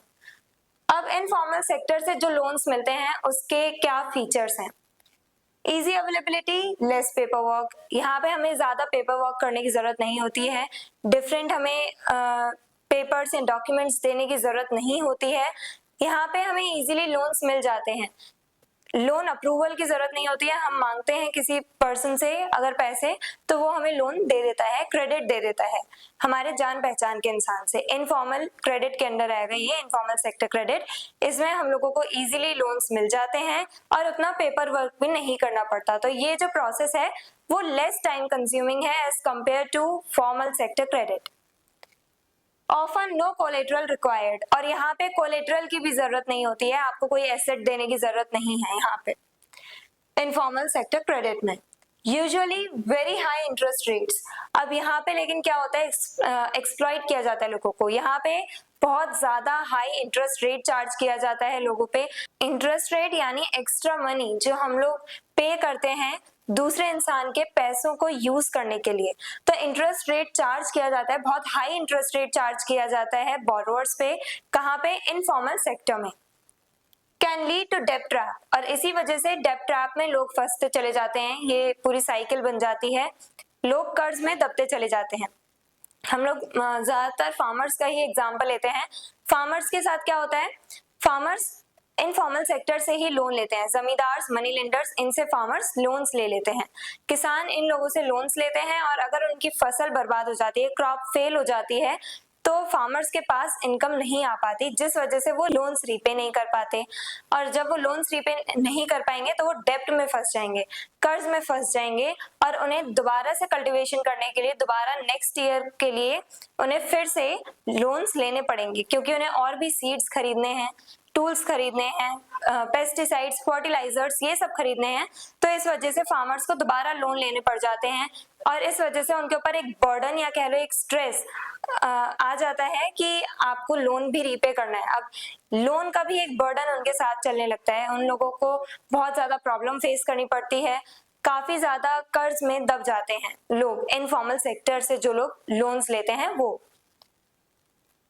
अब इनफॉर्मल सेक्टर से जो लोन्स मिलते हैं उसके क्या फीचर्स हैं, easy availability, less paper work, यहाँ पे हमें ज्यादा पेपर वर्क करने की जरूरत नहीं होती है, डिफरेंट हमें पेपर्स एंड डॉक्यूमेंट्स देने की जरूरत नहीं होती है, यहाँ पे हमें इजीली लोन्स मिल जाते हैं, लोन अप्रूवल की जरूरत नहीं होती है, हम मांगते हैं किसी पर्सन से अगर पैसे तो वो हमें लोन दे देता है, क्रेडिट दे देता है हमारे जान पहचान के इंसान से। इनफॉर्मल क्रेडिट के अंडर आएगा ये इनफॉर्मल सेक्टर क्रेडिट, इसमें हम लोगों को इजीली लोन्स मिल जाते हैं और उतना पेपर वर्क भी नहीं करना पड़ता। तो ये जो प्रोसेस है वो लेस टाइम कंज्यूमिंग है as compare to formal sector credit. Often no collateral required, और यहाँ पे कोलेटरल की भी जरूरत नहीं होती है, आपको कोई एसेट देने की जरूरत नहीं है यहाँ पे इनफॉर्मल सेक्टर क्रेडिट में। Usually very high interest rates, अब यहाँ पे लेकिन क्या होता है, एक्सप्लॉइट किया जाता है लोगों को, यहाँ पे बहुत ज्यादा हाई इंटरेस्ट रेट चार्ज किया जाता है लोगों पे। इंटरेस्ट रेट यानी एक्स्ट्रा मनी जो हम लोग पे करते हैं दूसरे इंसान के पैसों को यूज करने के लिए, तो इंटरेस्ट रेट चार्ज किया जाता है, बहुत हाई इंटरेस्ट रेट चार्ज किया जाता है बोरोवर्स पे, कहाँ पे, इनफॉर्मल सेक्टर में। कैन लीड टू डेब्ट ट्रैप, और इसी वजह से डेब्ट ट्रैप में लोग फंसते चले जाते हैं, ये पूरी साइकिल बन जाती है, लोग कर्ज में दबते चले जाते हैं। हम लोग ज्यादातर फार्मर्स का ही एग्जांपल लेते हैं। फार्मर्स के साथ क्या होता है, फार्मर्स इनफॉर्मल सेक्टर से ही लोन लेते हैं, जमींदार्स, मनी लेंडर्स, इनसे फार्मर्स लोन्स ले लेते हैं, किसान इन लोगों से लोन्स लेते हैं, और अगर उनकी फसल बर्बाद हो जाती है, क्रॉप फेल हो जाती है, तो फार्मर्स के पास इनकम नहीं आ पाती, जिस वजह से वो लोन्स रीपे नहीं कर पाते, और जब वो लोन्स रीपे नहीं कर पाएंगे तो वो डेब्ट में फंस जाएंगे, कर्ज में फंस जाएंगे, और उन्हें दोबारा से कल्टीवेशन करने के लिए, दोबारा नेक्स्ट ईयर के लिए उन्हें फिर से लोन्स लेने पड़ेंगे, क्योंकि उन्हें और भी सीड्स खरीदने हैं, टूल्स खरीदने हैं, पेस्टिसाइड्स, फर्टिलाइजर्स, ये सब खरीदने हैं, तो इस वजह से फार्मर्स को दोबारा लोन लेने पड़ जाते हैं और इस वजह से उनके ऊपर एक बर्डन या कह लो एक स्ट्रेस आ जाता है कि आपको लोन भी रीपे करना है। अब लोन का भी एक बर्डन उनके साथ चलने लगता है, उन लोगों को बहुत ज्यादा प्रॉब्लम फेस करनी पड़ती है, काफी ज्यादा कर्ज में दब जाते हैं लोग, इनफॉर्मल सेक्टर से जो लोग लोन्स लेते हैं वो।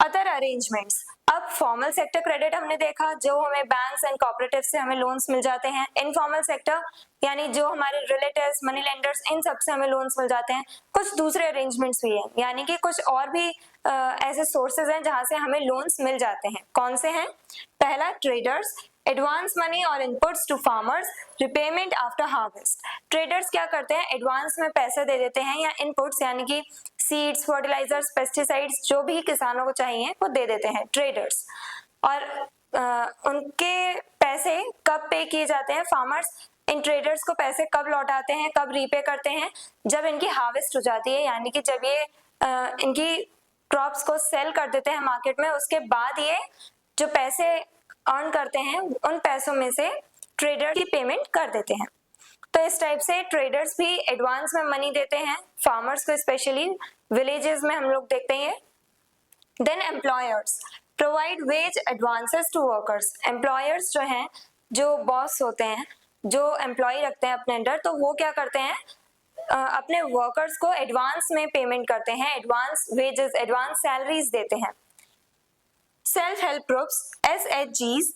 अदर अरेंजमेंट्स, अब फॉर्मल सेक्टर क्रेडिट हमने देखा, जो हमें बैंक्स एंड कोऑपरेटिव से हमें लोन्स मिल जाते हैं। इनफॉर्मल सेक्टर यानी जो हमारे रिलेटिव्स, मनी लेंडर्स, इन सब से हमें लोन्स मिल जाते हैं। कुछ दूसरे अरेंजमेंट्स भी हैं, यानी कि कुछ और भी ऐसे सोर्सेज हैं जहां से हमें लोन्स मिल जाते हैं। कौन से हैं? पहला, ट्रेडर्स, एडवांस मनी और inputs to farmers, repayment after harvest. Traders क्या करते हैं? एडवांस में पैसे दे देते हैं या इनपुट्स यानी कि सीड्स, फर्टिलाइजर्स, पेस्टिसाइड्स जो भी किसानों को चाहिए वो दे देते हैं ट्रेडर्स। और उनके पैसे कब पे किए जाते हैं? फार्मर्स इन ट्रेडर्स को पैसे कब लौटाते हैं, कब रीपे करते हैं? जब इनकी हार्वेस्ट हो जाती है, यानी कि जब ये इनकी क्रॉप्स को सेल कर देते हैं मार्केट में, उसके बाद ये जो पैसे अर्न करते हैं उन पैसों में से ट्रेडर की पेमेंट कर देते हैं। तो इस टाइप से ट्रेडर्स भी एडवांस में मनी देते हैं फार्मर्स को, स्पेशली विलेजेस में हम लोग देखते हैं। Then employers provide wage advances to workers. Employers जो हैं, जो बॉस होते हैं, जो एम्प्लॉय रखते हैं अपने अंडर, तो वो क्या करते हैं? अपने वर्कर्स को एडवांस में पेमेंट करते हैं, एडवांस वेजेस, एडवांस सैलरीज देते हैं। Self help groups, SHGs,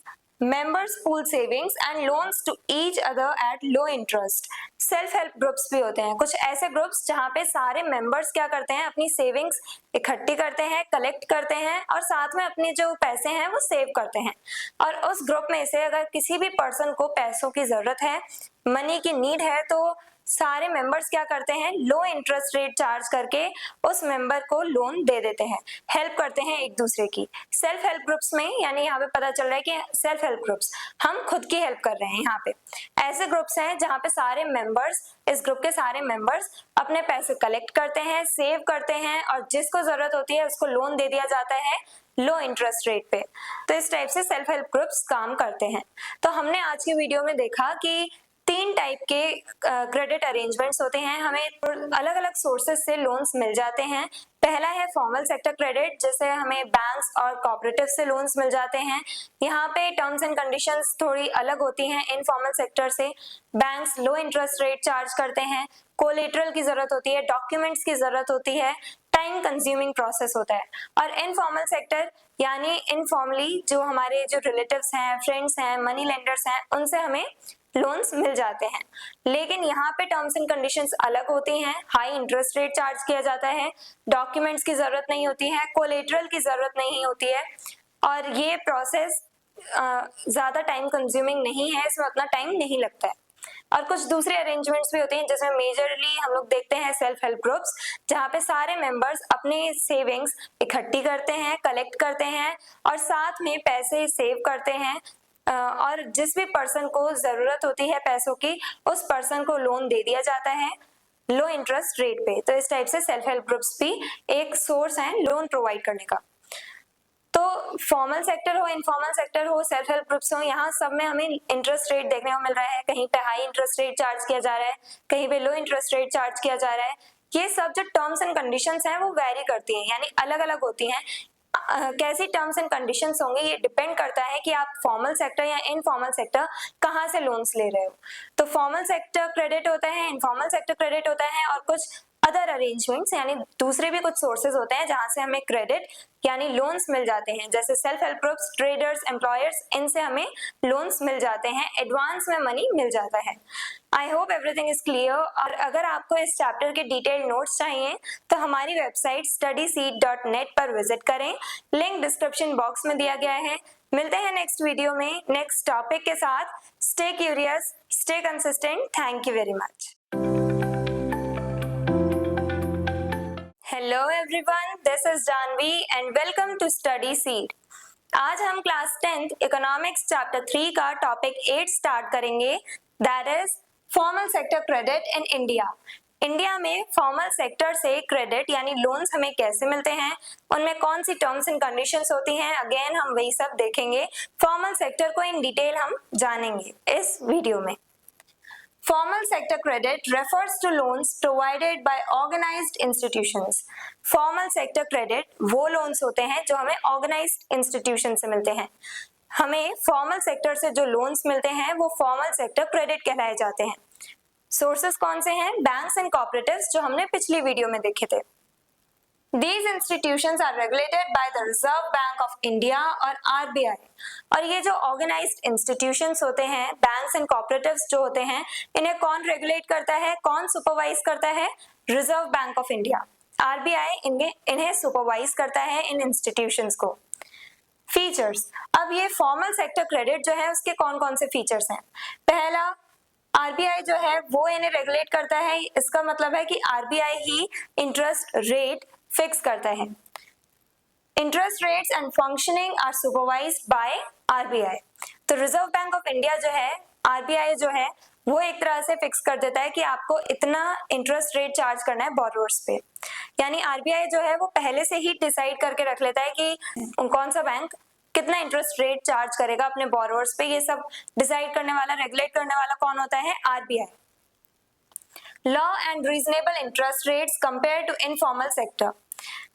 members pool savings and loans to each other at low interest। Self help groups भी होते हैं, कुछ ऐसे ग्रुप्स जहाँ पे सारे मेंबर्स क्या करते हैं? अपनी सेविंग्स इकट्ठी करते हैं, कलेक्ट करते हैं और साथ में अपने जो पैसे हैं वो सेव करते हैं। और उस ग्रुप में से अगर किसी भी पर्सन को पैसों की जरूरत है, मनी की नीड है, तो सारे मेंबर्स क्या करते हैं? लो इंटरेस्ट रेट चार्ज करके उस मेंबर को लोन दे देते हैं, हेल्प करते हैं एक दूसरे की। सेल्फ हेल्प ग्रुप्स में, यानी यहाँ पे पता चल रहा है कि सेल्फ हेल्प ग्रुप्स, हम खुद की हेल्प कर रहे हैं। यहाँ पे ऐसे ग्रुप्स हैं जहाँ पे सारे मेंबर्स, इस ग्रुप के सारे मेंबर्स अपने पैसे कलेक्ट करते हैं, सेव करते हैं और जिसको जरूरत होती है उसको लोन दे दिया जाता है लो इंटरेस्ट रेट पे। तो इस टाइप से सेल्फ हेल्प ग्रुप्स काम करते हैं। तो हमने आज के वीडियो में देखा कि 3 टाइप के क्रेडिट अरेंजमेंट्स होते हैं, हमें अलग अलग सोर्सेज से लोन्स मिल जाते हैं। पहला है फॉर्मल सेक्टर क्रेडिट, जैसे हमें बैंक्स और कोऑपरेटिव से लोन्स मिल जाते हैं। यहाँ पे टर्म्स एंड कंडीशंस थोड़ी अलग होती हैं इनफॉर्मल सेक्टर से। बैंक्स लो इंटरेस्ट रेट चार्ज करते हैं, कोलेटरल की जरूरत होती है, डॉक्यूमेंट्स की जरूरत होती है, टाइम कंज्यूमिंग प्रोसेस होता है। और इनफॉर्मल सेक्टर यानी इनफॉर्मली जो हमारे जो रिलेटिव्स हैं, फ्रेंड्स हैं, मनी लेंडर्स हैं, उनसे हमें लोन्स मिल जाते हैं। लेकिन यहाँ पे टर्म्स एंड कंडीशंस अलग होती हैं, हाई इंटरेस्ट रेट चार्ज किया जाता है, डॉक्यूमेंट्स की जरूरत नहीं होती है, कोलेटरल की जरूरत नहीं होती है और ये प्रोसेस ज्यादा टाइम कंज्यूमिंग नहीं है, इसमें उतना टाइम नहीं लगता है। और कुछ दूसरे अरेंजमेंट्स भी होते हैं जिसमें मेजरली हम लोग देखते हैं सेल्फ हेल्प ग्रुप्स, जहाँ पे सारे मेंबर्स अपने सेविंग्स इकट्ठी करते हैं, कलेक्ट करते हैं और साथ में पैसे सेव करते हैं और जिस भी पर्सन को जरूरत होती है पैसों की, उस पर्सन को लोन दे दिया जाता है लो इंटरेस्ट रेट पे। तो इस टाइप से सेल्फ हेल्प ग्रुप्स भी एक सोर्स है लोन प्रोवाइड करने का। तो फॉर्मल सेक्टर हो, इनफॉर्मल सेक्टर हो, सेल्फ हेल्प ग्रुप्स हो, यहाँ सब में हमें इंटरेस्ट रेट देखने को मिल रहा है। कहीं पे हाई इंटरेस्ट रेट चार्ज किया जा रहा है, कहीं पे लो इंटरेस्ट रेट चार्ज किया जा रहा है। ये सब जो टर्म्स एंड कंडीशंस हैं वो वेरी करती हैं, यानी अलग अलग होती हैं। कैसी टर्म्स एंड कंडीशंस होंगे ये डिपेंड करता है कि आप फॉर्मल सेक्टर या इनफॉर्मल सेक्टर कहाँ से लोन्स ले रहे हो। तो फॉर्मल सेक्टर क्रेडिट होता है, इनफॉर्मल सेक्टर क्रेडिट होता है और कुछ अदर अरेंजमेंट्स यानी दूसरे भी कुछ सोर्सेज होते हैं जहां से हमें क्रेडिट यानी लोन्स मिल जाते हैं, जैसे self help groups, traders, employers, इनसे हमें लोन्स मिल जाते हैं, एडवांस में मनी मिल जाता है। I hope everything is clear. और अगर आपको इस चैप्टर के डिटेल नोट्स चाहिए तो हमारी वेबसाइट studyseed.net पर विजिट करें, लिंक डिस्क्रिप्शन बॉक्स में दिया गया है। मिलते हैं नेक्स्ट वीडियो में नेक्स्ट टॉपिक के साथ। Stay curious, stay consistent. Thank you very much. Hello everyone, this is Janvi and welcome to Study Seed. आज हम क्लास 10th इकोनॉमिक्स चैप्टर 3 का टॉपिक 8 स्टार्ट करेंगे, that is formal sector credit in India. India में formal sector से credit यानी loans हमें कैसे मिलते हैं, उनमें कौन सी टर्म्स एंड कंडीशंस होती हैं, अगेन हम वही सब देखेंगे। फॉर्मल सेक्टर को इन डिटेल हम जानेंगे इस वीडियो में। Formal sector credit refers to loans provided by organized institutions. Formal sector credit वो loans होते हैं जो हमें organized institution से मिलते हैं। हमें formal sector से जो loans मिलते हैं वो formal sector credit कहलाए जाते हैं। Sources कौन से हैं? Banks and cooperatives जो हमने पिछली वीडियो में देखे थे। These institutions are regulated by the Reserve Bank of India और RBI। और ये जो organized institutions होते हैं, banks and cooperatives जो होते हैं, इन्हें कौन regulate करता है, कौन supervise करता है? Reserve Bank of India, RBI इन्हें supervise करता है इन institutions को। Features, अब ये formal sector credit जो है उसके कौन कौन से features हैं? पहला, RBI जो है वो इन्हें रेगुलेट करता है, इसका मतलब है कि RBI ही इंटरेस्ट रेट फिक्स करता है। Interest rates and functioning are supervised by RBI। तो रिजर्व बैंक ऑफ इंडिया जो है, RBI जो है वो एक तरह से फिक्स कर देता है कि आपको इतना इंटरेस्ट रेट चार्ज करना है बोरोवर्स पे। यानी RBI जो है वो पहले से ही डिसाइड करके रख लेता है कि कौन सा बैंक कितना इंटरेस्ट रेट चार्ज करेगा अपने बोरोवर्स पे। ये सब डिसाइड करने वाला, रेगुलेट करने वाला कौन होता है? RBI। Law and reasonable interest rates compare to informal sector.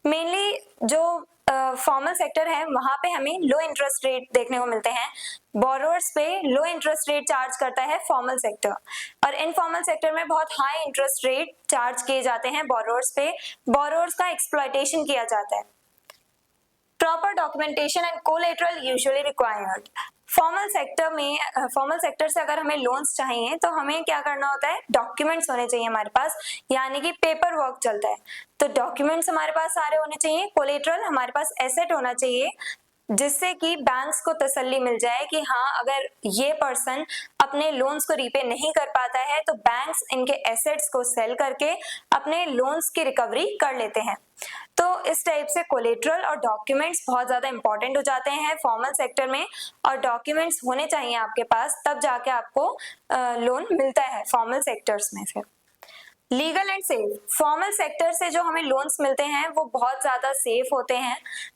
Mainly जो फॉर्मल सेक्टर है वहां पे हमें लो इंटरेस्ट रेट देखने को मिलते हैं, बोरोवर्स पे लो इंटरेस्ट रेट चार्ज करता है फॉर्मल सेक्टर, और इनफॉर्मल सेक्टर में बहुत हाई इंटरेस्ट रेट चार्ज किए जाते हैं बोरोवर्स पे। बोरोवर्स का एक्सप्लॉयटेशन किया जाता है। Proper documentation and collateral usually required. Formal sector से अगर हमें लोन्स चाहिए तो हमें क्या करना होता है? डॉक्यूमेंट्स होने चाहिए हमारे पास, यानी कि पेपर वर्क चलता है। तो डॉक्यूमेंट्स हमारे पास सारे होने चाहिए। कोलेटरल, हमारे पास एसेट होना चाहिए जिससे कि बैंक्स को तसल्ली मिल जाए कि हाँ, अगर ये पर्सन अपने लोन्स को रीपे नहीं कर पाता है तो बैंक्स इनके एसेट्स को सेल करके अपने लोन्स की रिकवरी कर लेते हैं। तो इस टाइप से कोलेटरल और डॉक्यूमेंट्स बहुत ज्यादा इंपॉर्टेंट हो जाते हैं फॉर्मल सेक्टर में, और डॉक्यूमेंट्स होने चाहिए आपके पास, तब जाके आपको लोन मिलता है फॉर्मल सेक्टर्स में से। Legal and safe, formal sector से जो हमें लोन्स मिलते हैं वो बहुत ज्यादा सेफ होते हैं।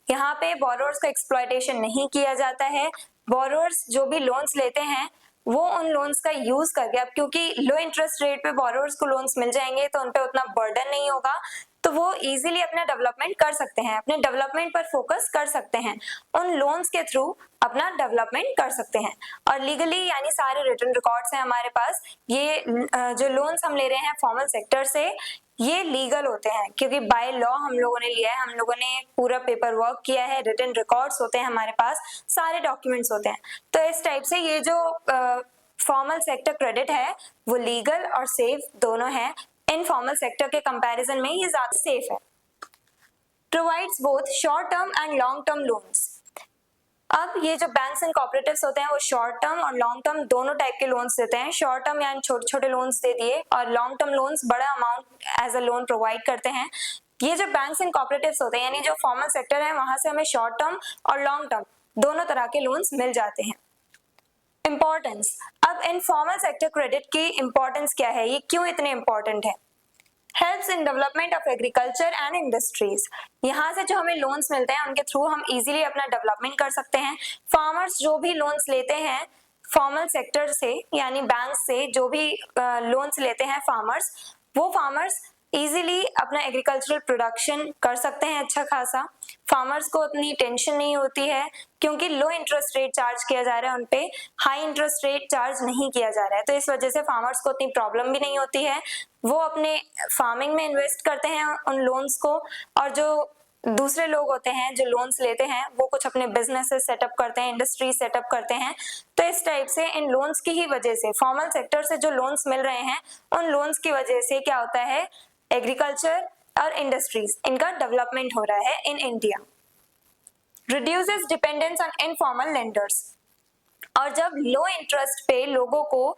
यहाँ पे बोरोवर्स का एक्सप्लॉयटेशन नहीं किया जाता है। बोरोवर्स जो भी लोन्स लेते हैं वो उन लोन्स का यूज करके, अब क्योंकि लो इंटरेस्ट रेट पे बोरोवर्स को लोन्स मिल जाएंगे तो उनपे उतना बर्डन नहीं होगा, तो वो इजीली अपना डेवलपमेंट कर सकते हैं, अपने डेवलपमेंट पर फोकस कर सकते हैं, उन लोन्स के थ्रू अपना डेवलपमेंट कर सकते हैं। और लीगली यानी सारे रिटन रिकॉर्ड्स हैं हमारे पास। ये जो लोन्स हम ले रहे हैं फॉर्मल सेक्टर से, ये लीगल होते हैं क्योंकि बाय लॉ हम लोगों ने लिया है, हम लोगों ने पूरा पेपर वर्क किया है, रिटन रिकॉर्ड्स होते हैं हमारे पास, सारे डॉक्यूमेंट्स होते हैं। तो इस टाइप से ये जो फॉर्मल सेक्टर क्रेडिट है वो लीगल और सेफ दोनों है। इनफॉर्मल सेक्टर के कंपैरिजन में ये ज्यादा सेफ है। Provides both short term and long term loans. अब ये जो बैंक्स एंड कोऑपरेटिव्स होते हैं वो शॉर्ट टर्म और लॉन्ग टर्म दोनों टाइप के लोन्स देते हैं। शॉर्ट टर्म यानी छोटे छोटे लोन्स दे दिए, और लॉन्ग टर्म लोन्स बड़ा amount as a loan provide करते हैं। ये जो बैंक्स एंड कोऑपरेटिव्स होते हैं यानी जो फॉर्मल सेक्टर है वहां से हमें शॉर्ट टर्म और लॉन्ग टर्म दोनों तरह के लोन्स मिल जाते हैं। इंपॉर्टेंस, अब इनफॉर्मल सेक्टर क्रेडिट की इंपॉर्टेंस क्या है, ये क्यों इतने इंपॉर्टेंट है? Helps in development of agriculture and industries. यहाँ से जो हमें लोन्स मिलते हैं उनके थ्रू हम इजीली अपना डेवलपमेंट कर सकते हैं। फार्मर्स जो भी लोन्स लेते हैं फॉर्मल सेक्टर से यानी बैंक से जो भी लोन्स लेते हैं फार्मर्स, वो फार्मर्स इजीली अपना एग्रीकल्चरल प्रोडक्शन कर सकते हैं अच्छा खासा। फार्मर्स को उतनी टेंशन नहीं होती है क्योंकि लो इंटरेस्ट रेट चार्ज किया जा रहा है, उनपे हाई इंटरेस्ट रेट चार्ज नहीं किया जा रहा है, तो इस वजह से फार्मर्स को उतनी प्रॉब्लम भी नहीं होती है। वो अपने फार्मिंग में इन्वेस्ट करते हैं उन लोन्स को, और जो दूसरे लोग होते हैं जो लोन्स लेते हैं वो कुछ अपने बिजनेसेस सेटअप करते हैं, इंडस्ट्री सेटअप करते हैं। तो इस टाइप से इन लोन्स की ही वजह से, फॉर्मल सेक्टर से जो लोन्स मिल रहे हैं उन लोन्स की वजह से क्या होता है, एग्रीकल्चर और इंडस्ट्रीज इनका डेवलपमेंट हो रहा है in India. Reduces dependence on informal lenders, और जब लो इंटरेस्ट पे लोगों को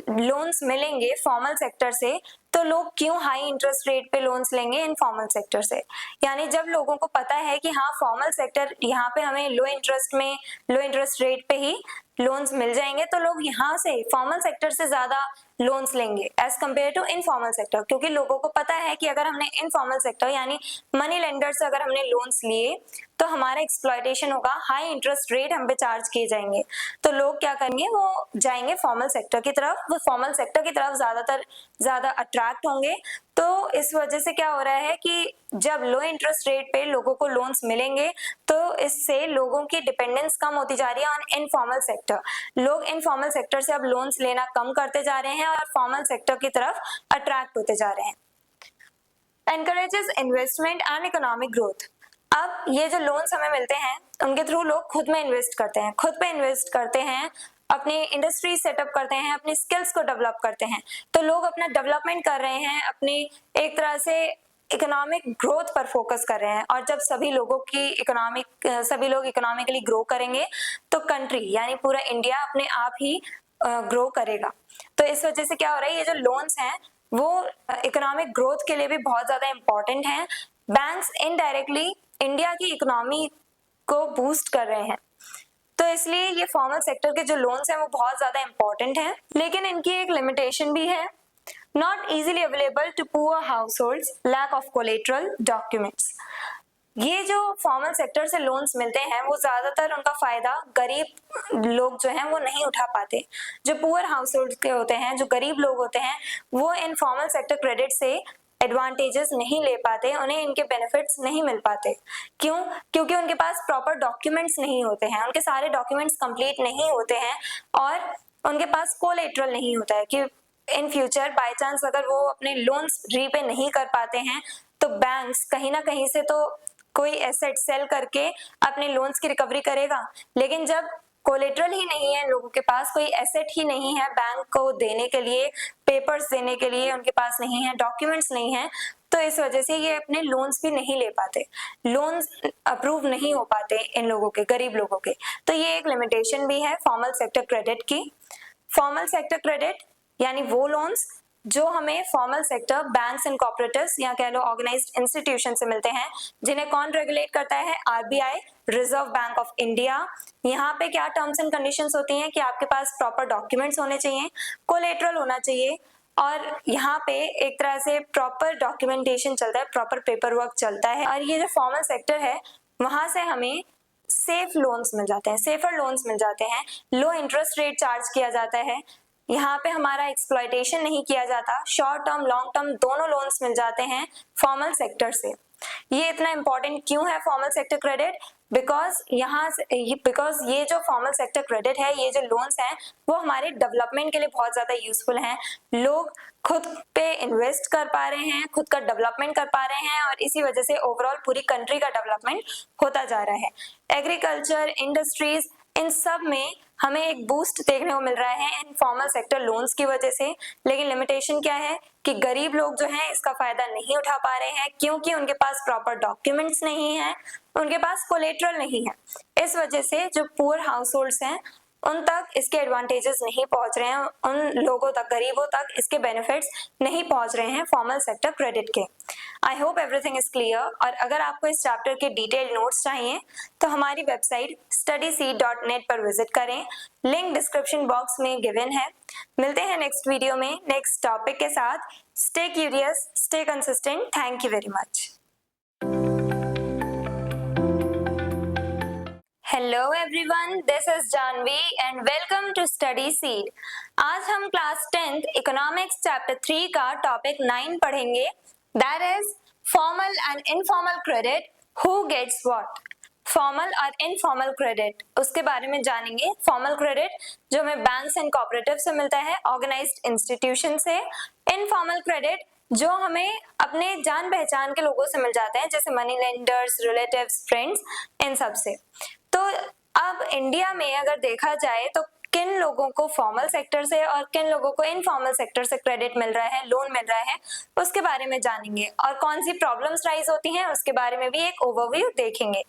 लोन्स मिलेंगे फॉर्मल सेक्टर से तो लोग क्यों हाई इंटरेस्ट रेट पे लोन्स लेंगे इनफॉर्मल सेक्टर से? यानी जब लोगों को पता है कि हाँ फॉर्मल सेक्टर यहाँ पे हमें लो इंटरेस्ट रेट पे ही लोन्स मिल जाएंगे, तो लोग यहाँ से फॉर्मल सेक्टर से ज्यादा लोन्स लेंगे as compare to informal sector, क्योंकि लोगों को पता है कि अगर हमने इनफॉर्मल सेक्टर यानी मनी लेंडर से अगर हमने लोन्स लिए तो हमारा एक्सप्लॉयटेशन होगा, हाई इंटरेस्ट रेट हम पे चार्ज किए जाएंगे, तो लोग क्या करेंगे, वो जाएंगे फॉर्मल सेक्टर की तरफ, वो फॉर्मल सेक्टर की तरफ ज्यादा अट्रैक्ट होंगे। तो इस वजह से क्या हो रहा है कि जब लो इंटरेस्ट रेट पे लोगों को लोन्स मिलेंगे तो इससे लोगों की डिपेंडेंस कम होती जा रही है ऑन इनफॉर्मल सेक्टर। लोग इनफॉर्मल सेक्टर से अब लोन्स लेना कम करते जा रहे हैं और फॉर्मल सेक्टर की तरफ अट्रैक्ट होते जा रहे हैं। Encourages investment and economic growth. अब ये जो लोन्स हमें मिलते हैं उनके थ्रू लोग खुद में इन्वेस्ट करते हैं, खुद पे इन्वेस्ट करते हैं, अपनी इंडस्ट्री सेटअप करते हैं, अपनी स्किल्स को डेवलप करते हैं, तो लोग अपना डेवलपमेंट कर रहे हैं, अपनी एक तरह से इकोनॉमिक ग्रोथ पर फोकस कर रहे हैं। और जब सभी लोग इकोनॉमिकली ग्रो करेंगे तो कंट्री यानी पूरा इंडिया अपने आप ही ग्रो करेगा। तो इस वजह से क्या हो रहा है, ये जो लोन्स हैं वो इकोनॉमिक ग्रोथ के लिए भी बहुत ज्यादा इंपॉर्टेंट हैं। बैंक्स इनडायरेक्टली इंडिया की इकोनॉमी को बूस्ट कर रहे हैं, तो इसलिए ये फॉर्मल सेक्टर के जो लोन्स हैं वो बहुत ज्यादा इंपॉर्टेंट हैं, लेकिन इनकी एक लिमिटेशन भी है। Not easily available to poor households, lack of collateral documents. ये जो फॉर्मल सेक्टर से लोन्स मिलते हैं वो ज्यादातर उनका फायदा गरीब लोग जो हैं वो नहीं उठा पाते। जो पुअर हाउसहोल्ड के होते हैं, जो गरीब लोग होते हैं, वो इन फॉर्मल सेक्टर क्रेडिट से एडवांटेजेस नहीं ले पाते, उन्हें इनके बेनिफिट्स नहीं मिल पाते। क्यों? क्योंकि उनके पास प्रॉपर डॉक्यूमेंट्स नहीं होते हैं, उनके सारे डॉक्यूमेंट्स कंप्लीट नहीं होते हैं और उनके पास कोलेटरल नहीं होता है कि इन फ्यूचर बाय चांस अगर वो अपने लोन्स रीपे नहीं कर पाते हैं तो बैंक्स कहीं ना कहीं से तो कोई एसेट सेल करके अपने लोन्स की रिकवरी करेगा। लेकिन जब कोलेटरल ही नहीं है, लोगों के पास कोई एसेट ही नहीं है बैंक को देने के लिए, पेपर्स देने के लिए उनके पास नहीं है, डॉक्यूमेंट्स नहीं है, तो इस वजह से ये अपने लोन्स भी नहीं ले पाते, लोन्स अप्रूव नहीं हो पाते इन लोगों के, गरीब लोगों के। तो ये एक लिमिटेशन भी है फॉर्मल सेक्टर क्रेडिट की। फॉर्मल सेक्टर क्रेडिट यानी वो लोन्स जो हमें formal sector banks and cooperatives या कह लो ऑर्गेनाइज्ड इंस्टीट्यूशन से मिलते हैं, जिन्हें कौन रेगुलेट करता है? RBI, reserve Bank of India. यहाँ पे क्या टर्म्स एंड कंडीशंस होती हैं कि आपके पास प्रॉपर डॉक्यूमेंट्स होने चाहिए, कोलेटरल होना चाहिए और यहाँ पे एक तरह से प्रॉपर डॉक्यूमेंटेशन चलता है, प्रॉपर पेपर वर्क चलता है। और ये जो फॉर्मल सेक्टर है वहां से हमें सेफ लोन्स मिल जाते हैं, सेफर लोन्स मिल जाते हैं, लो इंटरेस्ट रेट चार्ज किया जाता है, यहाँ पे हमारा एक्सप्लॉयटेशन नहीं किया जाता, शॉर्ट टर्म लॉन्ग टर्म दोनों लोन्स मिल जाते हैं फॉर्मल सेक्टर से। ये इतना इंपॉर्टेंट क्यों है फॉर्मल सेक्टर क्रेडिट? बिकॉज ये जो फॉर्मल सेक्टर क्रेडिट है, ये जो लोन्स हैं वो हमारे डेवलपमेंट के लिए बहुत ज्यादा यूजफुल हैं। लोग खुद पे इन्वेस्ट कर पा रहे हैं, खुद का डेवलपमेंट कर पा रहे हैं और इसी वजह से ओवरऑल पूरी कंट्री का डेवलपमेंट होता जा रहा है। एग्रीकल्चर, इंडस्ट्रीज, इन सब में हमें एक बूस्ट देखने को मिल रहा है इन फॉर्मल सेक्टर लोन्स की वजह से। लेकिन लिमिटेशन क्या है कि गरीब लोग जो हैं इसका फायदा नहीं उठा पा रहे हैं क्योंकि उनके पास प्रॉपर डॉक्यूमेंट्स नहीं है, उनके पास कोलेटरल नहीं है। इस वजह से जो पुअर हाउसहोल्ड्स हैं उन तक इसके एडवांटेजेस नहीं पहुंच रहे हैं, उन लोगों तक, गरीबों तक इसके बेनिफिट्स नहीं पहुंच रहे हैं फॉर्मल सेक्टर क्रेडिट के। I hope everything is clear. और अगर आपको इस चैप्टर के डिटेल नोट्स चाहिए तो हमारी वेबसाइट studyseed.net पर विजिट करें, लिंक डिस्क्रिप्शन बॉक्स में गिवन है। मिलते हैं नेक्स्ट वीडियो में नेक्स्ट टॉपिक के साथ। Stay curious, stay consistent. Thank you very much. Hello everyone, this is Janvi and welcome to Study Seed. आज हम क्लास 10th इकोनॉमिक्स चैप्टर 3 का टॉपिक 9 पढ़ेंगे, that is formal and informal credit, who gets what. Formal और informal credit, उसके बारे में जानेंगे। Formal credit जो हमें बैंक्स एंड कोऑपरेटिव से मिलता है, ऑर्गेनाइज्ड इंस्टीट्यूशन से। इनफॉर्मल क्रेडिट जो हमें अपने जान पहचान के लोगों से मिल जाते हैं, जैसे मनी लेंडर्स, रिलेटिव्स, फ्रेंड्स, इन सब से। तो अब इंडिया में अगर देखा जाए तो किन लोगों को फॉर्मल सेक्टर से और किन लोगों को इनफॉर्मल सेक्टर से क्रेडिट मिल रहा है, लोन मिल रहा है, उसके बारे में जानेंगे। और कौन सी प्रॉब्लम्स राइज होती हैं उसके बारे में भी एक ओवरव्यू देखेंगे।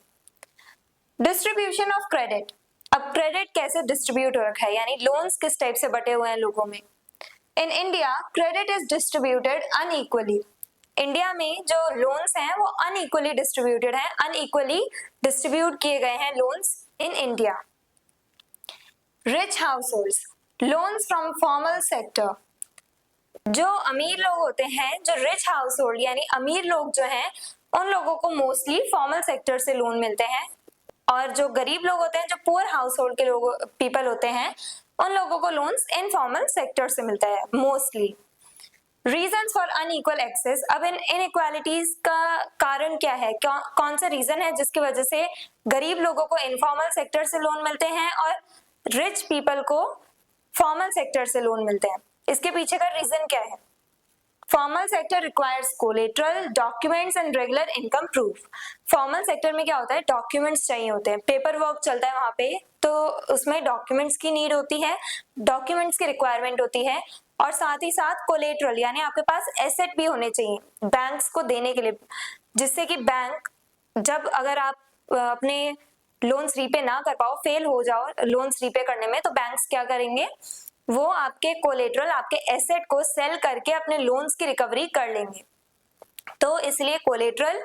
Distribution of credit. अब क्रेडिट कैसे डिस्ट्रीब्यूट हो रखा है, यानी लोन्स किस टाइप से बटे हुए हैं लोगों में। In India credit is distributed unequally. India में जो लोन्स हैं वो अनइक्वली डिस्ट्रीब्यूटेड हैं, अनइक्वली डिस्ट्रीब्यूट किए गए हैं loans in India. Rich households, loans from formal sector. जो अमीर लोग होते हैं, जो रिच हाउस होल्ड यानी अमीर लोग जो हैं, उन लोगों को मोस्टली फॉर्मल सेक्टर से लोन मिलते हैं, और जो गरीब लोग होते हैं, जो पुअर हाउस होल्ड के लोग पीपल होते हैं, उन लोगों को लोन्स इनफॉर्मल सेक्टर से मिलता है mostly. Reasons for unequal access, अब इन इनइक्वालिटीज का कारण क्या है, कौन सा रीजन है जिसकी वजह से गरीब लोगों को इनफॉर्मल सेक्टर से लोन मिलते हैं और रिच पीपल को फॉर्मल सेक्टर से लोन मिलते हैं? इसके पीछे का रीजन क्या है? Formal sector requires collateral, documents and regular income proof. Formal sector में क्या होता है, डॉक्यूमेंट्स चाहिए होते हैं, पेपर वर्क चलता है वहां पे, तो उसमें डॉक्यूमेंट्स की नीड होती है, डॉक्यूमेंट्स की रिक्वायरमेंट होती है, और साथ ही साथ कोलेटरल यानी आपके पास एसेट भी होने चाहिए बैंक्स को देने के लिए, जिससे कि बैंक जब अगर आप अपने लोन्स रीपे ना कर पाओ, फेल हो जाओ लोन्स रीपे करने में, तो बैंक्स क्या करेंगे, वो आपके कोलेटरल, आपके एसेट को सेल करके अपने लोन्स की रिकवरी कर लेंगे। तो इसलिए कोलेटरल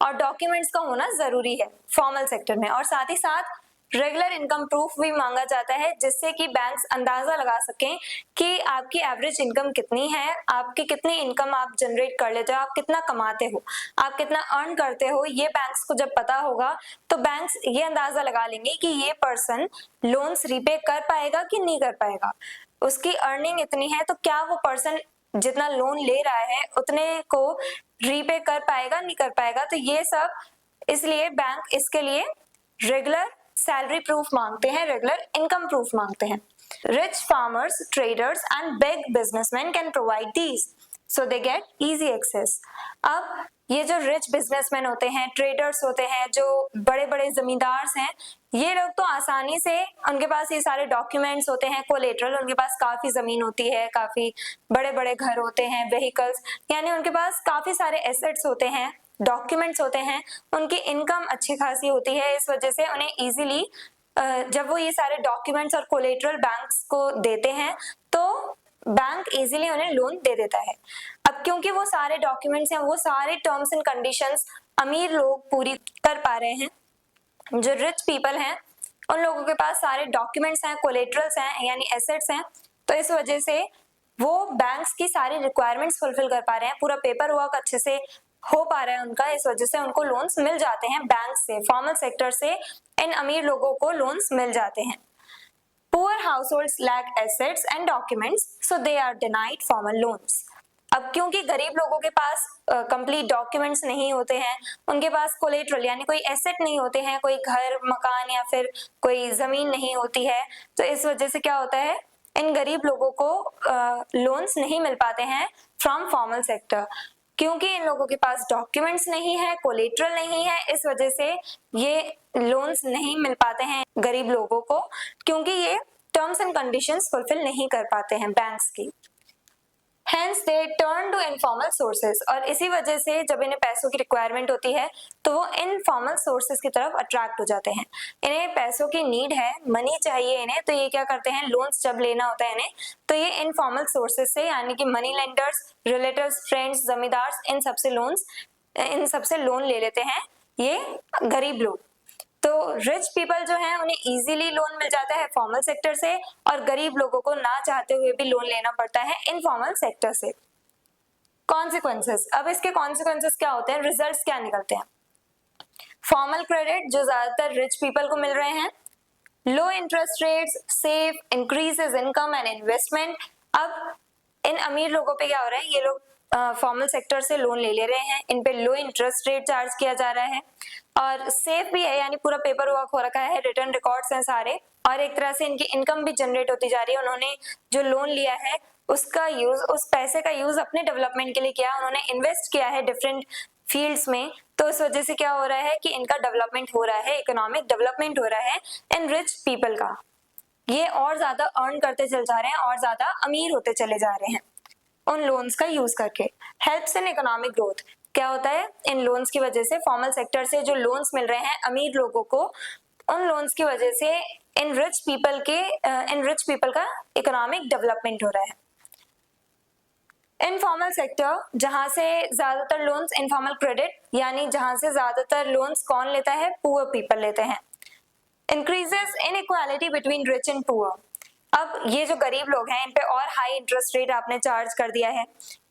और डॉक्यूमेंट्स का होना जरूरी है फॉर्मल सेक्टर में, और साथ ही साथ रेगुलर इनकम प्रूफ भी मांगा जाता है, जिससे कि बैंक्स अंदाजा लगा सकें कि आपकी एवरेज इनकम कितनी है, आपकी कितनी इनकम आप जनरेट कर लेते हो, आप कितना कमाते हो, आप कितना अर्न करते हो। ये बैंक्स को जब पता होगा तो बैंक्स ये अंदाजा लगा लेंगे कि ये पर्सन लोन्स रीपे कर पाएगा कि नहीं कर पाएगा, उसकी अर्निंग इतनी है तो क्या वो पर्सन जितना लोन ले रहा है उतने को रीपे कर पाएगा नहीं कर पाएगा। तो ये सब इसलिए बैंक इसके लिए रेगुलर सैलरी प्रूफ मांगते हैं, रेगुलर इनकम प्रूफ मांगते हैं। Rich farmers, traders and big businessman can provide these, so they get easy access. अब ये जो रिच बिजनेसमैन होते हैं, ट्रेडर्स होते हैं, जो बड़े बड़े जमींदार हैं, ये लोग तो आसानी से, उनके पास ये सारे डॉक्यूमेंट्स होते हैं, कोलेटरल, उनके पास काफी जमीन होती है, काफी बड़े बड़े घर होते हैं, व्हीकल्स, यानी उनके पास काफी सारे एसेट्स होते हैं, डॉक्यूमेंट्स होते हैं, उनकी इनकम अच्छी खासी होती है, इस वजह से उन्हें इजीली जब वो ये सारे डॉक्यूमेंट्स और कोलेटरल बैंक्स को देते हैं तो बैंक इजीली उन्हें लोन दे देता है। अब क्योंकि वो सारे डॉक्यूमेंट्स हैं, वो सारे टर्म्स एंड कंडीशंस अमीर लोग पूरी कर पा रहे हैं, जो रिच पीपल हैं उन लोगों के पास सारे डॉक्यूमेंट्स हैं, कोलेटरल्स हैं यानी एसेट्स हैं, तो इस वजह से वो बैंक्स की सारी रिक्वायरमेंट्स फुलफिल कर पा रहे हैं, पूरा पेपर वर्क अच्छे से हो पा रहा है उनका, इस वजह से उनको लोन्स मिल जाते हैं बैंक से, फॉर्मल सेक्टर से इन अमीर लोगों को लोन्स मिल जाते हैं। Poor households lack assets and documents, so they are denied formal loans. अब क्योंकि गरीब लोगों के पास कंप्लीट डॉक्यूमेंट्स नहीं होते हैं, उनके पास कोलेटरल यानी कोई एसेट नहीं होते हैं, कोई घर मकान या फिर कोई जमीन नहीं होती है, तो इस वजह से क्या होता है, इन गरीब लोगों को लोन्स नहीं मिल पाते हैं फ्रॉम फॉर्मल सेक्टर, क्योंकि इन लोगों के पास डॉक्यूमेंट्स नहीं है, कोलेटरल नहीं है, इस वजह से ये लोन्स नहीं मिल पाते हैं गरीब लोगों को, क्योंकि ये टर्म्स एंड कंडीशंस फुलफिल नहीं कर पाते हैं बैंक्स की। Hence they turn to informal sources, और इसी वजह से जब इन्हें पैसों की रिक्वायरमेंट होती है तो वो इनफॉर्मल सोर्सेज की तरफ अट्रैक्ट हो जाते हैं। इन्हें पैसों की नीड है, मनी चाहिए इन्हें, तो ये क्या करते हैं, लोन्स जब लेना होता है इन्हें तो ये इनफॉर्मल सोर्सेज से यानी कि money lenders, relatives, friends, zamindars, इन सबसे लोन ले लेते हैं ये गरीब लोग। तो रिच पीपल जो हैं उन्हें इजीली लोन मिल जाता है फॉर्मल सेक्टर से, और गरीब लोगों को ना चाहते हुए भी लोन लेना पड़ता है इनफॉर्मल सेक्टर से। कॉन्सिक्वेंसेस, अब इसके कॉन्सिक्वेंसेस क्या होते हैं, रिजल्ट्स क्या निकलते हैं। फॉर्मल क्रेडिट जो ज्यादातर रिच पीपल को मिल रहे हैं, लो interest rates, safe, increases income and investment. अब इन अमीर लोगों पे क्या हो रहा है, ये लोग फॉर्मल सेक्टर से लोन ले रहे हैं, इन पे लो इंटरेस्ट रेट चार्ज किया जा रहा है, और सेफ भी है यानी पूरा पेपर वर्क हो रखा है, रिटर्न रिकॉर्ड्स हैं सारे, और एक तरह से इनकी इनकम भी जनरेट होती जा रही है। उन्होंने जो लोन लिया है उसका यूज, उस पैसे का यूज अपने डेवलपमेंट के लिए किया, उन्होंने इन्वेस्ट किया है डिफरेंट फील्ड्स में, तो इस वजह से क्या हो रहा है कि इनका डेवलपमेंट हो रहा है, इकोनॉमिक डेवलपमेंट हो रहा है इन रिच पीपल का। ये और ज्यादा अर्न करते चले जा रहे हैं और ज्यादा अमीर होते चले जा रहे हैं उन लोन्स का यूज करके। हेल्प्स इन इकोनॉमिक ग्रोथ, क्या होता है, इन लोन्स की वजह से, फॉर्मल सेक्टर से जो लोन्स मिल रहे हैं अमीर लोगों को, उन लोन्स की वजह से इन रिच पीपल का इकोनॉमिक डेवलपमेंट हो रहा है। इनफॉर्मल सेक्टर, जहां से ज्यादातर लोन्स इनफॉर्मल क्रेडिट, यानी जहां से ज्यादातर लोन्स कौन लेता है, पुअर पीपल लेते हैं। Increases inequality between rich and poor. अब ये जो गरीब लोग हैं इन पे और हाई इंटरेस्ट रेट आपने चार्ज कर दिया है,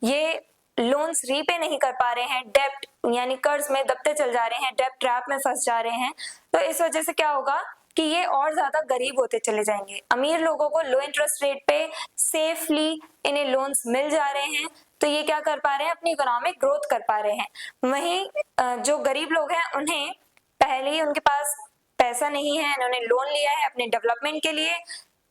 ये लोन्स रीपे नहीं कर पा रहे हैं, डेब्ट यानी कर्ज में दबते चल जा रहे हैं, डेब्ट ट्रैप में फंस जा रहे हैं। तो इस वजह से क्या होगा कि ये और ज्यादा गरीब होते चले जाएंगे। अमीर लोगों को लो इंटरेस्ट रेट पे सेफली इन्हें लोन्स मिल जा रहे हैं, तो ये क्या कर पा रहे हैं, अपनी इकोनॉमिक ग्रोथ कर पा रहे हैं। वहीं जो गरीब लोग हैं उन्हें पहले ही उनके पास पैसा नहीं है, इन्होंने लोन लिया है अपने डेवलपमेंट के लिए,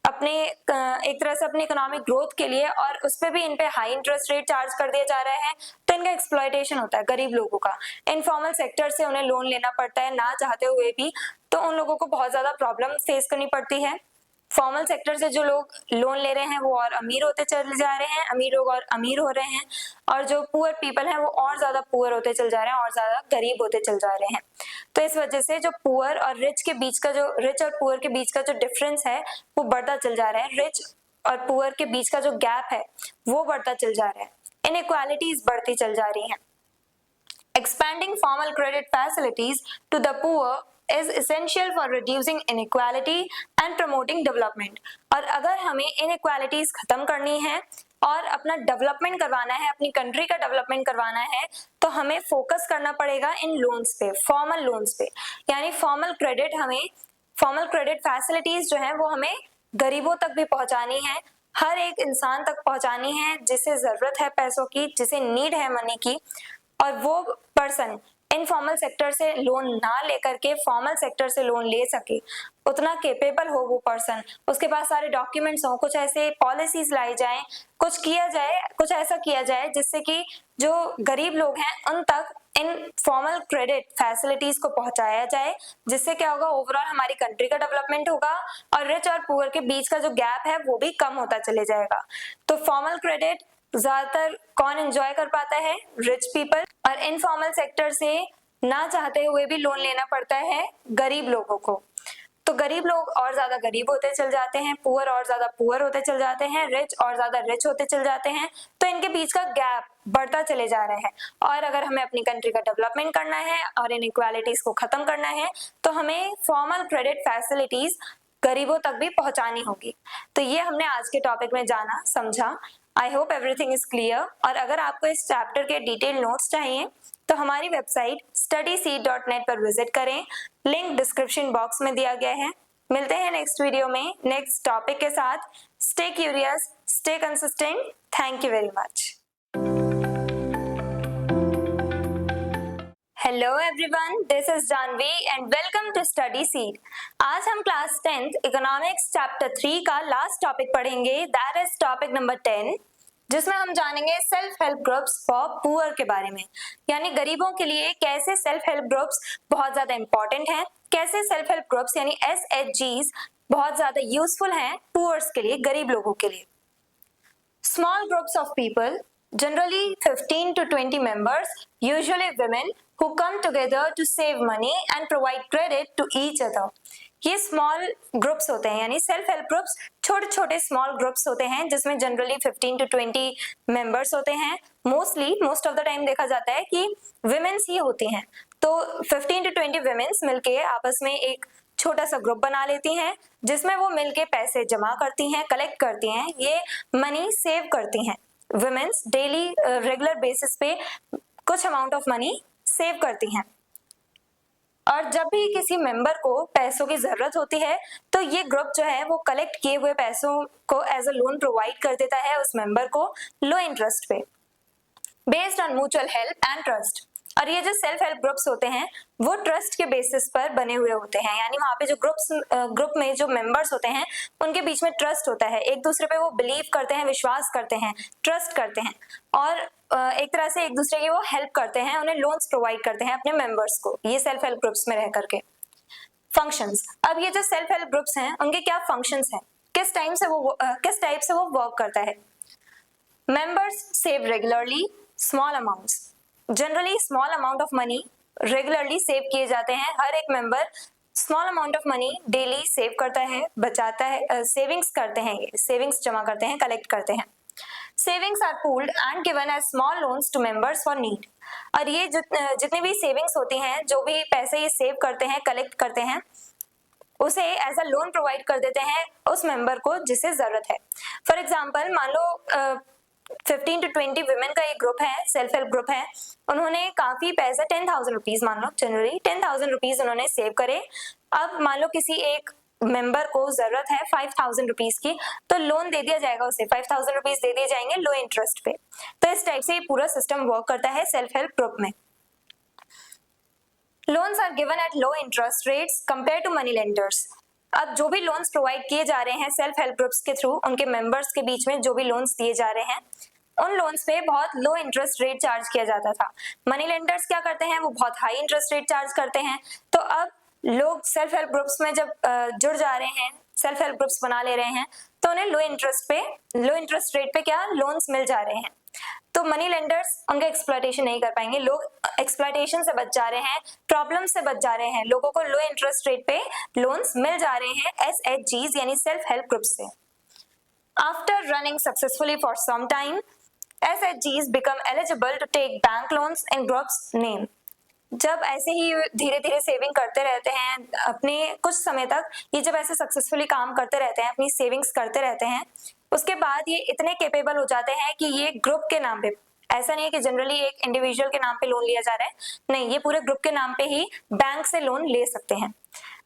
अपने एक तरह से अपनी इकोनॉमिक ग्रोथ के लिए, और उस पे भी इन पे हाई इंटरेस्ट रेट चार्ज कर दिया जा रहा है। तो इनका एक्सप्लॉयटेशन होता है गरीब लोगों का। इनफॉर्मल सेक्टर से उन्हें लोन लेना पड़ता है ना चाहते हुए भी, तो उन लोगों को बहुत ज्यादा प्रॉब्लम फेस करनी पड़ती है। फॉर्मल सेक्टर से जो लोग लोन ले रहे हैं वो और अमीर होते चले जा रहे हैं, अमीर लोग और अमीर हो रहे हैं, और जो पुअर पीपल हैं वो और ज्यादा पुअर होते चल जा रहे हैं और ज्यादा गरीब होते चल जा रहे हैं। तो इस वजह से जो पुअर और रिच के बीच का, जो रिच और पुअर के बीच का जो डिफरेंस है वो बढ़ता चल जा रहा है, रिच और पुअर के बीच का जो गैप है वो बढ़ता चल जा रहा है, इनइक्वालिटीज बढ़ती चल जा रही हैं। Expanding formal credit facilities to the poor is essential for reducing inequality and promoting development. और अगर हमें inequalities खत्म करनी है और अपना डेवलपमेंट करवाना है, अपनी कंट्री का डेवलपमेंट करवाना है, तो हमें फोकस करना पड़ेगा इन लोन्स पे, फॉर्मल लोन्स पे। यानी फॉर्मल क्रेडिट फैसिलिटीज जो है वो हमें गरीबों तक भी पहुंचानी है, हर एक इंसान तक पहुंचानी है जिसे जरूरत है पैसों की, जिसे नीड है मनी की, और वो पर्सन इनफॉर्मल सेक्टर से लोन ना लेकर के फॉर्मल सेक्टर से लोन ले सके, उतना केपेबल हो वो पर्सन, उसके पास सारे डॉक्यूमेंट्स हो, कुछ ऐसे पॉलिसीज लाई जाएं, कुछ किया जाए, कुछ ऐसा किया जाए जिससे कि जो गरीब लोग हैं उन तक इन फॉर्मल क्रेडिट फैसिलिटीज को पहुंचाया जाए, जिससे क्या होगा, ओवरऑल हमारी कंट्री का डेवलपमेंट होगा और रिच और पुअर के बीच का जो गैप है वो भी कम होता चले जाएगा। तो फॉर्मल क्रेडिट ज्यादातर कौन एंजॉय कर पाता है, रिच पीपल, और इनफॉर्मल सेक्टर से ना चाहते हुए भी लोन लेना पड़ता है गरीब लोगों को। तो गरीब लोग और ज्यादा गरीब होते चल जाते हैं, पुअर और ज्यादा पुअर होते चल जाते हैं, रिच और ज्यादा रिच होते चल जाते हैं। तो इनके बीच का गैप बढ़ता चले जा रहा है, और अगर हमें अपनी कंट्री का डेवलपमेंट करना है और इनइक्वालिटीज को खत्म करना है तो हमें फॉर्मल क्रेडिट फैसिलिटीज गरीबों तक भी पहुंचानी होगी। तो ये हमने आज के टॉपिक में जाना समझा। I hope everything is clear. और अगर आपको इस चैप्टर के डिटेल नोट्स चाहिए तो हमारी वेबसाइट studyseed.net पर विजिट करें, लिंक डिस्क्रिप्शन बॉक्स में दिया गया है। मिलते हैं नेक्स्ट वीडियो में नेक्स्ट टॉपिक के साथ। Stay curious, stay consistent. Thank you very much. Hello everyone, this is Janvi and welcome to Study Seed. आज हम क्लास 10th इकोनॉमिक्स चैप्टर 3 का लास्ट टॉपिक पढ़ेंगे, दैट इज टॉपिक नंबर 10, जिसमें हम जानेंगे self help groups for poor के बारे में। यानी गरीबों के लिए कैसे सेल्फ हेल्प ग्रुप्स बहुत ज्यादा इंपॉर्टेंट हैं, कैसे सेल्फ हेल्प ग्रुप्स यानी SHGs बहुत ज्यादा यूजफुल हैं पुअर्स के लिए, गरीब लोगों के लिए। Small groups of people, generally 15 to 20 members, usually women, who come together to save money and provide credit to each other. ये स्मॉल ग्रुप्स होते हैं, यानी सेल्फ हेल्प ग्रुप्स छोटे छोटे स्मॉल ग्रुप्स होते हैं जिसमें जनरली 15 to 20 मेंबर्स होते हैं। मोस्ट ऑफ द टाइम देखा जाता है कि विमेन्स ही होती हैं। तो 15 to 20 विमेन्स मिलके आपस में एक छोटा सा ग्रुप बना लेती हैं, जिसमें वो मिलके पैसे जमा करती हैं, कलेक्ट करती हैं, ये मनी सेव करती हैं। विमेन्स डेली रेगुलर बेसिस पे कुछ अमाउंट ऑफ मनी सेव करती हैं, और जब भी किसी मेंबर को पैसों की जरूरत होती है तो ये ग्रुप जो है वो कलेक्ट किए हुए पैसों को एज अ लोन प्रोवाइड कर देता है उस मेंबर को लो इंटरेस्ट पे, based on mutual help and trust. और ये जो सेल्फ हेल्प ग्रुप्स होते हैं वो ट्रस्ट के बेसिस पर बने हुए होते हैं, यानी वहाँ पे जो ग्रुप में जो मेंबर्स होते हैं उनके बीच में ट्रस्ट होता है, एक दूसरे पे वो बिलीव करते हैं, विश्वास करते हैं, ट्रस्ट करते हैं, और एक तरह से एक दूसरे की वो हेल्प करते हैं, उन्हें लोन्स प्रोवाइड करते हैं अपने मेंबर्स को, ये सेल्फ हेल्प ग्रुप्स में रह करके। फंक्शंस, अब ये जो सेल्फ हेल्प ग्रुप्स हैं उनके क्या फंक्शंस हैं, किस टाइप से वो वर्क करता है। Members save regularly small amounts, generally small amount of money regularly save किए जाते हैं। हर एक member small amount of money daily save करता है, बचाता है, सेविंग्स करते हैं, सेविंग्स जमा करते हैं, कलेक्ट करते हैं। Savings are pooled and given as small loans to members for need. और ये जितनी भी सेविंग्स होती हैं, जो भी पैसे ये सेव करते हैं, कलेक्ट करते हैं, उसे एज अ लोन प्रोवाइड कर देते हैं उस मेंबर को जिसे जरूरत है। फॉर एग्जाम्पल, मान लो 15 to 20 वुमेन का एक ग्रुप है, सेल्फ हेल्प ग्रुप है, उन्होंने काफी पैसा 10,000 रुपीज, मान लो जनरली 10,000 रुपीज उन्होंने सेव करे। अब मान लो किसी एक मेंबर को जरूरत है 5,000 रुपीज की, तो लोन दे दिया जाएगा उसे, 5,000 रुपीज दे दिए जाएंगे लो इंटरेस्ट पे। तो इस टाइप से ये पूरा सिस्टम वर्क करता है सेल्फ हेल्प ग्रुप में। Loans are given at low interest rates compare to money lenders. अब जो भी लोन्स प्रोवाइड किए जा रहे हैं सेल्फ हेल्प ग्रुप्स के थ्रू, उनके मेंबर्स के बीच में जो भी लोन्स दिए जा रहे हैं, उन लोन्स पे बहुत लो इंटरेस्ट रेट चार्ज किया जाता था। मनी लेंडर्स क्या करते हैं, वो बहुत हाई इंटरेस्ट रेट चार्ज करते हैं। तो अब लोग सेल्फ हेल्प ग्रुप्स में जब जुड़ जा रहे हैं, सेल्फ हेल्प ग्रुप्स बना ले रहे हैं, तो उन्हें लो इंटरेस्ट रेट पे क्या लोन्स मिल जा रहे हैं। तो मनी लेंडर्स उनका एक्सप्लॉयटेशन नहीं कर पाएंगे, लोग एक्सप्लॉयटेशन से बच जा रहे हैं, प्रॉब्लम से बच जा रहे हैं, लोगों को लो इंटरेस्ट रेट पे लोन्स मिल जा रहे हैं SHGs यानी सेल्फ हेल्प ग्रुप्स से। After running successfully for some time, SHGs become eligible to take bank loans in group's name। जब ऐसे ही धीरे धीरे सेविंग करते रहते हैं अपने कुछ समय तक, ये जब ऐसे सक्सेसफुली काम करते रहते हैं, अपनी सेविंग्स करते रहते हैं, उसके बाद ये इतने कैपेबल हो जाते हैं कि ये ग्रुप के नाम पे, ऐसा नहीं है कि जनरली एक इंडिविजुअल के नाम पे लोन लिया जा रहा है, नहीं, ये पूरे ग्रुप के नाम पे ही बैंक से लोन ले सकते हैं।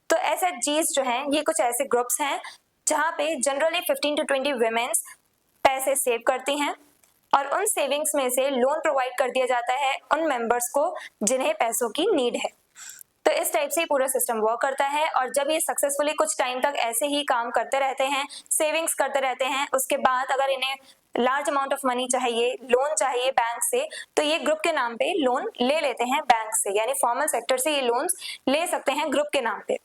तो SHGs जो हैं, ये कुछ ऐसे ग्रुप्स हैं जहाँ पे जनरली 15 to 20 वुमेन्स पैसे सेव करती हैं और उन सेविंग्स में से लोन प्रोवाइड कर दिया जाता है उन मेंबर्स को जिन्हें पैसों की नीड है। तो इस टाइप से पूरा सिस्टम वर्क करता है। और जब ये सक्सेसफुली कुछ टाइम तक ऐसे ही काम करते रहते हैं, सेविंग्स करते रहते हैं, उसके बाद अगर इन्हें लार्ज अमाउंट ऑफ मनी चाहिए, लोन चाहिए बैंक से, तो ये ग्रुप के नाम पे लोन ले लेते हैं बैंक से, यानी फॉर्मल सेक्टर से ये लोन्स ले सकते हैं ग्रुप के नाम पे।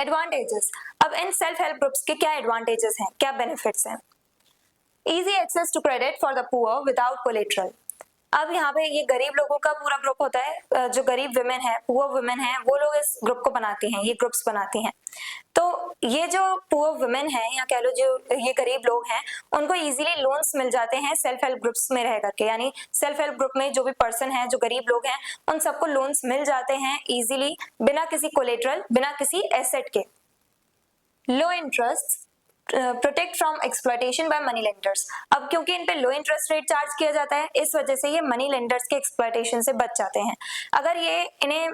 एडवांटेजेस, अब इन सेल्फ हेल्प ग्रुप्स के क्या एडवांटेजेस हैं, क्या बेनिफिट्स हैं? Easy access to credit for the poor without collateral। अब यहाँ पे ये गरीब लोगों का पूरा ग्रुप होता है, जो गरीब वुमेन है, पुअर वुमेन है, वो लोग इस ग्रुप को बनाती हैं, ये ग्रुप्स बनाती हैं। तो ये जो पुअर वुमेन है या कह लो जो ये गरीब लोग हैं, उनको इजीली लोन्स मिल जाते हैं सेल्फ हेल्प ग्रुप्स में रह करके, यानी सेल्फ हेल्प ग्रुप में जो भी पर्सन है, जो गरीब लोग हैं, उन सबको लोन्स मिल जाते हैं इजीली, बिना किसी कोलेट्रल, बिना किसी एसेट के। लो interest protect from exploitation bye money lenders. अब क्योंकि इन पे लो इंटरेस्ट रेट चार्ज किया जाता है, इस वजह से ये मनी लेंडर्स के एक्सप्लॉयटेशन से बच जाते हैं। अगर ये इन्हें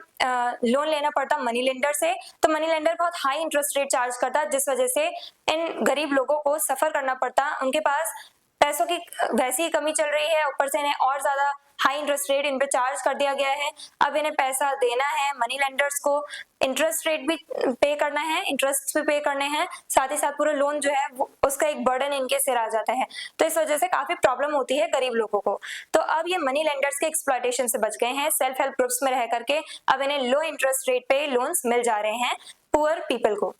लोन लेना पड़ता मनी लेंडर से, तो मनी लेंडर बहुत हाई इंटरेस्ट रेट चार्ज करता, जिस वजह से इन गरीब लोगों को सफर करना पड़ता। उनके पास पैसों की वैसी ही कमी चल रही है, ऊपर से इन्हें और ज्यादा हाई इंटरेस्ट रेट इन पे चार्ज कर दिया गया है। अब इन्हें पैसा देना है मनी लेंडर्स को, इंटरेस्ट रेट भी पे करना है, इंटरेस्ट भी पे करने हैं, साथ ही साथ पूरा लोन जो है उसका एक बर्डन इनके सिर आ जाता है। तो इस वजह से काफी प्रॉब्लम होती है गरीब लोगों को। तो अब ये मनी लेंडर्स के एक्सप्लॉयटेशन से बच गए हैं, सेल्फ हेल्प ग्रुप्स में रह करके अब इन्हें लो इंटरेस्ट रेट पे लोन्स मिल जा रहे हैं पुअर पीपल को।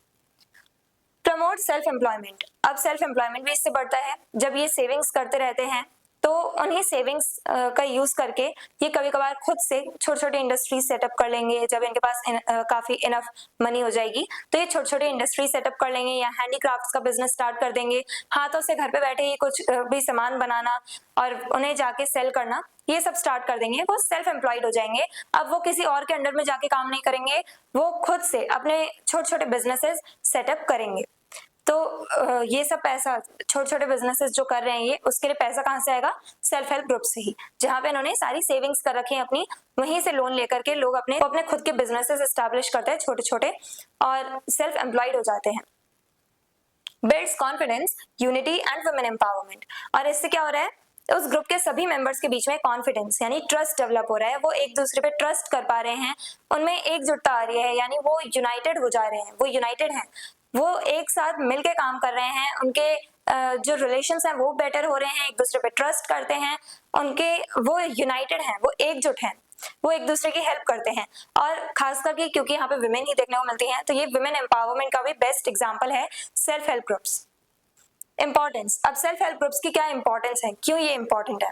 प्रमोट सेल्फ एम्प्लॉयमेंट, अब सेल्फ एम्प्लॉयमेंट भी इससे बढ़ता है। जब ये सेविंग्स करते रहते हैं, तो उन्हीं सेविंग्स का यूज करके ये कभी कभार खुद से छोटे छोटे इंडस्ट्रीज सेटअप कर लेंगे। जब इनके पास काफी इनफ मनी हो जाएगी, तो ये छोटे छोटे इंडस्ट्री सेटअप कर लेंगे या हैंडीक्राफ्ट्स का बिजनेस स्टार्ट कर देंगे। हाथों से घर पे बैठे ही कुछ भी सामान बनाना और उन्हें जाके सेल करना, ये सब स्टार्ट कर देंगे। वो सेल्फ एम्प्लॉयड हो जाएंगे। अब वो किसी और के अंडर में जाके काम नहीं करेंगे, वो खुद से अपने छोटे छोटे बिजनेसेस सेटअप करेंगे। तो ये सब पैसा छोटे छोटे बिजनेसेस जो कर रहे हैं, ये उसके लिए पैसा कहाँ से आएगा? सेल्फ हेल्प ग्रुप से ही, जहाँ पे इन्होंने सारी सेविंग्स कर रखी है अपनी, वहीं से लोन लेकर के लोग अपने खुद के बिजनेसेस एस्टैब्लिश करते हैं छोटे छोटे और सेल्फ एम्प्लॉयड हो जाते हैं। Builds confidence, unity and women empowerment. और इससे क्या हो रहा है? उस ग्रुप के सभी मेंबर्स के बीच में कॉन्फिडेंस यानी ट्रस्ट डेवलप हो रहा है। वो एक दूसरे पे ट्रस्ट कर पा रहे हैं, उनमें एकजुटता आ रही है, यानी वो यूनाइटेड हो जा रहे हैं, वो यूनाइटेड हैं, वो एक साथ मिलके काम कर रहे हैं। उनके जो रिलेशंस हैं वो बेटर हो रहे हैं, एक दूसरे पे ट्रस्ट करते हैं, वो यूनाइटेड हैं, वो एकजुट हैं, वो एक दूसरे की हेल्प करते हैं। और खास करके क्योंकि यहाँ पे विमेन ही देखने को मिलती हैं, तो ये विमेन एम्पावरमेंट का भी बेस्ट एग्जाम्पल है सेल्फ हेल्प ग्रुप्स। इंपॉर्टेंस, अब सेल्फ हेल्प ग्रुप्स की क्या इंपॉर्टेंस है, क्यों ये इंपॉर्टेंट है?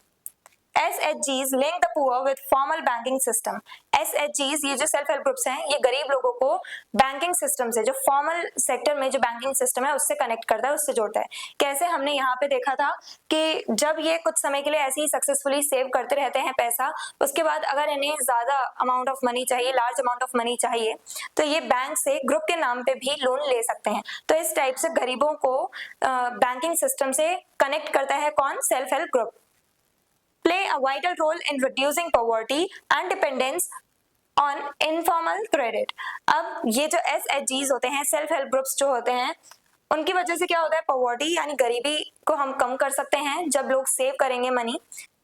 SHGs link the poor with formal banking system। SHGs, ये जो सेल्फ हेल्प ग्रुप्स हैं, ये गरीब लोगों को बैंकिंग सिस्टम से, जो फॉर्मल सेक्टर में जो बैंकिंग सिस्टम है उससे कनेक्ट करता है, उससे जोड़ता है। कैसे? हमने यहाँ पे देखा था कि जब ये कुछ समय के लिए ऐसे ही सक्सेसफुली सेव करते रहते हैं पैसा, उसके बाद अगर इन्हें ज्यादा अमाउंट ऑफ मनी चाहिए, लार्ज अमाउंट ऑफ मनी चाहिए, तो ये बैंक से ग्रुप के नाम पे भी लोन ले सकते हैं। तो इस टाइप से गरीबों को बैंकिंग सिस्टम से कनेक्ट करता है कौन? Self help group. Play a vital role in reducing poverty and dependence on informal credit। अब ये जो SHGs होते हैं, सेल्फ हेल्प ग्रुप्स जो होते हैं, उनकी वजह से क्या होता है? पॉवर्टी यानी गरीबी को हम कम कर सकते हैं। जब लोग सेव करेंगे मनी,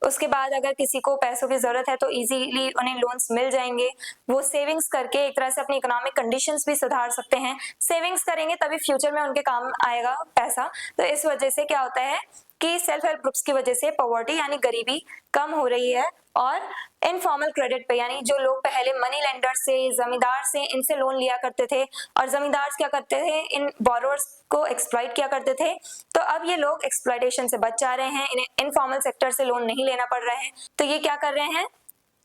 उसके बाद अगर किसी को पैसों की जरूरत है तो इजीली उन्हें लोन्स मिल जाएंगे। वो सेविंग्स करके एक तरह से अपनी इकोनॉमिक कंडीशंस भी सुधार सकते हैं। सेविंग्स करेंगे तभी फ्यूचर में उनके काम आएगा पैसा। तो इस वजह से क्या होता है कि सेल्फ हेल्प ग्रुप्स की वजह से पॉवर्टी यानी गरीबी कम हो रही है। और इनफॉर्मल क्रेडिट पे, यानी जो लोग पहले मनी लेंडर से, जमींदार से, इनसे लोन लिया करते थे और जमींदार क्या करते थे? इन बोरोअर्स को एक्सप्लॉइट किया करते थे। तो अब ये लोग एक्सप्लॉइटेशन से बच जा रहे हैं, इन्हें इनफॉर्मल सेक्टर से लोन नहीं लेना पड़ रहा है। तो ये क्या कर रहे हैं?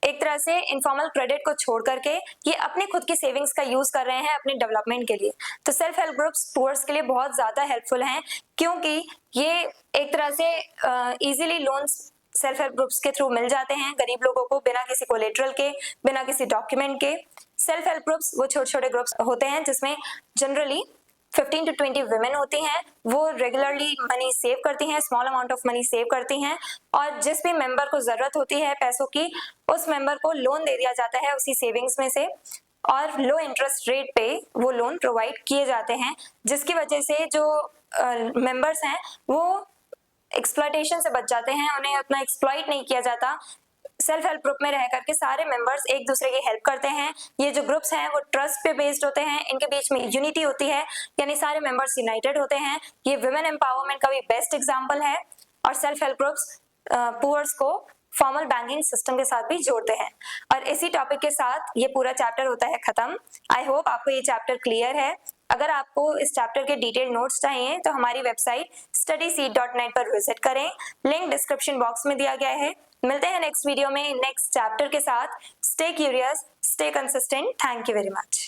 एक तरह से इनफॉर्मल क्रेडिट को छोड़ करके ये अपनी खुद की सेविंग्स का यूज कर रहे हैं अपने डेवलपमेंट के लिए। तो सेल्फ हेल्प ग्रुप्स पुअर्स के लिए बहुत ज्यादा हेल्पफुल हैं, क्योंकि ये एक तरह से easily loans self help groups के थ्रू मिल जाते हैं गरीब लोगों को, बिना किसी कोलेटरल के, बिना किसी डॉक्यूमेंट के। सेल्फ हेल्प ग्रुप्स वो छोटे छोटे ग्रुप्स होते हैं जिसमें जनरली 15 to 20 women होती हैं। वो रेगुलरली मनी सेव करती हैं, small amount of money save करती हैं, और जिस भी मेंबर को जरूरत होती है पैसों की, उस मेंबर को लोन दे दिया जाता है उसी सेविंग्स में से, और लो इंटरेस्ट रेट पे वो लोन प्रोवाइड किए जाते हैं, जिसकी वजह से जो मेंबर्स हैं वो एक्सप्लॉइटेशन से बच जाते हैं, उन्हें उतना एक्सप्लॉइट नहीं किया जाता। सेल्फ हेल्प ग्रुप में रह करके सारे मेंबर्स एक दूसरे की हेल्प करते हैं। ये जो ग्रुप्स हैं वो ट्रस्ट पे बेस्ड होते हैं, इनके बीच में यूनिटी होती है, यानी सारे मेंबर्स यूनाइटेड होते हैं। ये वुमेन एम्पावरमेंट का भी बेस्ट एग्जांपल है। और सेल्फ हेल्प ग्रुप्स पुअर्स को फॉर्मल बैंकिंग सिस्टम के साथ भी जोड़ते हैं। और इसी टॉपिक के साथ ये पूरा चैप्टर होता है खत्म। आई होप आपको ये चैप्टर क्लियर है। अगर आपको इस चैप्टर के डिटेल नोट्स चाहिए तो हमारी वेबसाइट studyseed.net पर विजिट करें, लिंक डिस्क्रिप्शन बॉक्स में दिया गया है। मिलते हैं नेक्स्ट वीडियो में नेक्स्ट चैप्टर के साथ। Stay curious, stay consistent. Thank you very much.